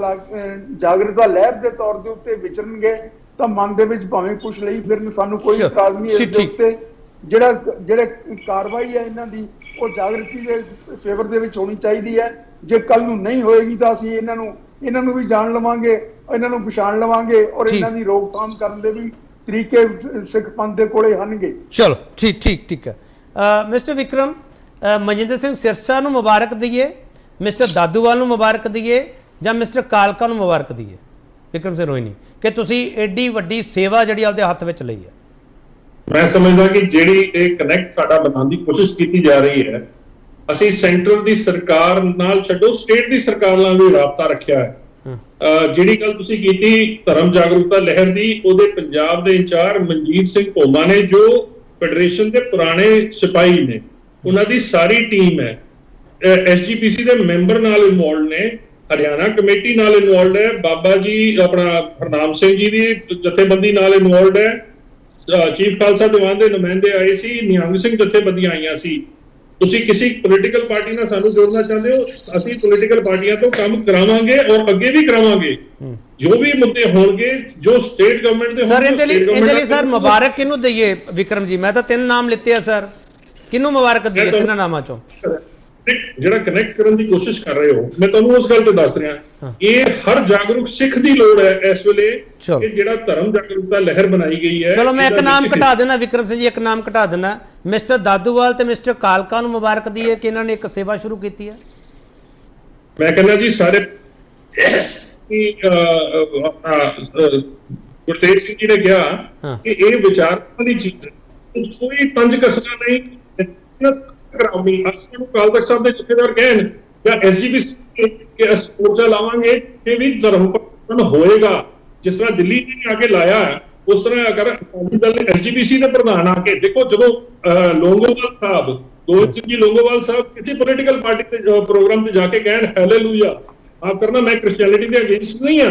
ਜਾਗਰੂਕਤਾ ਲਹਿਰ ਦੇ ਤੌਰ ਦੇ ਉੱਤੇ ਵਿਚਰਨਗੇ ਤਾਂ ਮਨ ਦੇ ਵਿੱਚ ਭਾਵੇਂ ਕੁਛ ਲਈ ਫਿਰਨ, ਸਾਨੂੰ ਕੋਈ ਇਤਰਾਜ਼ ਨਹੀਂ ਇਸ ਦੇ ਉੱਤੇ। ਜਿਹੜੇ ਕਾਰਵਾਈ ਹੈ ਇਹਨਾਂ ਦੀ ਉਹ ਜਾਗਰਤੀ ਦੇ ਫੇਵਰ ਦੇ ਵਿੱਚ ਹੋਣੀ ਚਾਹੀਦੀ ਹੈ। ਜੇ ਕੱਲ ਨੂੰ ਨਹੀਂ ਹੋਏਗੀ ਤਾਂ ਅਸੀਂ ਇਹਨਾਂ ਨੂੰ ਵੀ ਜਾਣ ਲਵਾਂਗੇ, ਇਹਨਾਂ ਨੂੰ ਪਛਾਣ ਲਵਾਂਗੇ, ਔਰ ਇਹਨਾਂ ਦੀ ਰੋਕਥਾਮ ਕਰਨ ਦੇ ਵੀ ਤਰੀਕੇ ਸਿੱਖ ਪੰਥ ਦੇ ਕੋਲੇ ਹਨਗੇ। ਚਲੋ ਠੀਕ ਹੈ। ਮਿਸਟਰ ਵਿਕਰਮ, ਮਨਜਿੰਦਰ ਸਿੰਘ ਸਿਰਸਾ ਨੂੰ ਮੁਬਾਰਕ ਦਈਏ, ਮਿਸਟਰ ਦਾਦੂਵਾਲ ਨੂੰ ਮੁਬਾਰਕ ਦਈਏ ਜਾਂ ਮਿਸਟਰ ਕਾਲਕਾ ਨੂੰ ਮੁਬਾਰਕ ਦਈਏ? ਵਿਕਰਮ ਸਿੰਘ ਰੋਹਿਣੀ, ਕਿ ਤੁਸੀਂ ਐਡੀ ਵੱਡੀ ਸੇਵਾ ਜਿਹੜੀ ਆਪਦੇ ਹੱਥ ਵਿੱਚ ਲਈ ਹੈ। ਮੈਂ ਸਮਝਦਾ ਕਿ ਜਿਹੜੀ ਇਹ ਕਨੈਕਟ ਸਾਡਾ ਬਣਾਉਣ ਦੀ ਕੋਸ਼ਿਸ਼ ਕੀਤੀ ਜਾ ਰਹੀ ਹੈ, ਅਸੀਂ ਸੈਂਟਰ ਦੀ ਸਰਕਾਰ ਨਾਲ ਛੱਡੋ ਸਟੇਟ ਦੀ ਸਰਕਾਰ ਨਾਲ ਵੀ ਰਾਬਤਾ ਰੱਖਿਆ ਹੈ। ਜਿਹੜੀ ਗੱਲ ਤੁਸੀਂ ਕੀਤੀ ਧਰਮ ਜਾਗਰੂਕਤਾ ਲਹਿਰ ਦੀ, ਉਹਦੇ ਪੰਜਾਬ ਦੇ ਇੰਚਾਰਜ ਮਨਜੀਤ ਸਿੰਘ ਭੋਮਾ ਨੇ, ਜੋ ਫੈਡਰੇਸ਼ਨ ਦੇ ਪੁਰਾਣੇ ਸਿਪਾਹੀ ਨੇ, ਉਹਨਾਂ ਦੀ ਸਾਰੀ ਟੀਮ ਹੈ, ਐਸਜੀਪੀਸੀ ਦੇ ਮੈਂਬਰ ਨਾਲ ਇਨਵੋਲਡ ਨੇ, ਹਰਿਆਣਾ ਕਮੇਟੀ ਨਾਲ ਇਨਵੋਲਡ ਹੈ, ਬਾਬਾ ਜੀ ਆਪਣਾ ਹਰਨਾਮ ਸਿੰਘ ਜੀ ਦੀ ਜਥੇਬੰਦੀ ਨਾਲ ਇਨਵੋਲਡ ਹੈ, ਚੀਫ ਖਾਲਸਾ ਦੀਵਾਨ ਦੇ ਨੁਮਾਇੰਦੇ ਆਏ ਸੀ, ਨਿਹੰਗ ਸਿੰਘ ਜਥੇਬੰਦੀਆਂ ਆਈਆਂ ਸੀ। ਤੁਸੀਂ ਕਿਸੇ ਪੋਲੀਟੀਕਲ ਪਾਰਟੀ ਨਾਲ ਸਾਨੂੰ ਜੋੜਨਾ ਚਾਹੁੰਦੇ ਹੋ, ਅਸੀਂ ਪੋਲੀਟੀਕਲ ਪਾਰਟੀਆਂ ਤੋਂ ਕੰਮ ਕਰਾਵਾਂਗੇ ਔਰ ਅੱਗੇ ਵੀ ਕਰਾਵਾਂਗੇ। ਜੋ ਵੀ ਮੁੱਦੇ ਹੋਣਗੇ, ਜੋ ਸਟੇਟ ਗਵਰਨਮੈਂਟ ਦੇ ਸਰ, ਇਹਦੇ ਲਈ ਸਰ ਮੁਬਾਰਕ ਕਿਹਨੂੰ ਦਈਏ? ਵਿਕਰਮ ਜੀ, ਮੈਂ ਤਾਂ 3 ਨਾਮ ਲਿੱਤੇ ਆ ਸਰ, ਕਿਹਨੂੰ ਮੁਬਾਰਕ ਦਈਏ 3 ਨਾਮਾਂ ਚੋਂ? ਜਿਹੜਾ ਕਨੈਕਟ ਕਰਨ ਦੀ ਕੋਸ਼ਿਸ਼ ਕਰ ਰਹੇ ਹੋ, ਮੈਂ ਤੁਹਾਨੂੰ ਉਸ ਗੱਲ ਤੇ ਦੱਸ ਰਿਹਾ, ਇਹ ਹਰ ਜਾਗਰੂਕ ਸਿੱਖ ਦੀ ਲੋੜ ਹੈ ਇਸ ਵੇਲੇ, ਕਿ ਜਿਹੜਾ ਧਰਮ ਜਾਗਰੂਕਤਾ ਲਹਿਰ ਬਣਾਈ ਗਈ ਹੈ। ਚਲੋ ਮੈਂ ਇੱਕ ਨਾਮ ਘਟਾ ਦੇਣਾ ਵਿਕਰਮ ਸਿੰਘ ਜੀ, ਇੱਕ ਨਾਮ ਘਟਾ ਦੇਣਾ, ਮਿਸਟਰ ਦਾਦੂਵਾਲ ਤੇ ਮਿਸਟਰ ਕਾਲਕਾ ਨੂੰ ਮੁਬਾਰਕ ਦਈਏ ਕਿ ਇਹਨਾਂ ਨੇ ਇੱਕ ਸੇਵਾ ਸ਼ੁਰੂ ਕੀਤੀ ਹੈ। ਮੈਂ ਕਹਿੰਦਾ ਜੀ ਸਾਰੇ ਗੁਰਤੇਜ ਸਿੰਘ ਜੀ ਨੇ ਕਿਹਾ ਕਿ ਇਹ ਵਿਚਾਰਾਂ ਦੀ ਚੀਜ਼ ਕੋਈ ਪੰਜ ਕਸਰਾ ਨਹੀਂ ਕਰਾਉਣੀ। ਅਸੀਂ ਕਾਲ ਤਖਤ ਸਾਹਿਬ ਦੇ ਜਥੇਦਾਰ ਕਹਿਣ ਜਾਂ ਐਸਜੀਪੀਸੀ ਕਿ ਅਸੀਂ ਮੋਰਚਾ ਲਾਵਾਂਗੇ, ਇਹ ਵੀ ਧਰਮ ਪਰਿਵਰਤਨ ਹੋਏਗਾ। ਜਿਸ ਤਰ੍ਹਾਂ ਦਿੱਲੀ ਨੇ ਆ ਕੇ ਲਾਇਆ, ਉਸ ਤਰ੍ਹਾਂ ਅਗਰ ਅਕਾਲੀ ਦਲ ਨੇ ਐਸਜੀਪੀਸੀ ਦੇ ਪ੍ਰਧਾਨ ਆ ਕੇ, ਦੇਖੋ ਜਦੋਂ ਲੋਂਗੋਵਾਲ ਸਾਹਿਬ, ਗੋਬਿੰਦ ਸਿੰਘ ਜੀ ਲੋਂਗੋਵਾਲ ਸਾਹਿਬ ਕਿਸੇ ਪੋਲੀਟੀਕਲ ਪਾਰਟੀ ਦੇ ਪ੍ਰੋਗਰਾਮ ਤੇ ਜਾ ਕੇ ਕਹਿਣ ਹਾਲੇਲੂਇਆ, ਆਪ ਕਰਨਾ, ਮੈਂ ਕ੍ਰਿਸਚੀਅਨਿਟੀ ਦੇ ਅਗੇਂਸਟ ਨਹੀਂ ਆ,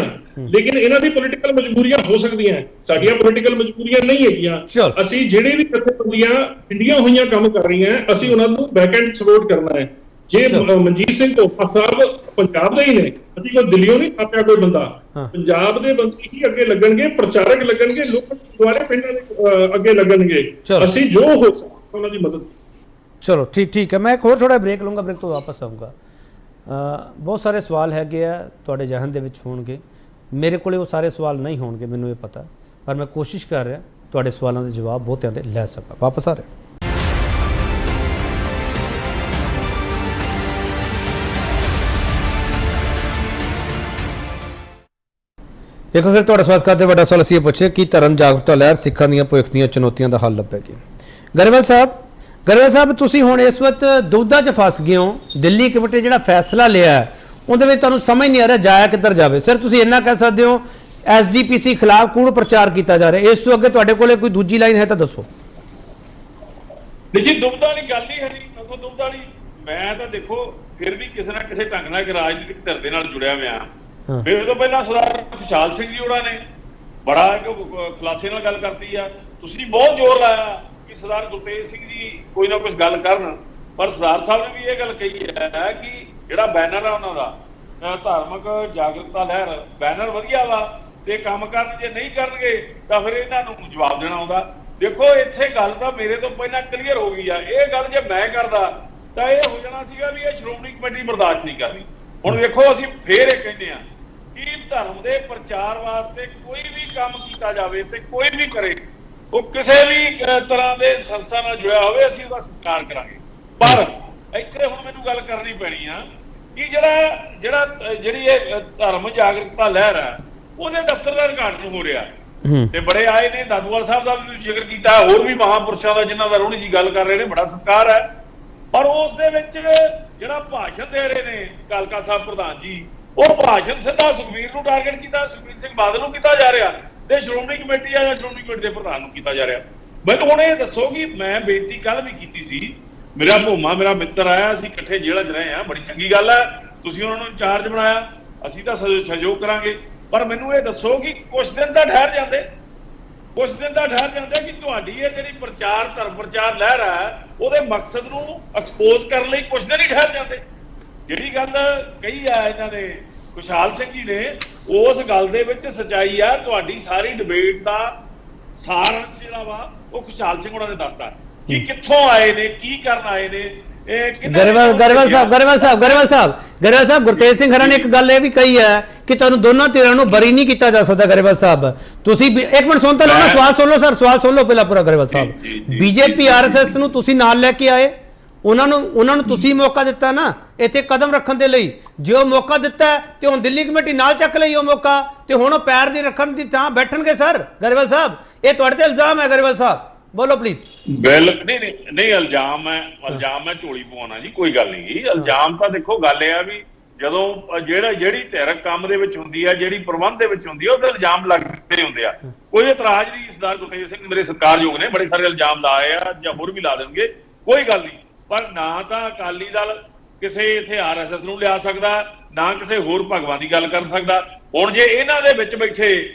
ਲੇਕਿਨ ਇਹਨਾਂ ਦੀ ਪੋਲੀਟੀਕਲ ਮਜਬੂਰੀਆਂ ਹੋ ਸਕਦੀਆਂ, ਸਾਡੀਆਂ ਪੋਲੀਟੀਕਲ ਮਜਬੂਰੀਆਂ ਨਹੀਂ ਹੈਗੀਆਂ। ਅਸੀਂ ਜਿਹੜੇ ਵੀ ਜਥੇਬੰਦੀਆਂ ਇੰਡੀਆਂ ਹੋਈਆਂ ਕੰਮ ਕਰ ਰਹੀਆਂ, ਅਸੀਂ ਉਹਨਾਂ ਨੂੰ ਬੈਕ ਐਂਡ ਸਪੋਰਟ ਕਰਨਾ ਹੈ। ਜੇ ਮਨਜੀਤ ਸਿੰਘ ਭੋਪਾ ਸਾਹਿਬ ਪੰਜਾਬ ਦੇ ਹੀ ਨੇ, ਅਸੀਂ ਕੋਈ ਦਿੱਲੀੋਂ ਨਹੀਂ ਆਪਿਆ ਕੋਈ ਬੰਦਾ, ਪੰਜਾਬ ਦੇ ਬੰਦੇ ਹੀ ਅੱਗੇ ਲੱਗਣਗੇ, ਪ੍ਰਚਾਰਕ ਲੱਗਣਗੇ, ਲੋਕ ਦੁਆਰੇ ਪਿੰਡਾਂ ਦੇ ਅੱਗੇ ਲੱਗਣਗੇ, ਅਸੀਂ ਜੋ ਹੋ ਸਕਦਾ ਉਹਨਾਂ ਦੀ ਮਦਦ। ਚਲੋ ਠੀਕ ਹੈ, ਮੈਂ ਇੱਕ ਹੋਰ ਥੋੜਾ ਬ੍ਰੇਕ ਲਵਾਂਗਾ, ਬ੍ਰੇਕ ਤੋਂ ਵਾਪਸ ਆਊਂਗਾ। ਬਹੁਤ ਸਾਰੇ ਸਵਾਲ ਹੈਗੇ ਆ ਤੁਹਾਡੇ ਜਹਨ ਦੇ ਵਿੱਚ ਹੋਣਗੇ, ਮੇਰੇ ਕੋਲੇ ਉਹ ਸਾਰੇ ਸਵਾਲ ਨਹੀਂ ਹੋਣਗੇ, ਮੈਨੂੰ ਇਹ ਪਤਾ, ਪਰ ਮੈਂ ਕੋਸ਼ਿਸ਼ ਕਰ ਰਿਹਾ ਤੁਹਾਡੇ ਸਵਾਲਾਂ ਦੇ ਜਵਾਬ ਬਹੁਤਿਆਂ ਦੇ ਲੈ ਸਕਾਂ। ਵਾਪਸ ਆ ਰਿਹਾ। ਇੱਕ ਫਿਰ ਤੁਹਾਡਾ ਸਵਾਗਤ ਕਰਦੇ। ਵੱਡਾ ਸਵਾਲ ਅਸੀਂ ਇਹ ਪੁੱਛਿਆ ਕਿ ਧਰਮ ਜਾਗਰੂਕਤਾ ਲਹਿਰ ਸਿੱਖਾਂ ਦੀਆਂ ਭਵਿੱਖ ਦੀਆਂ ਚੁਣੌਤੀਆਂ ਦਾ ਹੱਲ ਲੱਭੇਗੀ। ਗਰੇਵਾਲ ਸਾਹਿਬ, ਤੁਸੀਂ ਹੁਣ ਇਸ ਵਕਤ ਦੁਵਿਧਾ 'ਚ ਫਸ ਗਏ ਹੋ। ਦਿੱਲੀ ਕਮੇਟੀ ਜਿਹੜਾ ਫੈਸਲਾ ਲਿਆ ਉਹਦੇ ਵਿੱਚ ਤੁਹਾਨੂੰ ਸਮਝ ਨਹੀਂ ਆ ਰਿਹਾ ਜਾਇਆ ਕਿੱਧਰ ਜਾਵੇ। ਸਿਰ ਤੁਸੀਂ ਇੰਨਾ ਕਹਿ ਸਕਦੇ ਹੋ ਐਸਜੀਪੀਸੀ ਖਿਲਾਫ ਕੂੜ ਪ੍ਰਚਾਰ ਕੀਤਾ ਜਾ ਰਿਹਾ। ਇਸ ਤੋਂ ਅੱਗੇ ਤੁਹਾਡੇ ਕੋਲੇ ਕੋਈ ਦੂਜੀ ਲਾਈਨ ਹੈ ਤਾਂ ਦੱਸੋ। ਨਹੀਂ ਜੀ, ਦੁਬਦਾ ਵਾਲੀ ਗੱਲ ਨਹੀਂ ਹੈ ਜੀ, ਦੁਬਦਾ ਵਾਲੀ। ਮੈਂ ਤਾਂ ਦੇਖੋ ਫਿਰ ਵੀ ਕਿਸੇ ਨਾ ਕਿਸੇ ਢੰਗ ਨਾਲ ਇੱਕ ਰਾਜਨੀਤਿਕ ਧਿਰ ਦੇ ਨਾਲ ਜੁੜਿਆ ਹੋਇਆ। ਮੇਰੇ ਤੋਂ ਪਹਿਲਾਂ ਸਰਦਾਰ ਖੁਸ਼ਹਾਲ ਸਿੰਘ ਜੀ ਹੋਰਾਂ ਨੇ ਬੜਾ ਖੁਲਾਸੇ ਨਾਲ ਗੱਲ ਕਰਤੀ ਆ। ਤੁਸੀਂ ਬਹੁਤ ਜ਼ੋਰ ਲਾਇਆ ਕਿ ਸਰਦਾਰ ਗੁਰਤੇਜ ਸਿੰਘ ਜੀ ਕੋਈ ਨਾ ਕੁਝ ਗੱਲ ਕਰਨ, ਪਰ ਸਰਦਾਰ ਸਾਹਿਬ ਨੇ ਵੀ ਇਹ ਗੱਲ ਕਹੀ ਹੈ ਕਿ ਜਿਹੜਾ ਬੈਨਰ ਆ ਉਹਨਾਂ ਦਾ ਧਾਰਮਿਕ ਜਾਗਰੂਕਤਾ ਲਹਿਰ ਬੈਨਰ ਵਧੀਆ ਵਾ ਤੇ ਕੰਮ ਕਰਨ, ਜੇ ਨਹੀਂ ਕਰਨਗੇ ਤਾਂ ਫਿਰ ਇਹਨਾਂ ਨੂੰ ਜਵਾਬ ਦੇਣਾ ਆਉਂਦਾ। ਦੇਖੋ ਇੱਥੇ ਗੱਲ ਤਾਂ ਮੇਰੇ ਤੋਂ ਪਹਿਲਾਂ ਕਲੀਅਰ ਹੋ ਗਈ ਆ। ਇਹ ਗੱਲ ਜੇ ਮੈਂ ਕਰਦਾ ਤਾਂ ਇਹ ਹੋ ਜਾਣਾ ਸੀਗਾ ਵੀ ਇਹ ਸ਼੍ਰੋਮਣੀ ਕਮੇਟੀ ਬਰਦਾਸ਼ਤ ਨਹੀਂ ਕਰਦੀ। ਹੁਣ ਵੇਖੋ ਅਸੀਂ ਫੇਰ ਇਹ ਕਹਿੰਦੇ ਆ ਕਿ ਧਰਮ ਦੇ ਪ੍ਰਚਾਰ ਵਾਸਤੇ ਕੋਈ ਵੀ ਕੰਮ ਕੀਤਾ ਜਾਵੇ ਤੇ ਕੋਈ ਵੀ ਕਰੇ, ਉਹ ਕਿਸੇ ਵੀ ਤਰ੍ਹਾਂ ਦੇ ਸੰਸਥਾ ਨਾਲ ਜੁੜਿਆ ਹੋਵੇ, ਅਸੀਂ ਉਹਦਾ ਸਤਿਕਾਰ ਕਰਾਂਗੇ। ਪਰ ਇੱਥੇ ਹੁਣ ਮੈਨੂੰ ਗੱਲ ਕਰਨੀ ਪੈਣੀ ਆ ਕਿ ਜਿਹੜੀ ਇਹ ਧਰਮ ਜਾਗਰੂਕਤਾ ਲਹਿਰ ਆ ਉਹਦੇ ਦਫ਼ਤਰ ਦਾ ਉਦਘਾਟਨ ਹੋ ਰਿਹਾ ਤੇ ਬੜੇ ਆਏ ਨੇ। ਦਾਦੂਵਾਲ ਸਾਹਿਬ ਦਾ ਵੀ ਜ਼ਿਕਰ ਕੀਤਾ, ਹੋਰ ਵੀ ਮਹਾਂਪੁਰਸ਼ਾਂ ਦਾ ਜਿਨ੍ਹਾਂ ਦਾ ਰੋਹਣੀ ਜੀ ਗੱਲ ਕਰ ਰਹੇ ਨੇ, ਬੜਾ ਸਤਿਕਾਰ ਹੈ। ਪਰ ਉਸ ਦੇ ਵਿੱਚ ਜਿਹੜਾ ਭਾਸ਼ਣ ਦੇ ਰਹੇ ਨੇ ਕਾਲਕਾ ਸਾਹਿਬ ਪ੍ਰਧਾਨ ਜੀ, ਉਹ ਭਾਸ਼ਣ ਸਿੱਧਾ ਸੁਖਬੀਰ ਨੂੰ ਟਾਰਗੇਟ ਕੀਤਾ, ਸੁਖਬੀਰ ਸਿੰਘ ਬਾਦਲ ਨੂੰ ਕੀਤਾ ਜਾ ਰਿਹਾ ਤੇ ਸ਼੍ਰੋਮਣੀ ਕਮੇਟੀ ਆ ਜਾਂ ਸ਼੍ਰੋਮਣੀ ਕਮੇਟੀ ਦੇ ਪ੍ਰਧਾਨ ਨੂੰ ਕੀਤਾ ਜਾ ਰਿਹਾ। ਮੈਨੂੰ ਹੁਣ ਇਹ ਦੱਸੋ ਕਿ ਮੈਂ ਬੇਨਤੀ ਕੱਲ ਵੀ ਕੀਤੀ ਸੀ, ਮੇਰਾ ਭੋਮਾ ਮੇਰਾ ਮਿੱਤਰ ਆਇਆ, ਅਸੀਂ ਇਕੱਠੇ ਜੇਲ੍ਹਾਂ 'ਚ ਰਹੇ ਹਾਂ, ਬੜੀ ਚੰਗੀ ਗੱਲ ਹੈ, ਤੁਸੀਂ ਉਹਨਾਂ ਨੂੰ ਇੰਚਾਰਜ ਬਣਾਇਆ, ਅਸੀਂ ਤਾਂ ਸਹਿਯੋਗ ਕਰਾਂਗੇ। ਪਰ ਮੈਨੂੰ ਇਹ ਦੱਸੋ ਕਿ ਕੁਝ ਦਿਨ ਤਾਂ ਠਹਿਰ ਜਾਂਦੇ ਕਿ ਤੁਹਾਡੀ ਇਹ ਜਿਹੜੀ ਪ੍ਰਚਾਰ ਧਰਮ ਪ੍ਰਚਾਰ ਲਹਿਰ ਹੈ ਉਹਦੇ ਮਕਸਦ ਨੂੰ ਐਕਸਪੋਜ਼ ਕਰਨ ਲਈ ਕੁਝ ਦਿਨ ਹੀ ਠਹਿਰ ਜਾਂਦੇ। ਜਿਹੜੀ ਗੱਲ ਕਹੀ ਆ ਇਹਨਾਂ ਨੇ ਖੁਸ਼ਹਾਲ ਸਿੰਘ ਜੀ ਨੇ, ਉਸ ਗੱਲ ਦੇ ਵਿੱਚ ਸੱਚਾਈ ਆ। ਤੁਹਾਡੀ ਸਾਰੀ ਡਿਬੇਟ ਦਾ ਸਾਰ ਜਿਹੜਾ ਵਾ ਉਹ ਖੁਸ਼ਹਾਲ ਸਿੰਘ ਉਹਨਾਂ ਨੇ ਦੱਸਦਾ ਕਿ ਕਿੱਥੋਂ ਆਏ ਨੇ, ਕੀ ਕਰਨ ਆਏ ਨੇ। ਗਰੇਵਾਲ ਸਾਹਿਬ ਗੁਰਤੇਜ ਸਿੰਘ ਹਰਾਂ ਨੇ ਇੱਕ ਗੱਲ ਇਹ ਵੀ ਕਹੀ ਹੈ ਕਿ ਤੁਹਾਨੂੰ ਦੋਨਾਂ ਧਿਰਾਂ ਨੂੰ ਬਰੀ ਨਹੀਂ ਕੀਤਾ ਜਾ ਸਕਦਾ। ਗਰੇਵਾਲ ਸਾਹਿਬ ਤੁਸੀਂ ਇੱਕ ਮਿੰਟ ਸੁਣ ਤਾਂ ਲਓ ਨਾ, ਸਵਾਲ ਸੁਣ ਲਓ ਸਰ, ਸਵਾਲ ਸੁਣ ਲਓ ਪਹਿਲਾਂ ਪੂਰਾ। ਗਰੇਵਾਲ ਸਾਹਿਬ, ਬੀਜੇਪੀ ਆਰਐਸਐਸ ਨੂੰ ਤੁਸੀਂ ਨਾਲ ਲੈ ਕੇ ਆਏ, ਉਹਨਾਂ ਨੂੰ ਤੁਸੀਂ ਮੌਕਾ ਦਿੱਤਾ ਨਾ ਇੱਥੇ ਕਦਮ ਰੱਖਣ ਦੇ ਲਈ। ਜੇ ਉਹ ਮੌਕਾ ਦਿੱਤਾ ਤੇ ਹੁਣ ਦਿੱਲੀ ਕਮੇਟੀ ਨਾਲ ਚੱਕ ਲਈ ਉਹ ਮੌਕਾ ਤੇ ਹੁਣ ਉਹ ਪੈਰ ਦੀ ਰੱਖਣ ਦੀ ਥਾਂ ਬੈਠਣਗੇ। ਸਰ ਗਰੇਵਾਲ ਸਾਹਿਬ, ਇਹ ਤੁਹਾਡੇ ਤੇ ਇਲਜ਼ਾਮ ਹੈ। ਗਰੇਵਾਲ ਸਾਹਿਬ ਬੋਲੋ ਪਲੀਜ਼। ਨਹੀਂ ਇਲਜ਼ਾਮ ਮੈਂ ਝੋਲੀ ਪਵਾਉਣਾ ਜੀ, ਕੋਈ ਗੱਲ ਨਹੀਂ। ਇਲਜ਼ਾਮ ਤਾਂ ਦੇਖੋ ਗੱਲ ਇਹ ਆ ਵੀ ਜਦੋਂ ਜਿਹੜੀ ਧਿਰ ਕੰਮ ਦੇ ਵਿੱਚ ਹੁੰਦੀ ਆ, ਜਿਹੜੀ ਪ੍ਰਬੰਧ ਦੇ ਵਿੱਚ ਹੁੰਦੀ ਆ, ਉਹਦੇ ਇਲਜ਼ਾਮ ਲੱਗਦੇ ਹੁੰਦੇ ਆ। ਕੋਈ ਇਤਰਾਜ਼ ਨਹੀਂ। ਸਰਦਾਰ ਗੁਰਤੇਜ ਸਿੰਘ ਮੇਰੇ ਸਤਿਕਾਰਯੋਗ ਨੇ, ਬੜੇ ਸਾਰੇ ਇਲਜ਼ਾਮ ਲਾਏ ਆ ਜਾਂ ਹੋਰ ਵੀ ਲਾ ਦੇਣਗੇ, ਕੋਈ ਗੱਲ ਨਹੀਂ। ਪਰ ਨਾ ਤਾਂ ਅਕਾਲੀ ਦਲ ਕਿਸੇ ਇੱਥੇ ਆਰਐਸਐਸ ਨੂੰ ਲਿਆ ਸਕਦਾ, ਨਾ ਕਿਸੇ ਹੋਰ ਭਗਵਾਨ ਦੀ ਗੱਲ ਕਰ ਸਕਦਾ। ਹੁਣ ਜੇ ਇਹਨਾਂ ਦੇ ਵਿੱਚ ਬੈਠੇ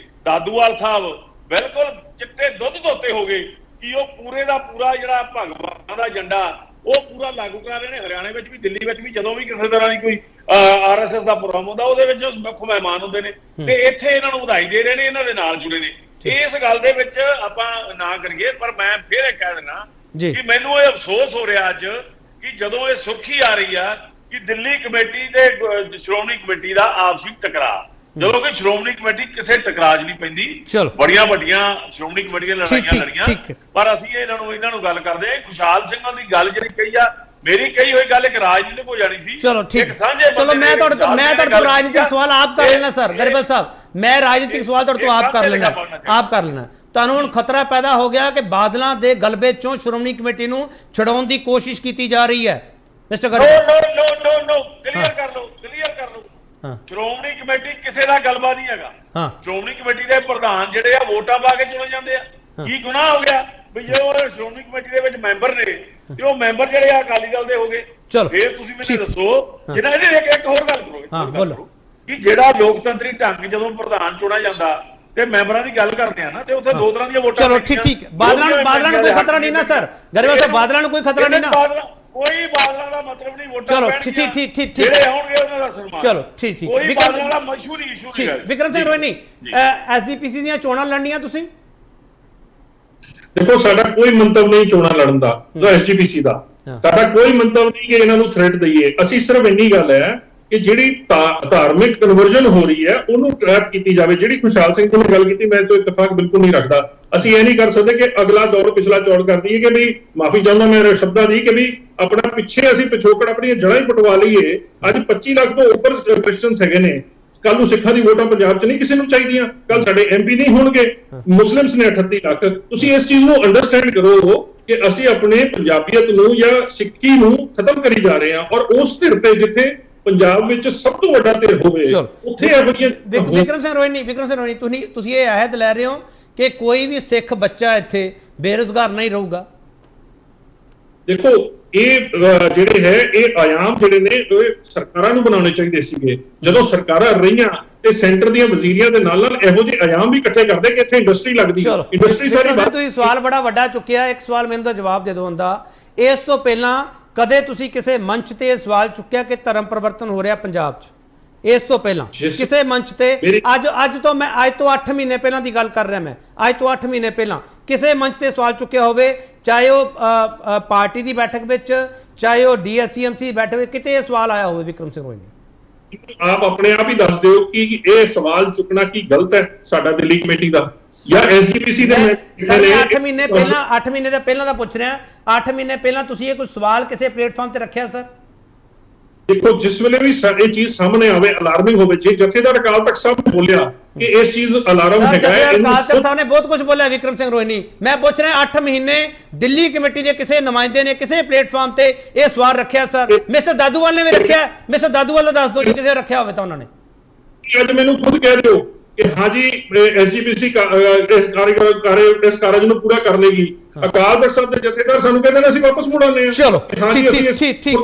ਦਾਦੂਵਾਲ ਸਾਹਿਬ ਬਿਲਕੁਲ ਚਿੱਟੇ ਦੁੱਧ ਧੋਤੇ ਹੋ ਗਏ ਕਿ ਉਹ ਪੂਰੇ ਦਾ ਪੂਰਾ ਜਿਹੜਾ ਭਗਵਾਨ ਦਾ ਏਜੰਡਾ ਉਹ ਪੂਰਾ ਲਾਗੂ ਕਰ ਰਹੇ ਨੇ। ਹਰਿਆਣੇ ਵਿੱਚ ਵੀ, ਦਿੱਲੀ ਵਿੱਚ ਵੀ ਜਦੋਂ ਵੀ ਕਿਸੇ ਤਰ੍ਹਾਂ ਦੀ ਕੋਈ ਆਰਐਸਐਸ ਦਾ ਪ੍ਰੋਗਰਾਮ ਹੁੰਦਾ ਉਹਦੇ ਵਿੱਚ ਮੁੱਖ ਮਹਿਮਾਨ ਹੁੰਦੇ ਨੇ ਤੇ ਇੱਥੇ ਇਹਨਾਂ ਨੂੰ ਵਧਾਈ ਦੇ ਰਹੇ ਨੇ, ਇਹਨਾਂ ਦੇ ਨਾਲ ਜੁੜੇ ਨੇ। ਇਸ ਗੱਲ ਦੇ ਵਿੱਚ ਆਪਾਂ ਨਾ ਕਰੀਏ। ਪਰ ਮੈਂ ਫਿਰ ਇਹ ਕਹਿ ਦੇਣਾ ਕਿ ਮੈਨੂੰ ਇਹ ਅਫਸੋਸ ਹੋ ਰਿਹਾ ਅੱਜ ਕਿ ਜਦੋਂ ਇਹ ਸੁਰਖੀ ਆ ਰਹੀ ਆ ਕਿ ਦਿੱਲੀ ਕਮੇਟੀ ਤੇ ਸ਼੍ਰੋਮਣੀ ਕਮੇਟੀ ਦਾ ਆਪਸੀ ਟਕਰਾਅ, ਜਦੋਂ ਕਿ ਸ਼੍ਰੋਮਣੀ ਕਮੇਟੀ ਕਿਸੇ ਟਕਰਾਅ 'ਚ ਨਹੀਂ ਪੈਂਦੀ। ਬੜੀਆਂ ਵੱਡੀਆਂ ਸ਼੍ਰੋਮਣੀ ਕਮੇਟੀਆਂ ਲੜਾਈਆਂ ਲੜੀਆਂ, ਪਰ ਅਸੀਂ ਇਹਨਾਂ ਨੂੰ ਗੱਲ ਕਰਦੇ ਹਾਂ। ਖੁਸ਼ਹਾਲ ਸਿੰਘਾਂ ਦੀ ਗੱਲ ਜਿਹੜੀ ਕਹੀ ਆ, ਮੇਰੀ ਕਹੀ ਹੋਈ ਗੱਲ ਇੱਕ ਰਾਜਨੀਤਿਕ ਹੋ ਜਾਣੀ ਸੀ। ਚਲੋ ਮੈਂ ਤੁਹਾਡੇ ਤੋਂ ਰਾਜਨੀਤਿਕ ਸਵਾਲ ਆਪ ਕਰ ਲੈਣਾ। ਸਰ ਗਰੇਵਾਲ ਸਾਹਿਬ, ਮੈਂ ਰਾਜਨੀਤਿਕ ਸਵਾਲ ਤੁਹਾਡੇ ਤੋਂ ਆਪ ਕਰ ਲੈਣਾ। ਤੁਹਾਨੂੰ ਹੁਣ ਖਤਰਾ ਪੈਦਾ ਹੋ ਗਿਆ ਕਿ ਬਾਦਲਾਂ ਦੇ ਗਲਬੇ ਚੋਂ ਸ਼੍ਰੋਮਣੀ ਕਮੇਟੀ ਨੂੰ ਛਡਾਉਣ ਦੀ ਕੋਸ਼ਿਸ਼ ਕੀਤੀ ਜਾ ਰਹੀ ਹੈ। ਮਿਸਟਰ ਗਰੇਵਾਲ ਨੋ ਕਲੀਅਰ ਕਰ ਲਓ ਸ਼੍ਰੋਮਣੀ ਕਮੇਟੀ ਕਿਸੇ ਦਾ ਗਲਬਾ ਨਹੀਂ ਹੈਗਾ। ਸ਼੍ਰੋਮਣੀ ਕਮੇਟੀ ਦੇ ਪ੍ਰਧਾਨ ਜਿਹੜੇ ਆ ਵੋਟਾਂ ਪਾ ਕੇ ਚੁਣੇ ਜਾਂਦੇ ਆ। ਕੀ ਗੁਨਾਹ ਹੋ ਗਿਆ ਵੀ ਜੇ ਉਹ ਸ਼੍ਰੋਮਣੀ ਕਮੇਟੀ ਦੇ ਵਿੱਚ ਮੈਂਬਰ ਨੇ ਤੇ ਉਹ ਮੈਂਬਰ ਜਿਹੜੇ ਆ ਅਕਾਲੀ ਦਲ ਦੇ ਹੋ ਗਏ। ਫਿਰ ਤੁਸੀਂ ਮੈਨੂੰ ਦੱਸੋ, ਜਿਹੜਾ ਇਹਦੇ ਇੱਕ ਹੋਰ ਗੱਲ ਕਰੋ ਕਿ ਜਿਹੜਾ ਲੋਕਤੰਤਰੀ ਢੰਗ ਜਦੋਂ ਪ੍ਰਧਾਨ ਚੁਣਿਆ ਜਾਂਦਾ ਤੇ ਮੈਂਬਰਾਂ ਦੀ ਗੱਲ ਕਰਦੇ ਆ ਨਾ, ਤੇ ਉੱਥੇ ਦੋ ਤਰ੍ਹਾਂ ਦੀਆਂ ਵੋਟਾਂ। ਚਲੋ ਠੀਕ ਬਾਦਲਾਂ ਨੂੰ ਕੋਈ ਖਤਰਾ ਨਹੀਂ ਨਾ ਸਰ ਗਰੇਵਾਲ ਸਾਹਿਬ, ਬਾਦਲਾਂ ਨੂੰ ਕੋਈ ਖਤਰਾ ਨਹੀਂ ਨਾ। ਕੋਈ ਬਾਦਲਾਂ ਦਾ ਮਤਲਬ ਨਹੀਂ ਵੋਟਾਂ। ਚਲੋ ਠੀਕ ਜਿਹੜੇ ਆਉਣਗੇ ਉਹਨਾਂ ਦਾ ਸਨਮਾਨ। ਚਲੋ ਠੀਕ ਕੋਈ ਬਾਦਲਾਂ ਦਾ ਮਸ਼ਹੂਰੀ ਇਸ਼ੂ ਨਹੀਂ ਹੈ। ਵਿਕਰਮ ਸਿੰਘ ਰੋਹਿਣੀ, ਐਸਜੀਪੀਸੀ ਦੀਆਂ ਚੋਣਾਂ ਲੜਨੀਆਂ ਤੁਸੀਂ? ਦੇਖੋ ਸਾਡਾ ਕੋਈ ਮੰਤਵ ਨਹੀਂ ਚੋਣਾਂ ਲੜਨ ਦਾ, ਐਸਜੀਪੀਸੀ ਦਾ ਸਾਡਾ ਕੋਈ ਮੰਤਵ ਨਹੀਂ ਕਿ ਇਹਨਾਂ ਨੂੰ ਥ੍ਰੈਟ ਦਈਏ। ਅਸੀਂ ਸਿਰਫ ਇੰਨੀ ਗੱਲ ਹੈ ਕਿ ਜਿਹੜੀ ਧਾਰਮਿਕ ਕਨਵਰਜਨ ਹੋ ਰਹੀ ਹੈ ਉਹਨੂੰ ਟਰੈਪ ਕੀਤੀ ਜਾਵੇ। ਜਿਹੜੀ ਖੁਸ਼ਹਾਲ ਸਿੰਘ ਨੇ ਗੱਲ ਕੀਤੀ, ਮੈਂ ਤੋਂ ਇਤਫਾਕ ਬਿਲਕੁਲ ਨਹੀਂ ਰੱਖਦਾ। ਅਸੀਂ ਇਹ ਨਹੀਂ ਕਰ ਸਕਦੇ ਕਿ ਅਗਲਾ ਦੌਰ ਪਿਛਲਾ ਚੌੜ ਕਰ ਦਈਏ ਕਿ ਵੀ ਮਾਫੀ ਚਾਹੁੰਦਾ ਮੈਂ ਸ਼ਬਦਾਂ ਦੀ ਕਿ ਵੀ ਆਪਣਾ ਪਿੱਛੇ ਅਸੀਂ ਪਿਛੋਕੜ ਆਪਣੀਆਂ ਜੜ੍ਹਾਂ ਹੀ ਪਟਵਾ ਲਈਏ। ਅੱਜ 25 ਲੱਖ ਤੋਂ ਉੱਪਰ ਕ੍ਰਿਸਚੀਅਨਸ ਹੈਗੇ ਨੇ। ਕੱਲ ਨੂੰ ਸਿੱਖਾਂ ਦੀ ਵੋਟਾਂ ਪੰਜਾਬ 'ਚ ਨਹੀਂ ਕਿਸੇ ਨੂੰ ਚਾਹੀਦੀਆਂ। ਕੱਲ ਸਾਡੇ ਐਮਪੀ ਨਹੀਂ ਹੋਣਗੇ। ਮੁਸਲਿਮਸ ਨੇ 38 ਲੱਖ। ਤੁਸੀਂ ਇਸ ਚੀਜ਼ ਨੂੰ ਅੰਡਰਸਟੈਂਡ ਕਰੋ ਕਿ ਅਸੀਂ ਆਪਣੇ ਪੰਜਾਬੀਅਤ ਨੂੰ ਜਾਂ ਸਿੱਖੀ ਨੂੰ ਖਤਮ ਕਰੀ ਜਾ ਰਹੇ ਹਾਂ। ਔਰ ਉਸ ਧਿਰ ਤੇ ਜਿੱਥੇ ਪੰਜਾਬ ਵਿੱਚ ਸਭ ਤੋਂ ਵੱਡਾ ਧਿਰ ਹੋਵੇ, ਚਲੋ ਉੱਥੇ ਇਹੋ ਜਿਹੀਆਂ ਵਿਕਰਮ ਸਿੰਘ ਰੋਹਿਣੀ ਤੁਸੀਂ ਇਹ ਅਹਿਦ ਲੈ ਰਹੇ ਹੋ ਕਿ ਕੋਈ ਵੀ ਸਿੱਖ ਬੱਚਾ ਇੱਥੇ ਬੇਰੁਜ਼ਗਾਰ ਨਹੀਂ ਰਹੂਗਾ? ਦੇਖੋ ਇਹ ਜਿਹੜੇ ਹੈ ਇਹ ਆਯਾਮ ਜਿਹੜੇ ਨੇ ਉਹ ਸਰਕਾਰਾਂ ਨੂੰ ਬਣਾਉਣੇ ਚਾਹੀਦੇ ਸੀਗੇ। ਜਦੋਂ ਸਰਕਾਰਾਂ ਰਹੀਆਂ ਤੇ ਸੈਂਟਰ ਦੀਆਂ ਵਜ਼ੀਰੀਆਂ ਦੇ ਨਾਲ ਇਹੋ ਜਿਹੇ ਆਯਾਮ ਵੀ ਇਕੱਠੇ ਕਰਦੇ ਕਿ ਇੱਥੇ ਇੰਡਸਟਰੀ ਲੱਗਦੀ, ਇੰਡਸਟਰੀ ਸਾਰੀ। ਤੁਸੀਂ ਸਵਾਲ ਬੜਾ ਵੱਡਾ ਚੁੱਕਿਆ, ਇੱਕ ਸਵਾਲ ਮੈਨੂੰ ਦਾ ਜਵਾਬ ਦੇ ਦਿਓ ਹੁੰਦਾ। ਇਸ ਤੋਂ ਪਹਿਲਾਂ ਕਦੇ ਤੁਸੀਂ ਕਿਸੇ ਮੰਚ ਤੇ ਇਹ ਸਵਾਲ ਚੁੱਕਿਆ ਕਿ ਧਰਮ ਪਰਿਵਰਤਨ ਹੋ ਰਿਹਾ ਪੰਜਾਬ 'ਚ? ਇਸ ਤੋਂ ਪਹਿਲਾਂ ਕਿਸੇ ਮੰਚ ਤੇ ਅੱਜ ਤੋਂ 8 ਮਹੀਨੇ ਪਹਿਲਾਂ ਦੀ ਗੱਲ ਕਰ ਰਿਹਾ ਮੈਂ, ਅੱਜ ਤੋਂ 8 ਮਹੀਨੇ ਪਹਿਲਾਂ ਕਿਸੇ ਮੰਚ ਤੇ ਸਵਾਲ ਚੁੱਕਿਆ ਹੋਵੇ, ਚਾਹੇ ਉਹ ਪਾਰਟੀ ਦੀ ਬੈਠਕ ਵਿੱਚ, ਚਾਹੇ ਉਹ ਡੀਐਸਸੀਐਮਸੀ ਦੀ ਬੈਠਕ ਵਿੱਚ, ਕਿਤੇ ਇਹ ਸਵਾਲ ਆਇਆ ਹੋਵੇ ਵਿਕਰਮ ਸਿੰਘ ਰੋਹਿਣੀ? ਆਪ ਆਪਣੇ ਆਪ ਹੀ ਦੱਸ ਦਿਓ ਕਿ ਇਹ ਸਵਾਲ ਚੁੱਕਣਾ ਕੀ ਗਲਤ ਹੈ ਸਾਡਾ ਦਿੱਲੀ ਕਮੇਟੀ ਦਾ ਜਾਂ ਐਸਜੀਪੀਸੀ ਦੇ? 8 ਮਹੀਨੇ ਪਹਿਲਾਂ 8 ਮਹੀਨੇ ਦਾ ਪਹਿਲਾਂ ਦਾ ਪੁੱਛ ਰਿਹਾ, 8 ਮਹੀਨੇ ਪਹਿਲਾਂ ਤੁਸੀਂ ਇਹ ਕੋਈ ਸਵਾਲ ਕਿਸੇ ਪਲੇਟਫਾਰਮ ਤੇ ਰੱਖਿਆ ਸਰ? ਦੇਖੋ ਜਿਸ ਵੇਲੇ ਵੀ ਇਹ ਚੀਜ਼ ਸਾਹਮਣੇ ਆਵੇ, ਅਲਾਰਮਿੰਗ ਹੋਵੇ, ਜੇ ਜਥੇਦਾਰ ਅਕਾਲ ਤਖਤ ਸਾਹਿਬ ਨੇ ਬੋਲਿਆ ਕਿ ਇਸ ਚੀਜ਼ ਅਲਾਰਮ ਹੈਗਾ ਹੈ, ਅਕਾਲ ਤਖਤ ਸਾਹਿਬ ਨੇ ਬਹੁਤ ਕੁਝ ਬੋਲਿਆ ਵਿਕਰਮ ਸਿੰਘ ਰੋਹਿਣੀ। ਮੈਂ ਪੁੱਛ ਰਿਹਾ 8 ਮਹੀਨੇ ਦਿੱਲੀ ਕਮੇਟੀ ਦੇ ਕਿਸੇ ਨੁਮਾਇੰਦੇ ਨੇ ਕਿਸੇ ਪਲੇਟਫਾਰਮ ਤੇ ਇਹ ਸਵਾਲ ਰੱਖਿਆ ਸਰ? ਮਿਸਟਰ ਦਾਦੂਵਾਲ ਨੇ ਵੀ ਰੱਖਿਆ? ਮਿਸਟਰ ਦਾਦੂਵਾਲ ਦਾ ਦੱਸ ਦਿਓ ਜੀ ਕਿਸੇ ਰੱਖਿਆ ਹੋਵੇ ਤਾਂ ਉਹਨਾਂ ਨੇ। ਅੱਜ ਮੈਨੂੰ ਖੁਦ ਕਹਿ ਦਿਓ ਕਿ ਹਾਂਜੀ ਐਸਜੀਪੀਸੀ ਇਸ ਕਾਰਜ ਨੂੰ ਪੂਰਾ ਕਰ ਲੇਗੀ। ਅਕਾਲ ਤਖਤ ਸਾਹਿਬ ਦੇ ਜਥੇਦਾਰ ਸਾਨੂੰ ਕਹਿੰਦੇ ਨੇ ਅਸੀਂ ਵਾਪਸ ਮੁੜਾਂਗੇ। ਚਲੋ ਠੀਕ।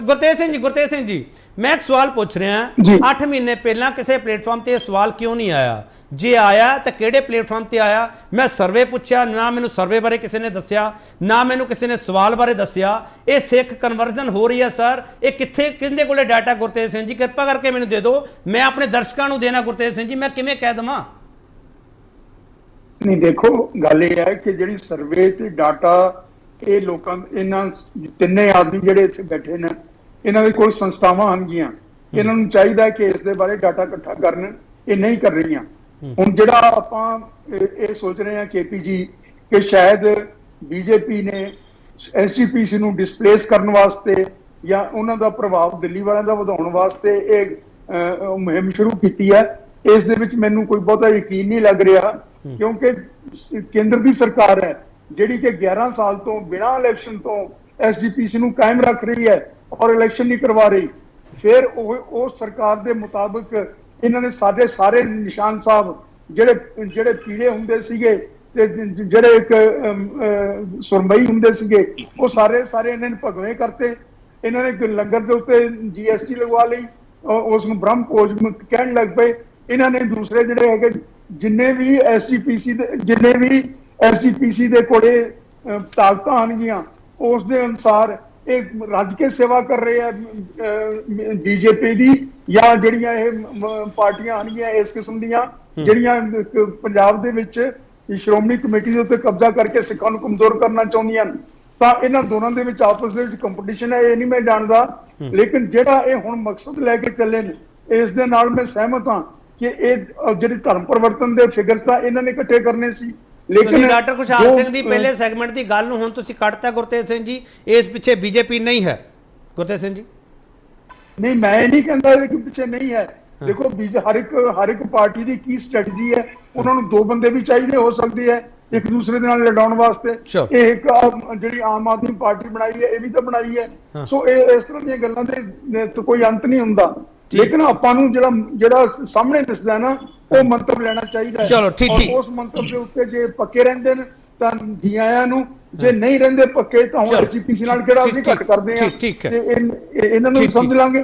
ਗੁਰਤੇਜ ਸਿੰਘ ਜੀ ਮੈਂ ਇੱਕ ਸਵਾਲ ਪੁੱਛ ਰਿਹਾ, 8 ਮਹੀਨੇ ਪਹਿਲਾਂ ਕਿਸੇ ਪਲੇਟਫਾਰਮ ਤੇ ਇਹ ਸਵਾਲ ਕਿਉਂ ਨਹੀਂ ਆਇਆ? ਜੇ ਆਇਆ ਤਾਂ ਕਿਹੜੇ ਪਲੇਟਫਾਰਮ ਤੇ ਆਇਆ? ਮੈਂ ਸਰਵੇ ਪੁੱਛਿਆ, ਨਾ ਮੈਨੂੰ ਸਰਵੇ ਬਾਰੇ ਕਿਸੇ ਨੇ ਦੱਸਿਆ, ਨਾ ਮੈਨੂੰ ਕਿਸੇ ਨੇ ਸਵਾਲ ਬਾਰੇ ਦੱਸਿਆ। ਇਹ ਸਿੱਖ ਕਨਵਰਜਨ ਹੋ ਰਹੀ ਹੈ ਸਰ, ਇਹ ਕਿੱਥੇ ਕਿਹਦੇ ਕੋਲੇ ਡਾਟਾ? ਗੁਰਤੇਜ ਸਿੰਘ ਜੀ ਕਿਰਪਾ ਕਰਕੇ ਮੈਨੂੰ ਦੇ ਦਿਓ, ਮੈਂ ਆਪਣੇ ਦਰਸ਼ਕਾਂ ਨੂੰ ਦੇਣਾ। ਗੁਰਤੇਜ ਸਿੰਘ ਜੀ ਮੈਂ ਕਿਵੇਂ ਕਹਿ ਦੇਵਾਂ? ਨਹੀਂ ਦੇਖੋ ਗੱਲ ਇਹ ਹੈ ਕਿ ਜਿਹੜੀ ਸਰਵੇ ਤੇ ਡਾਟਾ ਇਹ ਲੋਕਾਂ ਇਹਨਾਂ ਤਿੰਨੇ ਆਦਮੀ ਜਿਹੜੇ ਇੱਥੇ ਬੈਠੇ ਨੇ ਇਹਨਾਂ ਦੇ ਕੋਲ ਸੰਸਥਾਵਾਂ ਹੋਣਗੀਆਂ, ਇਹਨਾਂ ਨੂੰ ਚਾਹੀਦਾ ਕਿ ਇਸ ਦੇ ਬਾਰੇ ਡਾਟਾ ਇਕੱਠਾ ਕਰਨ, ਇਹ ਨਹੀਂ ਕਰ ਰਹੀਆਂ। ਹੁਣ ਜਿਹੜਾ ਆਪਾਂ ਇਹ ਸੋਚ ਰਹੇ ਹਾਂ ਕੇਪੀਜੀ ਕਿ ਸ਼ਾਇਦ ਬੀਜੇਪੀ ਨੇ ਐਸਜੀਪੀਸੀ ਨੂੰ ਡਿਸਪਲੇਸ ਕਰਨ ਵਾਸਤੇ ਜਾਂ ਉਹਨਾਂ ਦਾ ਪ੍ਰਭਾਵ ਦਿੱਲੀ ਵਾਲਿਆਂ ਦਾ ਵਧਾਉਣ ਵਾਸਤੇ ਇਹ ਮੁਹਿੰਮ ਸ਼ੁਰੂ ਕੀਤੀ ਹੈ, ਇਸ ਦੇ ਵਿੱਚ ਮੈਨੂੰ ਕੋਈ ਬਹੁਤਾ ਯਕੀਨ ਨਹੀਂ ਲੱਗ ਰਿਹਾ। ਕਿਉਂਕਿ ਕੇਂਦਰ ਦੀ ਸਰਕਾਰ ਹੈ ਜਿਹੜੀ ਕਿ 11 ਸਾਲ ਤੋਂ ਬਿਨਾਂ ਇਲੈਕਸ਼ਨ ਤੋਂ ਐਸਜੀਪੀਸੀ ਨੂੰ ਕਾਇਮ ਰੱਖ ਰਹੀ ਹੈ ਔਰ ਇਲੈਕਸ਼ਨ ਨਹੀਂ ਕਰਵਾ ਰਹੀ। ਫਿਰ ਉਹ ਸਰਕਾਰ ਦੇ ਮੁਤਾਬਕ ਇਹਨਾਂ ਨੇ ਸਾਡੇ ਸਾਰੇ ਨਿਸ਼ਾਨ ਸਾਹਿਬ ਜਿਹੜੇ ਪੀੜੇ ਹੁੰਦੇ ਸੀਗੇ ਤੇ ਜਿਹੜੇ ਇੱਕ ਸੁਰਮਈ ਹੁੰਦੇ ਸੀਗੇ ਉਹ ਸਾਰੇ ਇਹਨਾਂ ਨੇ ਭਗਵੇਂ ਕਰਤੇ। ਇਹਨਾਂ ਨੇ ਲੰਗਰ ਦੇ ਉੱਤੇ ਜੀਐਸਟੀ ਲਗਵਾ ਲਈ, ਉਸ ਨੂੰ ਬ੍ਰਹਮ ਭੋਜ ਕਹਿਣ ਲੱਗ ਪਏ। ਇਹਨਾਂ ਨੇ ਦੂਸਰੇ ਜਿਹੜੇ ਹੈਗੇ ਜਿੰਨੇ ਵੀ ਐਸਜੀਪੀਸੀ ਦੇ ਕੋਲੇ ਤਾਕਤਾਂ ਆਣਗੀਆਂ ਉਸ ਦੇ ਅਨੁਸਾਰ ਇਹ ਰੱਜ ਕੇ ਸੇਵਾ ਕਰ ਰਹੇ ਆ ਬੀਜੇਪੀ ਦੀ, ਜਾਂ ਜਿਹੜੀਆਂ ਇਹ ਪਾਰਟੀਆਂ ਆਣਗੀਆਂ ਇਸ ਕਿਸਮ ਦੀਆਂ ਜਿਹੜੀਆਂ ਪੰਜਾਬ ਦੇ ਵਿੱਚ ਸ਼੍ਰੋਮਣੀ ਕਮੇਟੀ ਦੇ ਉੱਤੇ ਕਬਜ਼ਾ ਕਰਕੇ ਸਿੱਖਾਂ ਨੂੰ ਕਮਜ਼ੋਰ ਕਰਨਾ ਚਾਹੁੰਦੀਆਂ ਨੇ। ਤਾਂ ਇਹਨਾਂ ਦੋਨਾਂ ਦੇ ਵਿੱਚ ਆਪਸ ਦੇ ਵਿੱਚ ਕੰਪੀਟੀਸ਼ਨ ਹੈ, ਇਹ ਨਹੀਂ ਮੈਂ ਜਾਣਦਾ। ਲੇਕਿਨ ਜਿਹੜਾ ਇਹ ਹੁਣ ਮਕਸਦ ਲੈ ਕੇ ਚੱਲੇ ਨੇ ਇਸ ਦੇ ਨਾਲ ਮੈਂ ਸਹਿਮਤ ਹਾਂ ਕਿ ਇਹ ਜਿਹੜੀ ਧਰਮ ਪਰਿਵਰਤਨ ਦੇ ਫਿਗਰਸ ਤਾਂ ਇਹਨਾਂ ਨੇ ਇਕੱਠੇ ਕਰਨੇ ਸੀ। ਲੇਕਿਨ ਡਾਕਟਰ ਖੁਸ਼ਹਾਲ ਸਿੰਘ ਦੀ ਪਹਿਲੇ ਸੈਗਮੈਂਟ ਦੀ ਗੱਲ ਨੂੰ ਹੁਣ ਤੁਸੀਂ ਕੱਢਤਾ ਗੁਰਤੇਜ ਸਿੰਘ ਜੀ, ਇਸ ਪਿੱਛੇ ਬੀਜੇਪੀ ਨਹੀਂ ਹੈ। ਗੁਰਤੇਜ ਸਿੰਘ ਜੀ ਨਹੀਂ, ਮੈਂ ਨਹੀਂ ਕਹਿੰਦਾ ਇਹਦੇ ਪਿੱਛੇ ਨਹੀਂ ਹੈ। ਦੇਖੋ ਹਰ ਇੱਕ ਪਾਰਟੀ ਦੀ ਕੀ ਸਟ੍ਰੈਟਜੀ ਹੈ, ਉਹਨਾਂ ਨੂੰ ਦੋ ਬੰਦੇ ਵੀ ਚਾਹੀਦੇ ਹੋ ਸਕਦੇ ਹੈ ਇੱਕ ਦੂਸਰੇ ਦੇ ਨਾਲ ਲੜਾਉਣ ਵਾਸਤੇ। ਇਹ ਇੱਕ ਜਿਹੜੀ ਆਮ ਆਦਮੀ ਪਾਰਟੀ ਬਣਾਈ ਹੈ ਇਹ ਵੀ ਤਾਂ ਬਣਾਈ ਹੈ। ਸੋ ਇਹ ਇਸ ਤਰ੍ਹਾਂ ਦੀਆਂ ਗੱਲਾਂ ਦੇ ਕੋਈ ਅੰਤ ਨਹੀਂ ਹੁੰਦਾ। ਲੇਕਿਨ ਆਪਾਂ ਨੂੰ ਜਿਹੜਾ ਸਾਹਮਣੇ ਦਿਸਦਾ ਨਾ ਉਹ ਮੰਤਵ ਲੈਣਾ ਚਾਹੀਦਾ ਹੈ। ਚਲੋ ਠੀਕ। ਉਸ ਮੰਤਵ ਦੇ ਉੱਤੇ ਜੇ ਪੱਕੇ ਰਹਿੰਦੇ ਨੇ ਤਾਂ ਜੀ ਆਇਆਂ ਨੂੰ, ਜੇ ਨਹੀਂ ਰਹਿੰਦੇ ਪੱਕੇ ਤਾਂ ਹੁਣ ਐਸਜੀਪੀਸੀ ਨਾਲ ਕਿਹੜਾ ਅਸੀਂ ਘੱਟ ਕਰਦੇ ਹਾਂ ਤੇ ਇਹਨਾਂ ਨੂੰ ਸਮਝ ਲਾਂਗੇ।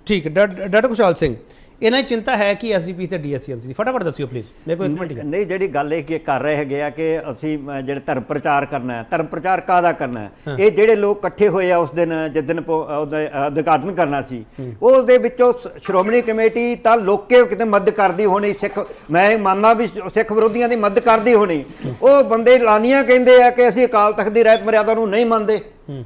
ਠੀਕ ਹੈ ਡਾਕਟਰ ਖੁਸ਼ਹਾਲ ਸਿੰਘ, ਇਹਨਾਂ ਦੀ ਚਿੰਤਾ ਹੈ ਕਿ ਐਸਜੀਪੀ ਤੇ ਡੀਐਸਸੀਐਮਸੀ ਦੀ ਫਟਾਫਟ ਦੱਸਿਓ ਪਲੀਜ਼। ਮੇਰੇ ਕੋਲ 1 ਮਿੰਟ ਨਹੀਂ, ਜਿਹੜੀ ਗੱਲ ਇਹ ਕਰ ਰਹੇ ਹੈਗੇ ਆ ਕਿ ਅਸੀਂ ਜਿਹੜੇ ਧਰਮ ਪ੍ਰਚਾਰ ਕਰਨਾ ਹੈ, ਧਰਮ ਪ੍ਰਚਾਰ ਕਾਹਦਾ ਕਰਨਾ ਹੈ? ਇਹ ਜਿਹੜੇ ਲੋਕ ਇਕੱਠੇ ਹੋਏ ਆ ਉਸ ਦਿਨ ਜਿਸ ਦਿਨ ਉਦਘਾਟਨ ਕਰਨਾ ਸੀ, ਉਸ ਦੇ ਵਿੱਚੋਂ ਸ਼੍ਰੋਮਣੀ ਕਮੇਟੀ ਤਾਂ ਲੋਕੇ ਕਿਤੇ ਮਦਦ ਕਰਦੀ ਹੋਣੀ, ਸਿੱਖ ਮੈਂ ਮੰਨਦਾ ਵੀ ਸਿੱਖ ਵਿਰੋਧੀਆਂ ਦੀ ਮਦਦ ਕਰਦੀ ਹੋਣੀ। ਉਹ ਬੰਦੇ ਲਾਨੀਆਂ ਕਹਿੰਦੇ ਆ ਕਿ ਅਸੀਂ ਅਕਾਲ ਤਖਤ ਦੀ ਰਹਿਤ ਮਰਿਆਦਾ ਨੂੰ ਨਹੀਂ ਮੰਨਦੇ।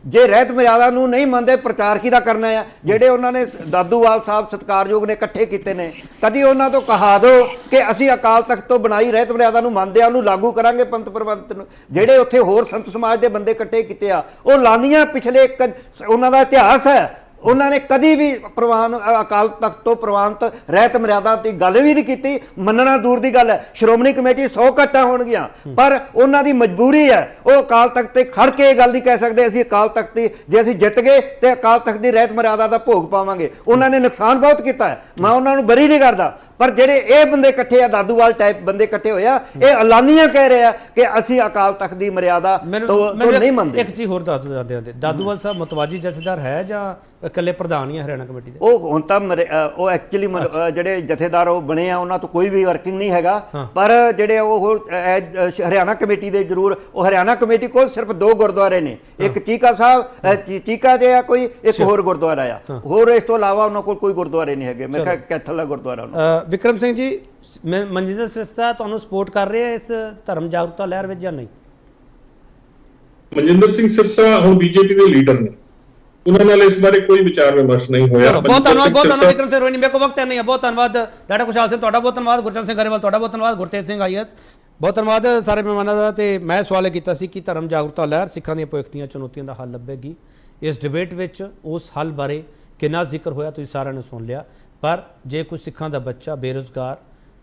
ਜੇ ਰਹਿਤ ਮਰਿਆਦਾ ਨੂੰ ਨਹੀਂ ਮੰਨਦੇ ਪ੍ਰਚਾਰ ਕਿਹਦਾ ਕਰਨਾ ਆ? ਜਿਹੜੇ ਉਹਨਾਂ ਨੇ ਦਾਦੂਵਾਲ ਸਾਹਿਬ ਸਤਿਕਾਰਯੋਗ ਨੇ ਇਕੱਠੇ ਕੀਤੇ ਨੇ, ਕਦੀ ਉਹਨਾਂ ਤੋਂ ਕਹਾ ਦਿਓ ਕਿ ਅਸੀਂ ਅਕਾਲ ਤਖਤ ਤੋਂ ਬਣਾਈ ਰਹਿਤ ਮਰਿਆਦਾ ਨੂੰ ਮੰਨਦੇ ਆ, ਉਹਨੂੰ ਲਾਗੂ ਕਰਾਂਗੇ ਪੰਥ ਪ੍ਰਬੰਧ ਨੂੰ। ਜਿਹੜੇ ਉੱਥੇ ਹੋਰ ਸੰਤ ਸਮਾਜ ਦੇ ਬੰਦੇ ਇਕੱਠੇ ਕੀਤੇ ਆ ਉਹ ਲਾਨੀਆਂ ਪਿਛਲੇ ਉਹਨਾਂ ਦਾ ਇਤਿਹਾਸ ਹੈ, ਉਹਨਾਂ ਨੇ ਕਦੀ ਵੀ ਪ੍ਰਵਾਨ ਅਕਾਲ ਤਖਤ ਤੋਂ ਪ੍ਰਵਾਨਤ ਰਹਿਤ ਮਰਿਆਦਾ ਦੀ ਗੱਲ ਵੀ ਨਹੀਂ ਕੀਤੀ। ਮੰਨਣਾ ਦੂਰ ਦੀ ਗੱਲ ਹੈ, ਸ਼੍ਰੋਮਣੀ ਕਮੇਟੀ 100 ਘਟਾਂ ਹੋਣਗੀਆਂ, ਪਰ ਉਹਨਾਂ ਦੀ ਮਜਬੂਰੀ ਹੈ, ਉਹ ਅਕਾਲ ਤਖਤ ਤੇ ਖੜ ਕੇ ਇਹ ਗੱਲ ਨਹੀਂ ਕਹਿ ਸਕਦੇ ਅਸੀਂ ਅਕਾਲ ਤਖਤ ਦੀ, ਜੇ ਅਸੀਂ ਜਿੱਤ ਗਏ ਤੇ ਅਕਾਲ ਤਖਤ ਦੀ ਰਹਿਤ ਮਰਿਆਦਾ ਦਾ ਭੋਗ ਪਾਵਾਂਗੇ। ਉਹਨਾਂ ਨੇ ਨੁਕਸਾਨ ਬਹੁਤ ਕੀਤਾ ਹੈ, ਮੈਂ ਉਹਨਾਂ ਨੂੰ ਬਰੀ ਨਹੀਂ ਕਰਦਾ, ਪਰ ਜਿਹੜੇ ਇਹ ਬੰਦੇ ਇਕੱਠੇ ਆ, ਦਾਦੂਵਾਲ ਟਾਈਪ ਬੰਦੇ ਇਕੱਠੇ ਹੋਇਆ, ਇਹ ਐਲਾਨੀਆਂ ਕਹਿ ਰਹੇ ਆ ਕਿ ਅਸੀਂ ਅਕਾਲ ਤਖਤ ਦੀ ਮਰਿਆਦਾ ਤੋਂ ਨਹੀਂ ਮੰਨਦੇ। ਇੱਕ ਚੀਜ਼ ਹੋਰ ਦੱਸ ਦਿੰਦੇ ਹੁੰਦੇ, ਦਾਦੂਵਾਲ ਸਾਹਿਬ ਮਤਵਾਜੀ ਜਥੇਦਾਰ ਹੈ ਜਾਂ ਇਕੱਲੇ ਪ੍ਰਧਾਨ ਹੀ ਆ ਹਰਿਆਣਾ ਕਮੇਟੀ ਦੇ? ਉਹ ਹੁਣ ਤਾਂ ਉਹ ਐਕਚੁਅਲੀ ਜਿਹੜੇ ਜਥੇਦਾਰ ਉਹ ਬਣੇ ਆ ਉਹਨਾਂ ਤੋਂ ਕੋਈ ਵੀ ਵਰਕਿੰਗ ਨਹੀਂ ਹੈਗਾ, ਪਰ ਜਿਹੜੇ ਉਹ ਹਰਿਆਣਾ ਕਮੇਟੀ ਦੇ ਜ਼ਰੂਰ, ਉਹ ਹਰਿਆਣਾ ਕਮੇਟੀ ਕੋਲ ਸਿਰਫ 2 ਗੁਰਦੁਆਰੇ ਨੇ, ਇੱਕ ਚੀਕਾ ਸਾਹਿਬ ਚੀਕਾ ਦੇ ਆ ਕੋਈ, ਇੱਕ ਹੋਰ ਗੁਰਦੁਆਰਾ ਆ, ਹੋਰ ਇਸ ਤੋਂ ਇਲਾਵਾ ਉਹਨਾਂ ਕੋਲ ਕੋਈ ਗੁਰਦੁਆਰੇ ਨਹੀਂ ਹੈਗੇ। ਮੈਂ ਕਿਹਾ ਕੈਥਲ ਦਾ ਗੁਰਦੁਆਰਾ ਉਹਨਾਂ। ਵਿਕਰਮ ਸਿੰਘ ਜੀ, ਮਨਜਿੰਦਰ ਸਿਰਸਾ ਤੁਹਾਨੂੰ ਸਪੋਰਟ ਕਰ ਰਹੇ ਆ ਇਸ ਧਰਮ ਜਾਗਰੂਕਤਾ ਲਹਿਰ ਵਿੱਚ ਜਾਂ ਨਹੀਂ? ਮਨਜਿੰਦਰ ਸਿੰਘ ਸਿਰਸਾ ਹੁਣ ਬੀਜੇਪੀ ਦੇ ਲੀਡਰ ਨੇ, ਉਹਨਾਂ ਨਾਲ ਇਸ ਬਾਰੇ ਕੋਈ ਵਿਚਾਰ ਵਿਮਰਸ਼ ਨਹੀਂ ਹੋਇਆ। ਬਹੁਤ ਧੰਨਵਾਦ ਵਿਕਰਮ ਸਿੰਘ ਰੋਣੀ, ਮੇਰੇ ਕੋਲ ਵਕਤ ਨਹੀਂ ਹੈ। ਬਹੁਤ ਧੰਨਵਾਦ ਡਾਕਟਰ ਖੁਸ਼ਹਾਲ ਸਿੰਘ, ਤੁਹਾਡਾ ਬਹੁਤ ਧੰਨਵਾਦ। ਗੁਰਚਰਨ ਸਿੰਘ ਗਰੇਵਾਲ, ਤੁਹਾਡਾ ਬਹੁਤ ਧੰਨਵਾਦ। ਗੁਰਤੇਜ ਸਿੰਘ IAS, ਬਹੁਤ ਧੰਨਵਾਦ ਸਾਰੇ ਮਹਿਮਾਨਾਂ ਦਾ। ਤੇ ਮੈਂ ਸਵਾਲ ਕੀਤਾ ਸੀ ਕਿ ਧਰਮ ਜਾਗਰੂਕਤਾ ਲਹਿਰ ਸਿੱਖਾਂ ਦੀਆਂ ਭਵਿੱਖ ਦੀਆਂ ਚੁਣੌਤੀਆਂ ਦਾ ਹੱਲ ਲੱਭੇਗੀ। ਇਸ ਡਿਬੇਟ ਵਿੱਚ ਉਸ ਹੱਲ ਬਾਰੇ ਕਿੰਨਾ ਜ਼ਿਕਰ ਹੋਇਆ ਤੁਸੀਂ ਸਾਰਿਆਂ ਨੇ ਸੁਣ ਲਿਆ, ਪਰ ਜੇ ਕੋਈ ਸਿੱਖਾਂ ਦਾ ਬੱਚਾ ਬੇਰੁਜ਼ਗਾਰ,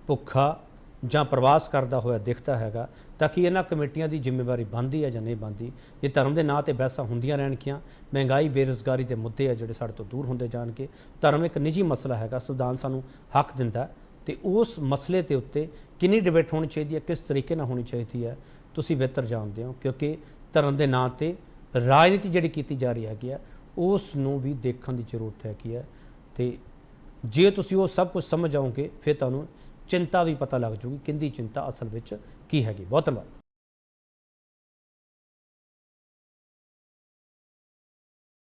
ਭੁੱਖਾ ਜਾਂ ਪ੍ਰਵਾਸ ਕਰਦਾ ਹੋਇਆ ਦਿਖਦਾ ਹੈਗਾ ਤਾਂ ਕਿ ਇਹਨਾਂ ਕਮੇਟੀਆਂ ਦੀ ਜ਼ਿੰਮੇਵਾਰੀ ਬਣਦੀ ਹੈ ਜਾਂ ਨਹੀਂ ਬਣਦੀ? ਇਹ ਧਰਮ ਦੇ ਨਾਂ ਤੇ ਬਹਿਸਾਂ ਹੁੰਦੀਆਂ ਰਹਿਣਗੀਆਂ, ਮਹਿੰਗਾਈ ਬੇਰੁਜ਼ਗਾਰੀ ਦੇ ਮੁੱਦੇ ਆ ਜਿਹੜੇ ਸਾਡੇ ਤੋਂ ਦੂਰ ਹੁੰਦੇ ਜਾਣਗੇ। ਧਰਮ ਇੱਕ ਨਿੱਜੀ ਮਸਲਾ ਹੈਗਾ, ਸੰਵਿਧਾਨ ਸਾਨੂੰ ਹੱਕ ਦਿੰਦਾ, ਤੇ ਉਸ ਮਸਲੇ ਦੇ ਉੱਤੇ ਕਿੰਨੀ ਡਿਬੇਟ ਹੋਣੀ ਚਾਹੀਦੀ ਹੈ, ਕਿਸ ਤਰੀਕੇ ਨਾਲ ਹੋਣੀ ਚਾਹੀਦੀ ਹੈ, ਤੁਸੀਂ ਬਿਹਤਰ ਜਾਣਦੇ ਹੋ, ਕਿਉਂਕਿ ਧਰਮ ਦੇ ਨਾਂ ਤੇ ਰਾਜਨੀਤੀ ਜਿਹੜੀ ਕੀਤੀ ਜਾ ਰਹੀ ਹੈਗੀ ਹੈ ਉਸ ਨੂੰ ਵੀ ਦੇਖਣ ਦੀ ਜ਼ਰੂਰਤ ਹੈਗੀ ਹੈ। ਤੇ ਜੇ ਤੁਸੀਂ ਉਹ ਸਭ ਕੁਝ ਸਮਝ ਆਓਗੇ ਫਿਰ ਤੁਹਾਨੂੰ ਚਿੰਤਾ ਵੀ ਪਤਾ ਲੱਗ ਜੂਗੀ, ਕਿੰਦੀ ਚਿੰਤਾ ਅਸਲ ਵਿੱਚ ਕੀ ਹੈਗੀ। ਬਹੁਤ ਧੰਨਵਾਦ।